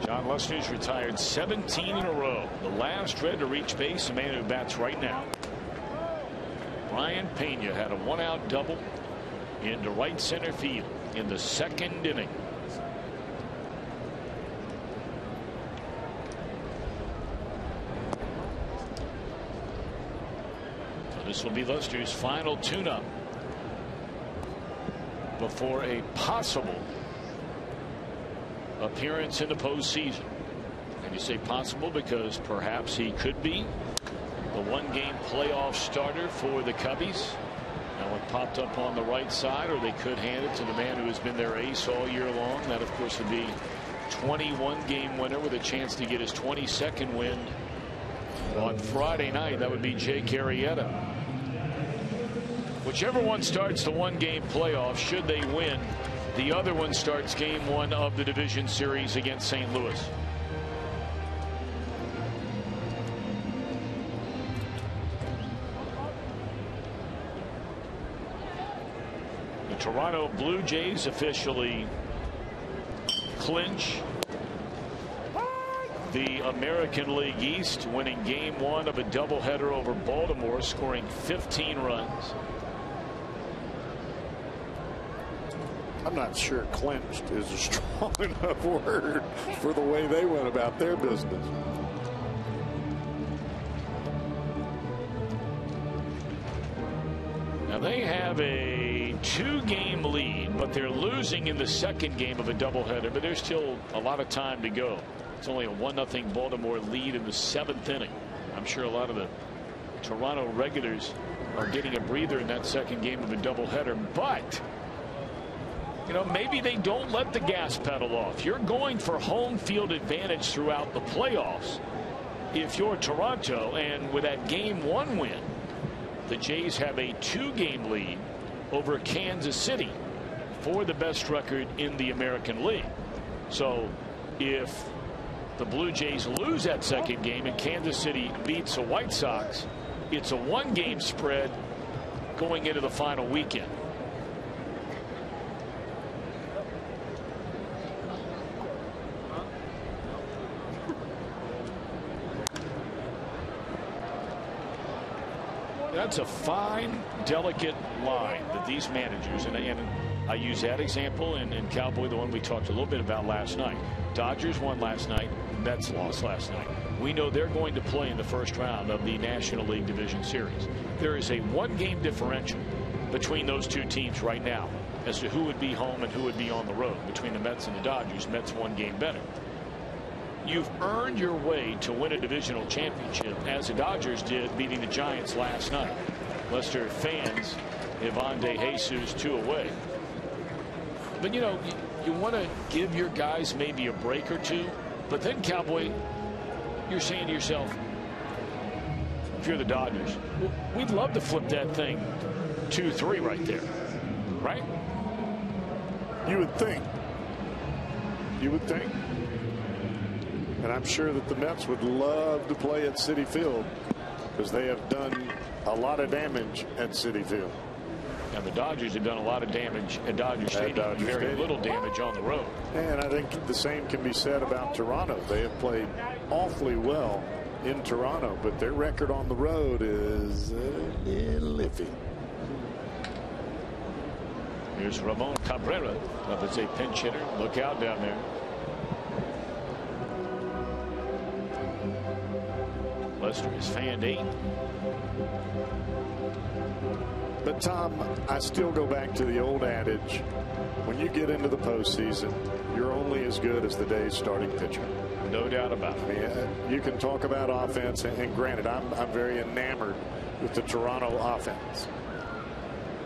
John Lester's retired 17 in a row. The last Red to reach base, the man who bats right now. Brian Pena had a one-out double into right center field in the second inning. So this will be Lester's final tune-up before a possible appearance in the postseason. And you say possible because perhaps he could be the one-game playoff starter for the Cubbies. Now it popped up on the right side, or they could hand it to the man who has been their ace all year long. That, of course, would be 21-game winner with a chance to get his 22nd win on Friday night. That would be Jake Arrieta. Whichever one starts the one-game playoff, should they win, the other one starts game one of the division series against St. Louis. The Toronto Blue Jays officially clinch the American League East, winning game one of a doubleheader over Baltimore, scoring 15 runs. I'm not sure clinched is a strong enough word for the way they went about their business. Now they have a 2-game lead, but they're losing in the second game of a doubleheader, but there's still a lot of time to go. It's only a 1-0 Baltimore lead in the 7th inning. I'm sure a lot of the Toronto regulars are getting a breather in that second game of a doubleheader, but you know, maybe they don't let the gas pedal off. You're going for home field advantage throughout the playoffs if you're Toronto, and with that Game 1 win, the Jays have a 2-game lead over Kansas City for the best record in the American League. So if the Blue Jays lose that second game and Kansas City beats the White Sox, it's a 1-game spread going into the final weekend. That's a fine, delicate line that these managers, and I use that example and Cowboy, the one we talked a little bit about last night. Dodgers won last night. Mets lost last night. We know they're going to play in the first round of the National League Division Series. There is a 1-game differential between those two teams right now as to who would be home and who would be on the road. Between the Mets and the Dodgers, Mets 1 game better. You've earned your way to win a divisional championship, as the Dodgers did, beating the Giants last night. Lester fans, Ivan De Jesus 2 away. But you know, you want to give your guys maybe a break or two, but then, Cowboy, you're saying to yourself, if you're the Dodgers, we'd love to flip that thing 2-3 right there, right? You would think. You would think. And I'm sure that the Mets would love to play at Citi Field because they have done a lot of damage at Citi Field. And the Dodgers have done a lot of damage at Dodger Stadium. Very little damage on the road. And I think the same can be said about Toronto. They have played awfully well in Toronto, but their record on the road is a little iffy. Here's Ramon Cabrera up as a pinch hitter. Look out down there. Lester is fanned 8. But Tom, I still go back to the old adage: when you get into the postseason, you're only as good as the day's starting pitcher. No doubt about it. I mean, you can talk about offense, and granted, I'm very enamored with the Toronto offense.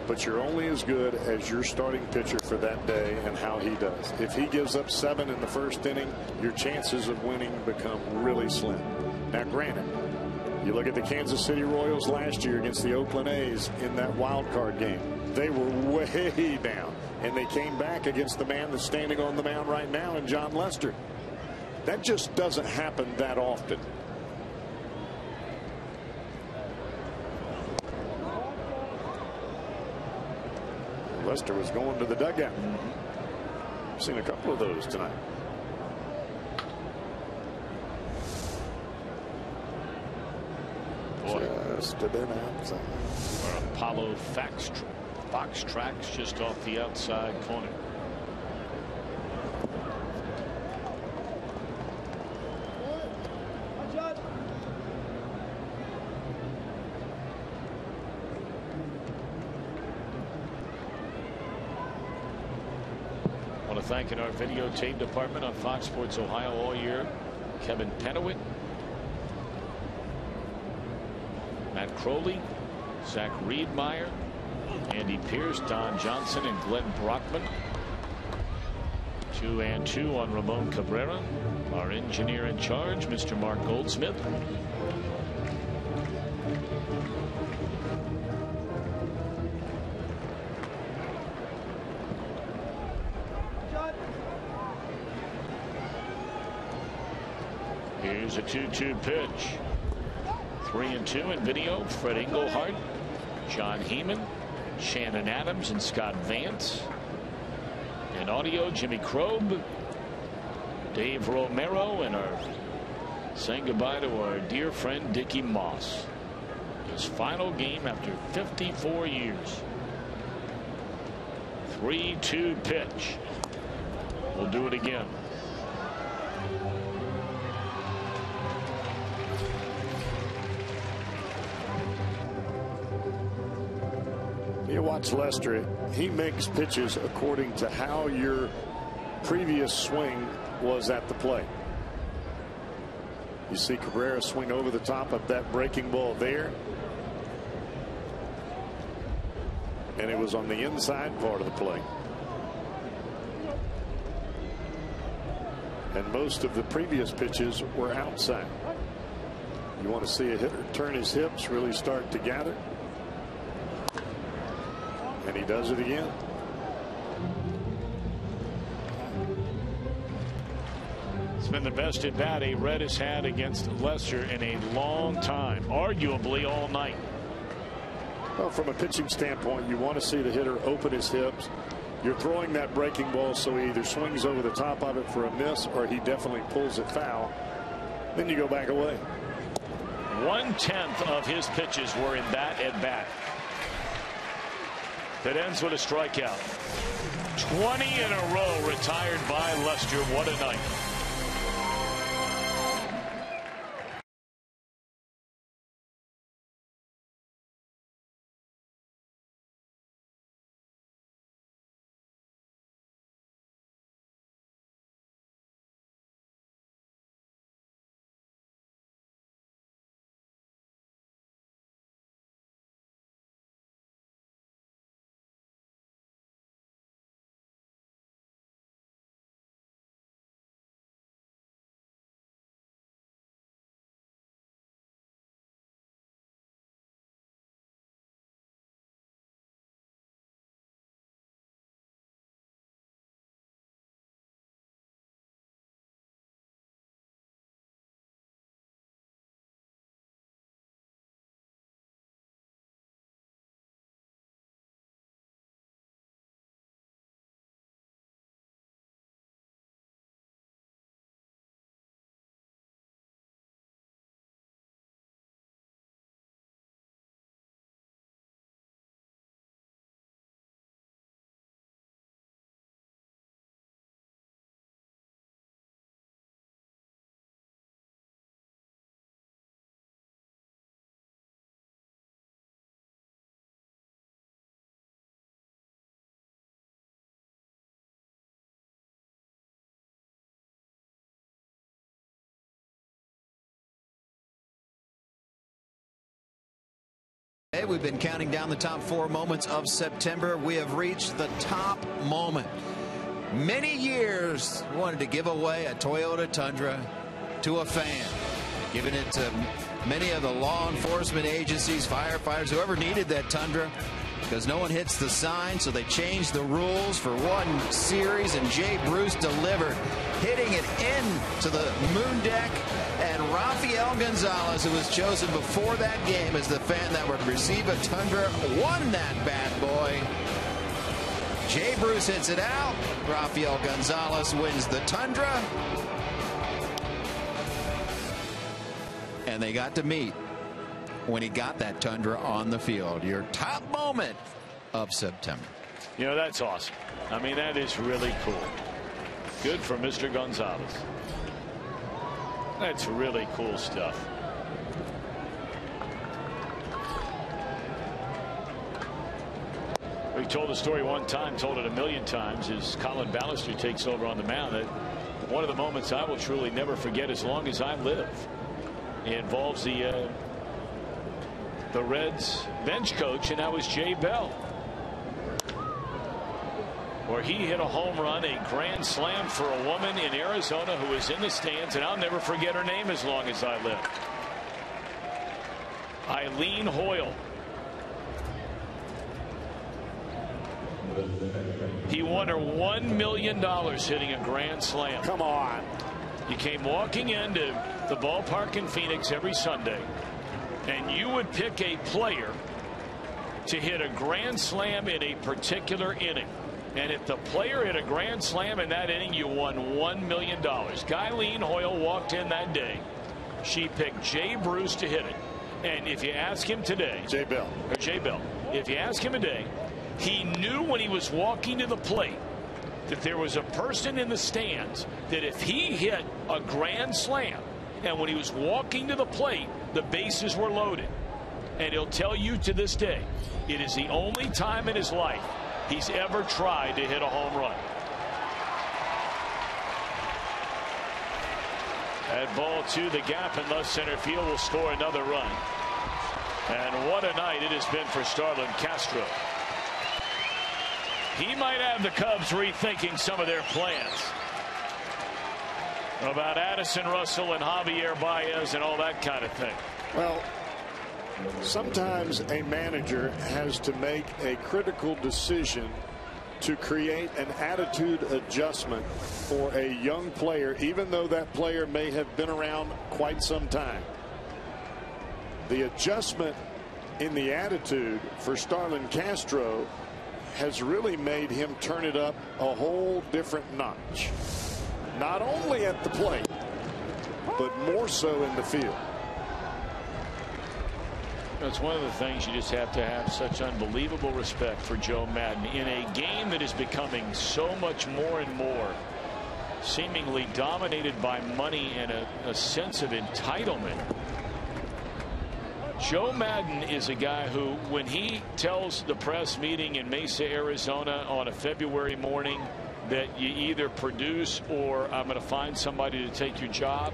But you're only as good as your starting pitcher for that day and how he does. If he gives up 7 in the first inning, your chances of winning become really slim. Now, granted, you look at the Kansas City Royals last year against the Oakland A's in that wild card game. They were way down, and they came back against the man that's standing on the mound right now in John Lester. That just doesn't happen that often. Lester was going to the dugout. I've seen a couple of those tonight. Just a bit outside. Or Apollo Fox tracks just off the outside corner. I want to thank in our videotape department on Fox Sports Ohio all year, Kevin Penowit, Matt Crowley, Zach Riedmeyer, Andy Pierce, Don Johnson, and Glenn Brockman. 2 and 2 on Ramon Cabrera. Our engineer in charge, Mr. Mark Goldsmith. Here's a 2-2 pitch. 3 and 2 in video. Fred Engelhardt, John Heeman, Shannon Adams, and Scott Vance. In audio, Jimmy Krob, Dave Romero, and our saying goodbye to our dear friend Dickie Moss. His final game after 54 years. 3-2 pitch. We'll do it again. watch Lester, he makes pitches according to how your previous swing was at the plate. You see Cabrera swing over the top of that breaking ball there. And it was on the inside part of the plate. And most of the previous pitches were outside. You want to see a hitter turn his hips, really start to gather. And he does it again. It's been the best at bat a Red has had against Lester in a long time, arguably all night. Well, from a pitching standpoint, you want to see the hitter open his hips. You're throwing that breaking ball, so he either swings over the top of it for a miss or he definitely pulls it foul. Then you go back away. 1/10 of his pitches were in that at bat. That ends with a strikeout. 20 in a row retired by Lester. What a night. Hey, we've been counting down the top 4 moments of September. We have reached the top moment. Many years wanted to give away a Toyota Tundra to a fan, giving it to many of the law enforcement agencies, firefighters, whoever needed that Tundra, because no one hits the sign, so they changed the rules for one series, and Jay Bruce delivered, hitting it into the moon deck. And Rafael Gonzalez, who was chosen before that game as the fan that would receive a Tundra, won that bad boy. Jay Bruce hits it out. Rafael Gonzalez wins the Tundra. And they got to meet when he got that Tundra on the field. Your top moment of September. You know, that's awesome. I mean, that is really cool. Good for Mr. Gonzalez. That's really cool stuff. We told the story one time, told it a million times, as Colin Ballister takes over on the mound. That one of the moments I will truly never forget as long as I live. It involves the Reds bench coach, and that was Jay Bell, where he hit a home run, a grand slam for a woman in Arizona who was in the stands, and I'll never forget her name as long as I live. Eileen Hoyle. He won her $1 million hitting a grand slam. Come on. You came walking into the ballpark in Phoenix every Sunday, and you would pick a player to hit a grand slam in a particular inning. And if the player hit a grand slam in that inning, you won $1 million. Eileen Hoyle walked in that day. She picked Jay Bruce to hit it. And if you ask him today, Jay Bell. If you ask him today, he knew when he was walking to the plate that there was a person in the stands that if he hit a grand slam, and when he was walking to the plate, the bases were loaded. And he'll tell you to this day, it is the only time in his life he's ever tried to hit a home run. That ball to the gap in left center field will score another run. And what a night it has been for Starlin Castro. He might have the Cubs rethinking some of their plans about Addison Russell and Javier Baez and all that kind of thing. Well, sometimes a manager has to make a critical decision to create an attitude adjustment for a young player, even though that player may have been around quite some time. The adjustment in the attitude for Starlin Castro has really made him turn it up a whole different notch. Not only at the plate, but more so in the field. That's one of the things you just have to have such unbelievable respect for Joe Maddon in a game that is becoming so much more and more seemingly dominated by money and a sense of entitlement. Joe Maddon is a guy who, when he tells the press meeting in Mesa, Arizona on a February morning that you either produce or I'm going to find somebody to take your job,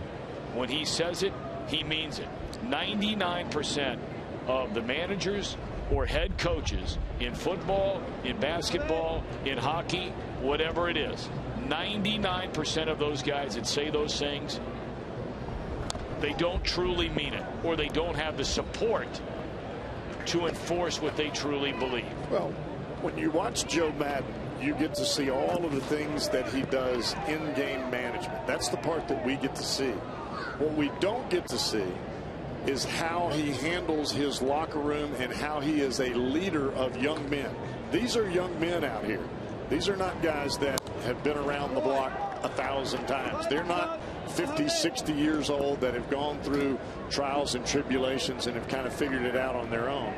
when he says it, he means it. 99% of the managers or head coaches in football, in basketball, in hockey, whatever it is, 99% of those guys that say those things, they don't truly mean it, or they don't have the support to enforce what they truly believe. Well, when you watch Joe Maddon, you get to see all of the things that he does in game management. That's the part that we get to see. What we don't get to see is how he handles his locker room and how he is a leader of young men. These are young men out here. These are not guys that have been around the block 1,000 times. They're not 50, 60 years old that have gone through trials and tribulations and have kind of figured it out on their own.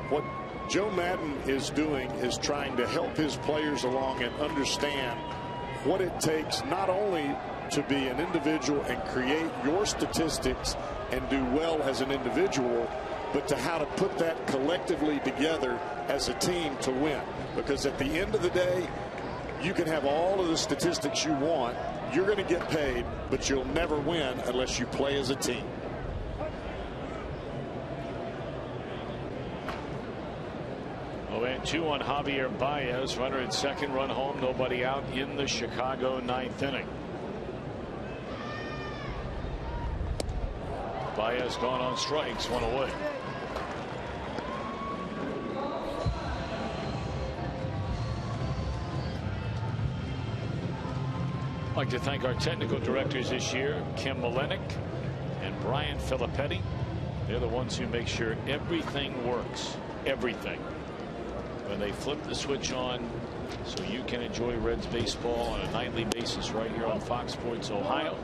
What Joe Maddon is doing is trying to help his players along and understand what it takes not only to be an individual and create your statistics and do well as an individual, but to how to put that collectively together as a team to win. Because at the end of the day, you can have all of the statistics you want. You're going to get paid, but you'll never win unless you play as a team. Oh, and 2 on Javier Baez. Runner at second, run home, nobody out in the Chicago 9th inning. Baez gone on strikes, 1 away. I'd like to thank our technical directors this year, Kim Malenik and Brian Filippetti. They're the ones who make sure everything works. Everything. When they flip the switch on so you can enjoy Reds baseball on a nightly basis right here on Fox Sports Ohio.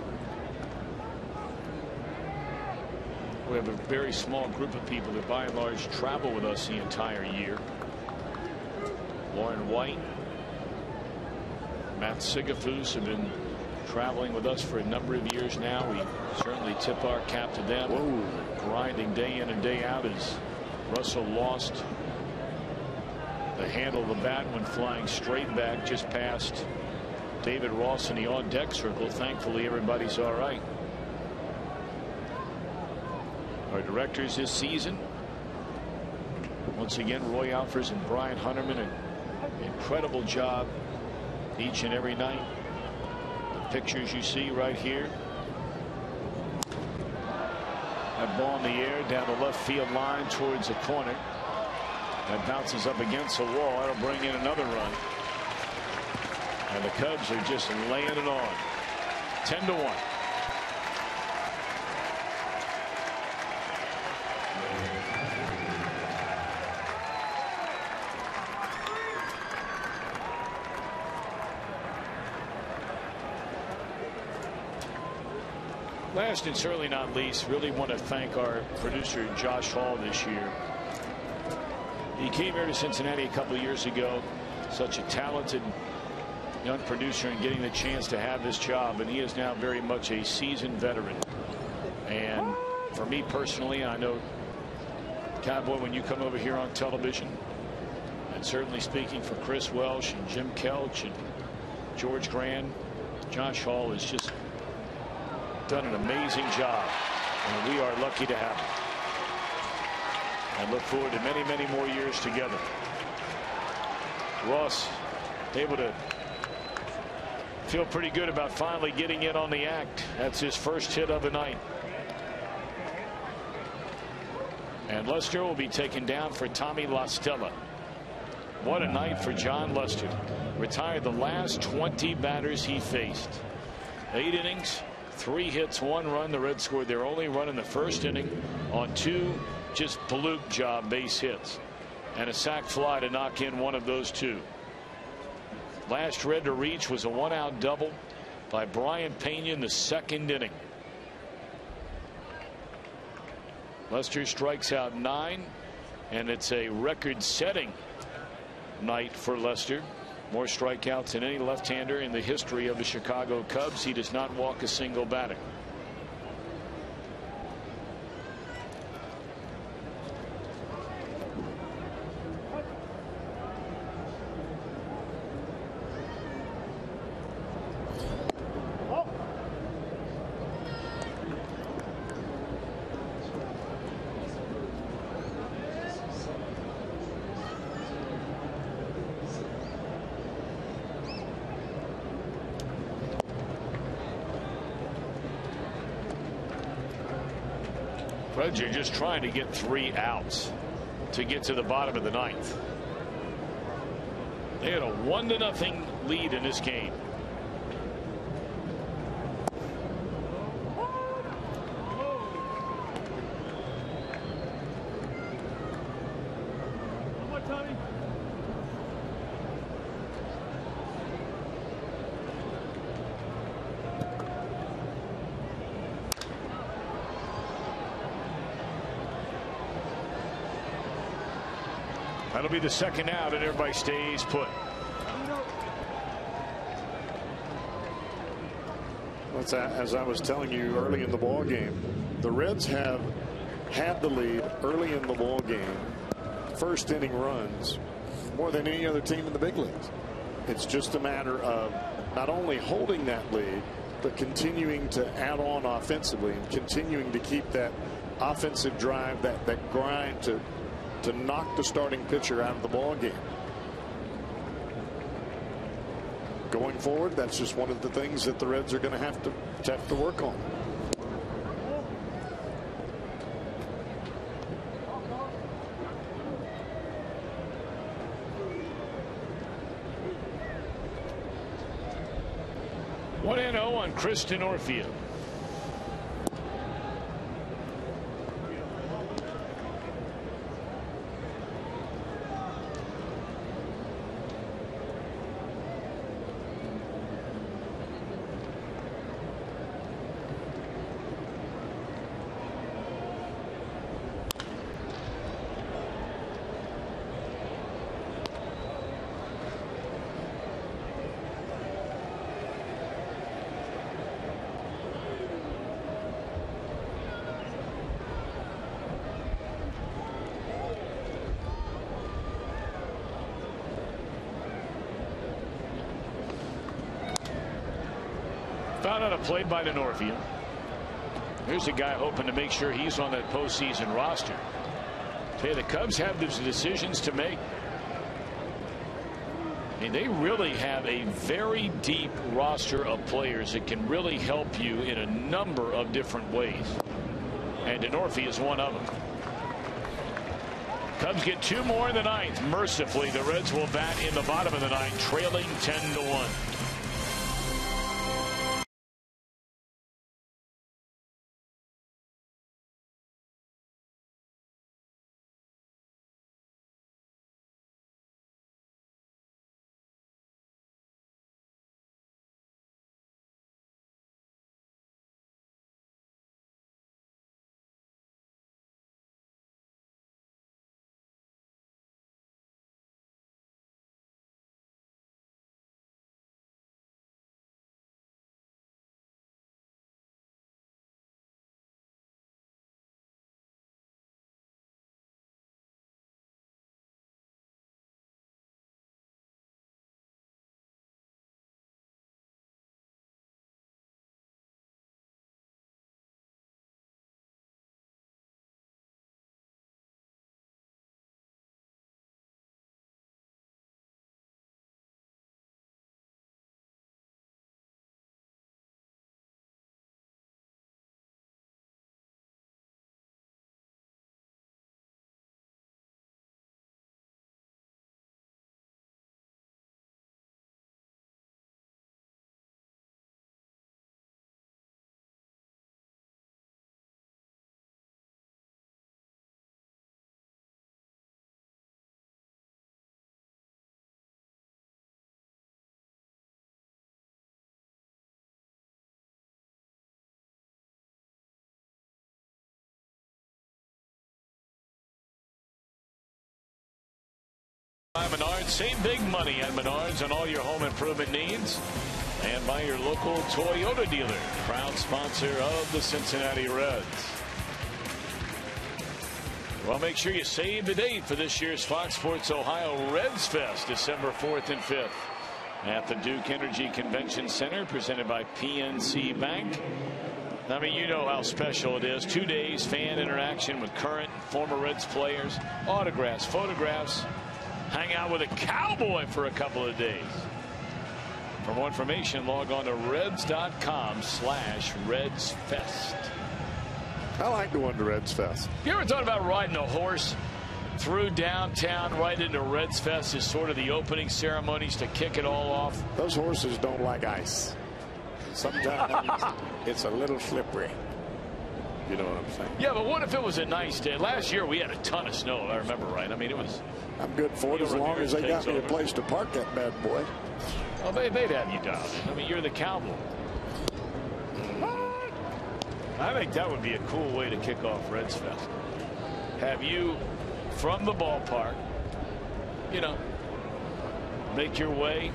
We have a very small group of people that by and large travel with us the entire year. Lauren White, Matt Sigafus have been traveling with us for a number of years now. We certainly tip our cap to them. Whoa. Grinding day in and day out as Russell lost the handle of the bat when flying straight back just past David Ross in the on deck circle. Thankfully everybody's all right. Our directors this season, once again, Roy Alfers and Brian Hunterman, an incredible job each and every night. The pictures you see right here. That ball in the air down the left field line towards the corner. That bounces up against the wall. That'll bring in another run. And the Cubs are just laying it on. 10-1. Last and certainly not least, really want to thank our producer Josh Hall this year. He came here to Cincinnati a couple of years ago. Such a talented young producer and getting the chance to have this job, and he is now very much a seasoned veteran. And for me personally, I know Cowboy, when you come over here on television, and certainly speaking for Chris Welsh and Jim Kelch and George Grand, Josh Hall has just done an amazing job, and we are lucky to have him. And look forward to many, many more years together. Ross able to feel pretty good about finally getting in on the act. That's his first hit of the night. And Lester will be taken down for Tommy La Stella. What a night for John Lester. Retired the last 20 batters he faced. 8 innings, 3 hits, 1 run. The Reds scored their only run in the first inning on 2 just fluke job base hits and a sac fly to knock in one of those 2. Last Red to reach was a 1-out double by Brian Pena in the 2nd inning. Lester strikes out 9, and it's a record-setting night for Lester. More strikeouts than any left-hander in the history of the Chicago Cubs. He does not walk a single batter. Reds are just trying to get 3 outs to get to the bottom of the 9th. They had a 1-0 lead in this game. That'll be the 2nd out, and everybody stays put. As I was telling you early in the ball game, the Reds have had the lead early in the ball game, 1st inning runs, more than any other team in the big leagues. It's just a matter of not only holding that lead, but continuing to add on offensively and continuing to keep that offensive drive, that grind to knock the starting pitcher out of the ball game. Going forward, that's just one of the things that the Reds are going to have to work on. One 1-0 on Kristen Orfia. Found on a play by Denorfia. Here's a guy hoping to make sure he's on that postseason roster. Hey, the Cubs have those decisions to make. And they really have a very deep roster of players that can really help you in a number of different ways. And Denorfia is one of them. Cubs get 2 more in the 9th. Mercifully, the Reds will bat in the bottom of the 9th, trailing 10-1. Menards, save big money at Menards on all your home improvement needs. And by your local Toyota dealer, proud sponsor of the Cincinnati Reds. Well, make sure you save the date for this year's Fox Sports Ohio Reds Fest, December 4th and 5th at the Duke Energy Convention Center, presented by PNC Bank. I mean, you know how special it is. 2 days, fan interaction with current and former Reds players, autographs, photographs, hang out with a cowboy for a couple of days. For more information, log on to Reds.com/RedsFest. I like going to Reds Fest. You ever thought about riding a horse through downtown right into Reds Fest as sort of the opening ceremonies to kick it all off? Those horses don't like ice. Sometimes it's a little slippery. You know what I'm saying? Yeah, but what if it was a nice day? Last year we had a ton of snow, if I remember right. I mean, it was. I'm good for it as long as they got me a place to park that bad boy. Well, they'd have you down. I mean, you're the cowboy. I think that would be a cool way to kick off Reds Fest. Have you, from the ballpark, you know, make your way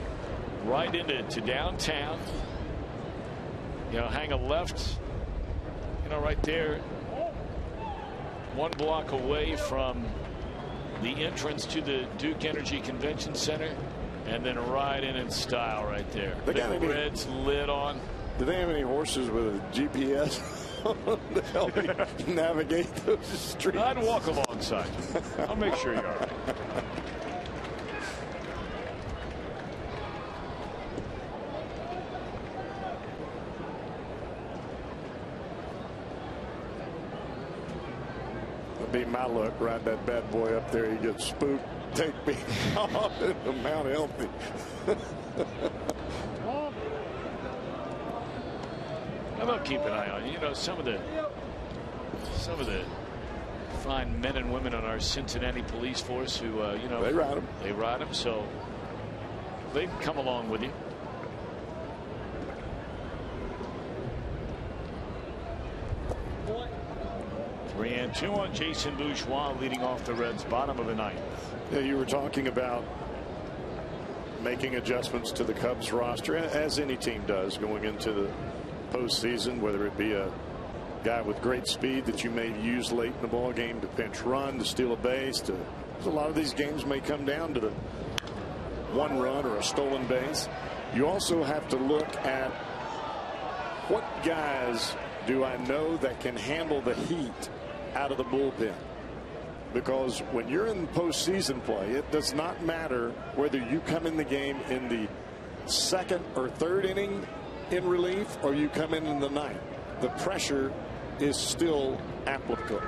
right into downtown. You know, hang a left, you know, right there, 1 block away from the entrance to the Duke Energy Convention Center, and then ride in style right there. They got the Reds lit on. Do they have any horses with a GPS to help me navigate those streets? I'd walk alongside you. I'll make sure you're all right. That'd be my luck. Ride that bad boy up there. He gets spooked. Take me off into Mount Healthy. How about keep an eye on you? You know, some of the fine men and women on our Cincinnati police force who you know, they ride them. They ride them, so they come along with you. Three and two on Jason Bourgeois, leading off the Reds, bottom of the ninth. Yeah, you were talking about making adjustments to the Cubs roster, as any team does going into the postseason, whether it be a guy with great speed that you may use late in the ball game to pinch run, to steal a base. A lot of these games may come down to the 1 run or a stolen base. You also have to look at what guys do I know that can handle the heat out of the bullpen. Because when you're in postseason play, it does not matter whether you come in the game in the 2nd or 3rd inning in relief or you come in the 9th. The pressure is still applicable.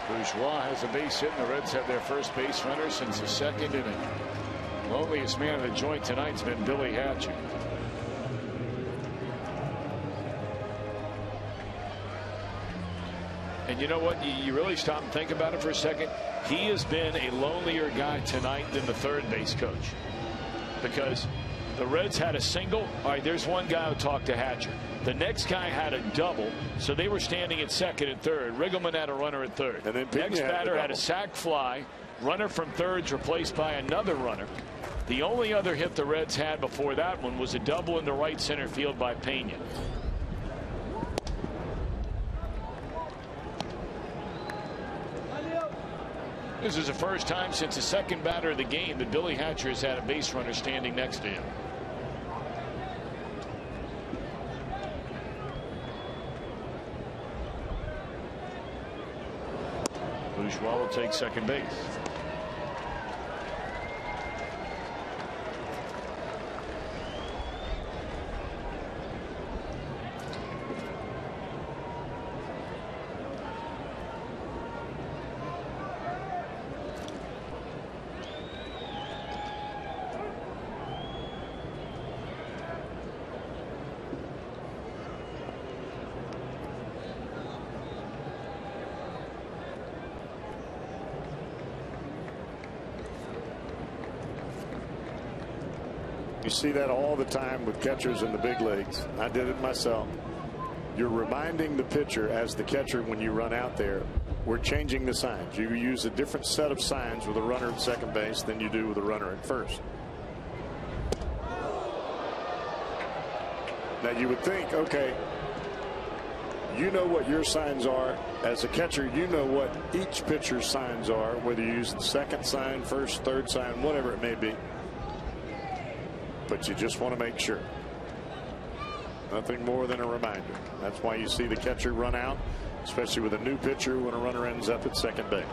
Bourgeois has a base hit, and the Reds have their first base runner since the 2nd inning. Loneliest man in the joint tonight's been Billy Hatcher. And you know what? You really stop and think about it for a second. He has been a lonelier guy tonight than the third base coach. Because the Reds had a single. All right, there's one guy who talked to Hatcher. The next guy had a double, so they were standing at 2nd and 3rd. Riggleman had a runner at 3rd. And then next batter had a sac fly. Runner from 3rd's replaced by another runner. The only other hit the Reds had before that one was a double into right center field by Pena. This is the first time since the 2nd batter of the game that Billy Hatcher has had a base runner standing next to him. Bourgeois will take second base. You see that all the time with catchers in the big leagues. I did it myself. You're reminding the pitcher as the catcher when you run out there we're changing the signs. You use a different set of signs with a runner at second base than you do with a runner at first. Now you would think, okay, you know what your signs are. As a catcher, you know what each pitcher's signs are, whether you use the second sign, first, third sign, whatever it may be. But you just want to make sure. Nothing more than a reminder. That's why you see the catcher run out, especially with a new pitcher when a runner ends up at second base.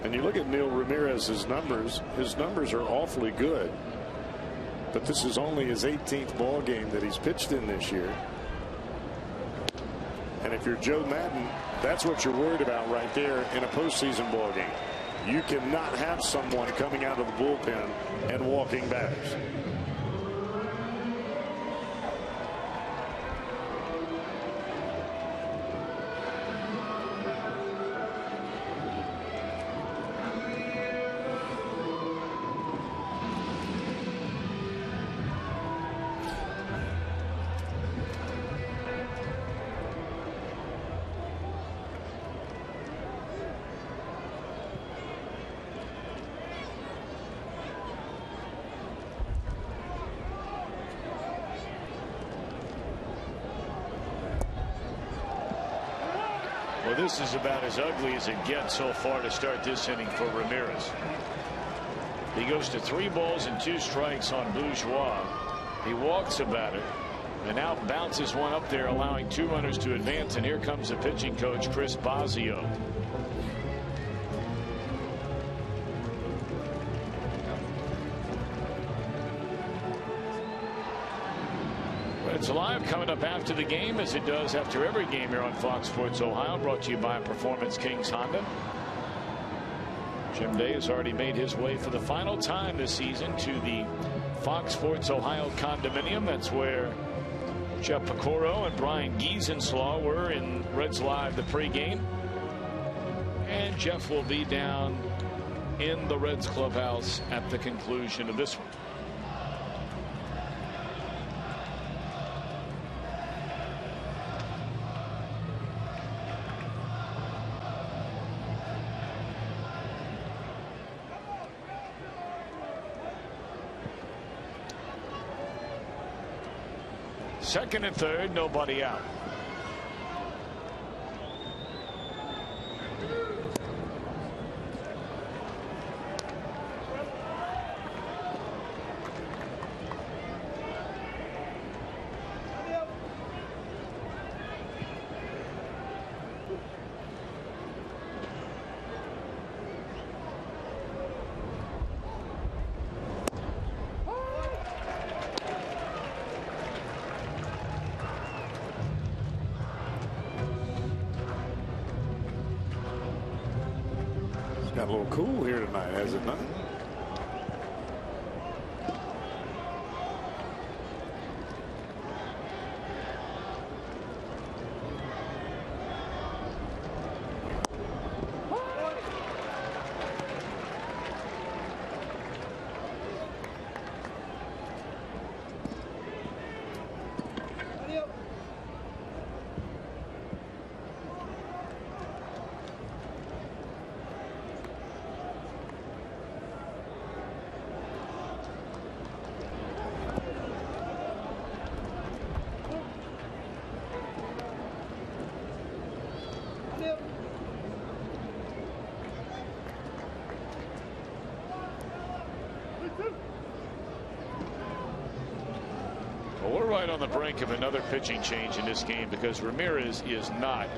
And you look at Neil Ramirez's numbers, his numbers are awfully good. But this is only his 18th ball game that he's pitched in this year. And if you're Joe Madden, that's what you're worried about right there in a postseason ball game. You cannot have someone coming out of the bullpen and walking batters. Well, this is about as ugly as it gets so far to start this inning for Ramirez. He goes to 3 balls and 2 strikes on Bourgeois. He walks a batter and now bounces one up there, allowing 2 runners to advance. And here comes the pitching coach, Chris Bosio. It's live coming up after the game, as it does after every game here on Fox Sports Ohio, brought to you by Performance Kings Honda. Jim Day has already made his way for the final time this season to the Fox Sports Ohio condominium. That's where Jeff Pecoro and Brian Giesenslaw were in Reds Live the pregame. And Jeff will be down in the Reds clubhouse at the conclusion of this one. Second and third, nobody out. Got a little cool here tonight, has it not? We're right on the brink of another pitching change in this game, because Ramirez is not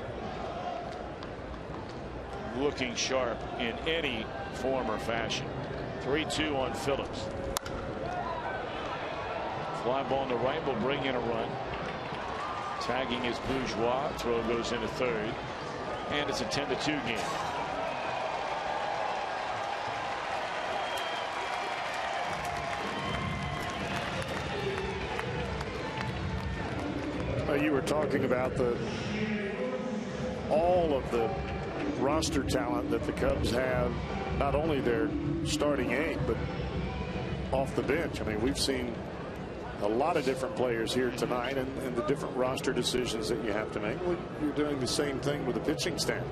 looking sharp in any form or fashion. 3-2 on Phillips. Fly ball on the right will bring in a run. Tagging is Bourgeois. Throw goes into third. And it's a 10-2 game. You were talking about all of the roster talent that the Cubs have, not only their starting 8, but off the bench. I mean, we've seen a lot of different players here tonight, and the different roster decisions that you have to make. Well, you're doing the same thing with the pitching staff.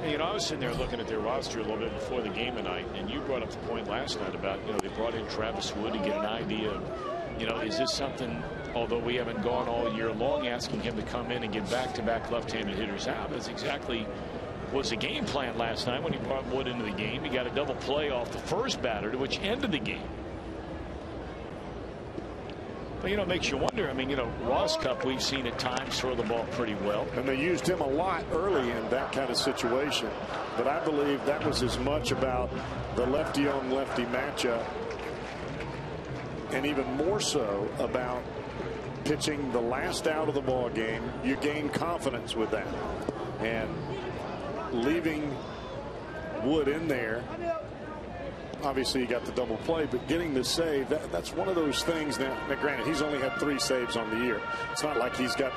Hey, I was sitting there looking at their roster a little bit before the game tonight, and you brought up the point last night about, they brought in Travis Wood to get an idea of, is this something, although we haven't gone all year long asking him to come in and get back-to-back left-handed hitters out. That's exactly was the game plan last night when he brought Wood into the game. He got a double play off the first batter, which ended the game. But, it makes you wonder. I mean, Ross Cup, we've seen at times throw the ball pretty well. And they used him a lot early in that kind of situation. But I believe that was as much about the lefty-on-lefty matchup, and even more so about pitching the last out of the ball game. You gain confidence with that. And leaving Wood in there, obviously you got the double play, but getting the save, that's one of those things. Now granted, he's only had 3 saves on the year. It's not like he's got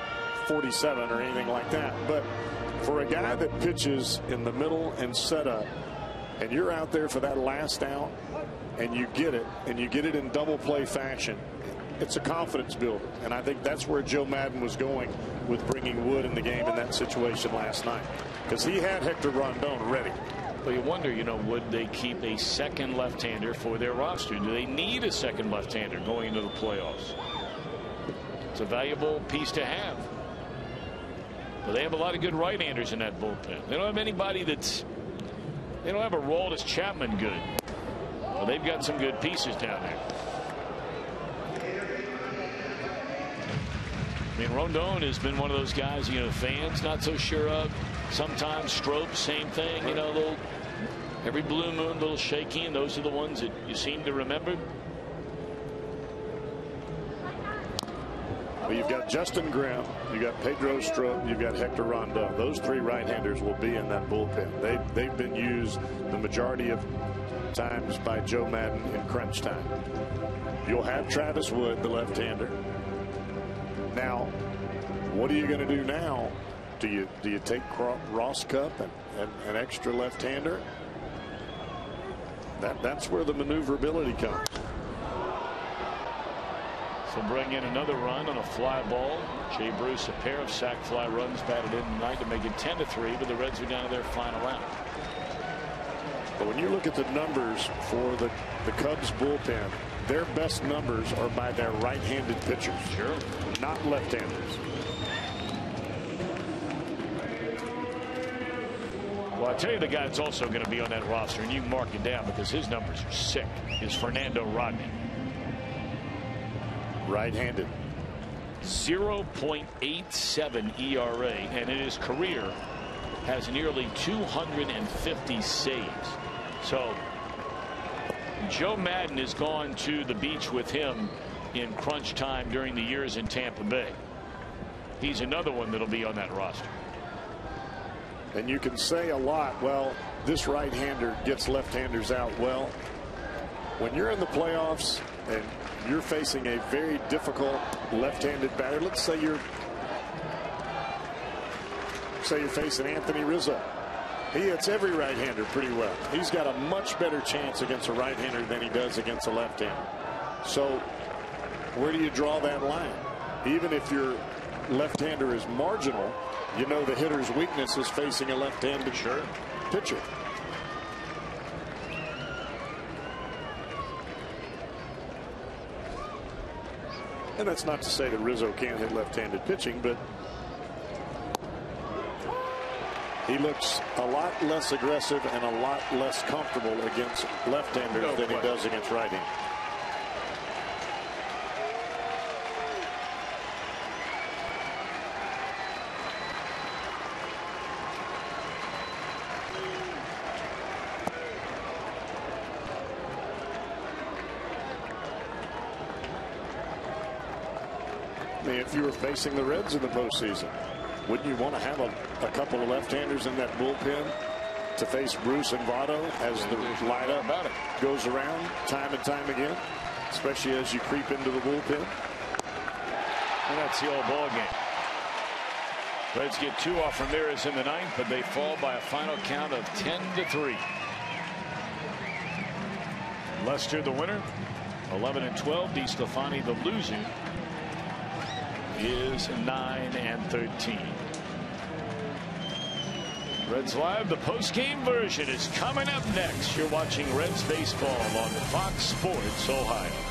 47 or anything like that. But for a guy that pitches in the middle and set up, and you're out there for that last out, and you get it, in double play fashion, it's a confidence builder. And I think that's where Joe Maddon was going with bringing Wood in the game in that situation last night, because he had Hector Rondon ready. But you wonder, would they keep a second left-hander for their roster? Do they need a second left-hander going into the playoffs? It's a valuable piece to have. But they have a lot of good right-handers in that bullpen. They don't have anybody they don't have a Aroldis Chapman good. Well, they've got some good pieces down there. I mean, Rondon has been one of those guys, fans not so sure of. Sometimes Strop, same thing, little every blue moon, a little shaky, and those are the ones that you seem to remember. Well, you've got Justin Grimm, you've got Pedro Strop, you've got Hector Rondon. Those 3 right-handers will be in that bullpen. They've been used the majority of times by Joe Maddon in crunch time. You'll have Travis Wood, the left-hander. Now, what are you going to do now? Do you take Ross Cup and an extra left-hander? That's where the maneuverability comes. So bring in another run on a fly ball. Jay Bruce, a pair of sac fly runs batted in tonight to make it 10-3, but the Reds are down to their final out. But when you look at the numbers for the Cubs bullpen, their best numbers are by their right-handed pitchers. Sure. Not left-handers. Well, I'll tell you the guy that's also going to be on that roster, and you can mark it down because his numbers are sick, is Fernando Rodney. Right-handed. 0.87 ERA, and in his career has nearly 250 saves. So Joe Maddon has gone to the beach with him in crunch time during the years in Tampa Bay. He's another one that'll be on that roster. And you can say a lot, well, this right-hander gets left-handers out. Well, when you're in the playoffs and you're facing a very difficult left-handed batter, let's say you're facing Anthony Rizzo. He hits every right-hander pretty well. He's got a much better chance against a right-hander than he does against a left-hander. So where do you draw that line? Even if your left-hander is marginal, you know the hitter's weakness is facing a left-handed pitcher. And that's not to say that Rizzo can't hit left-handed pitching, but he looks a lot less aggressive and a lot less comfortable against left-handers than he does against right-handers. If you were facing the Reds in the postseason, wouldn't you want to have a couple of left-handers in that bullpen to face Bruce and Votto as the lineup goes around time and time again, especially as you creep into the bullpen? And that's the old ball game. Reds get 2 off Ramirez in the 9th, but they fall by a final count of 10-3. Lester the winner, 11-12. DeStefani the loser is 9-13. Reds Live, the post-game version is coming up next. You're watching Reds baseball on Fox Sports Ohio.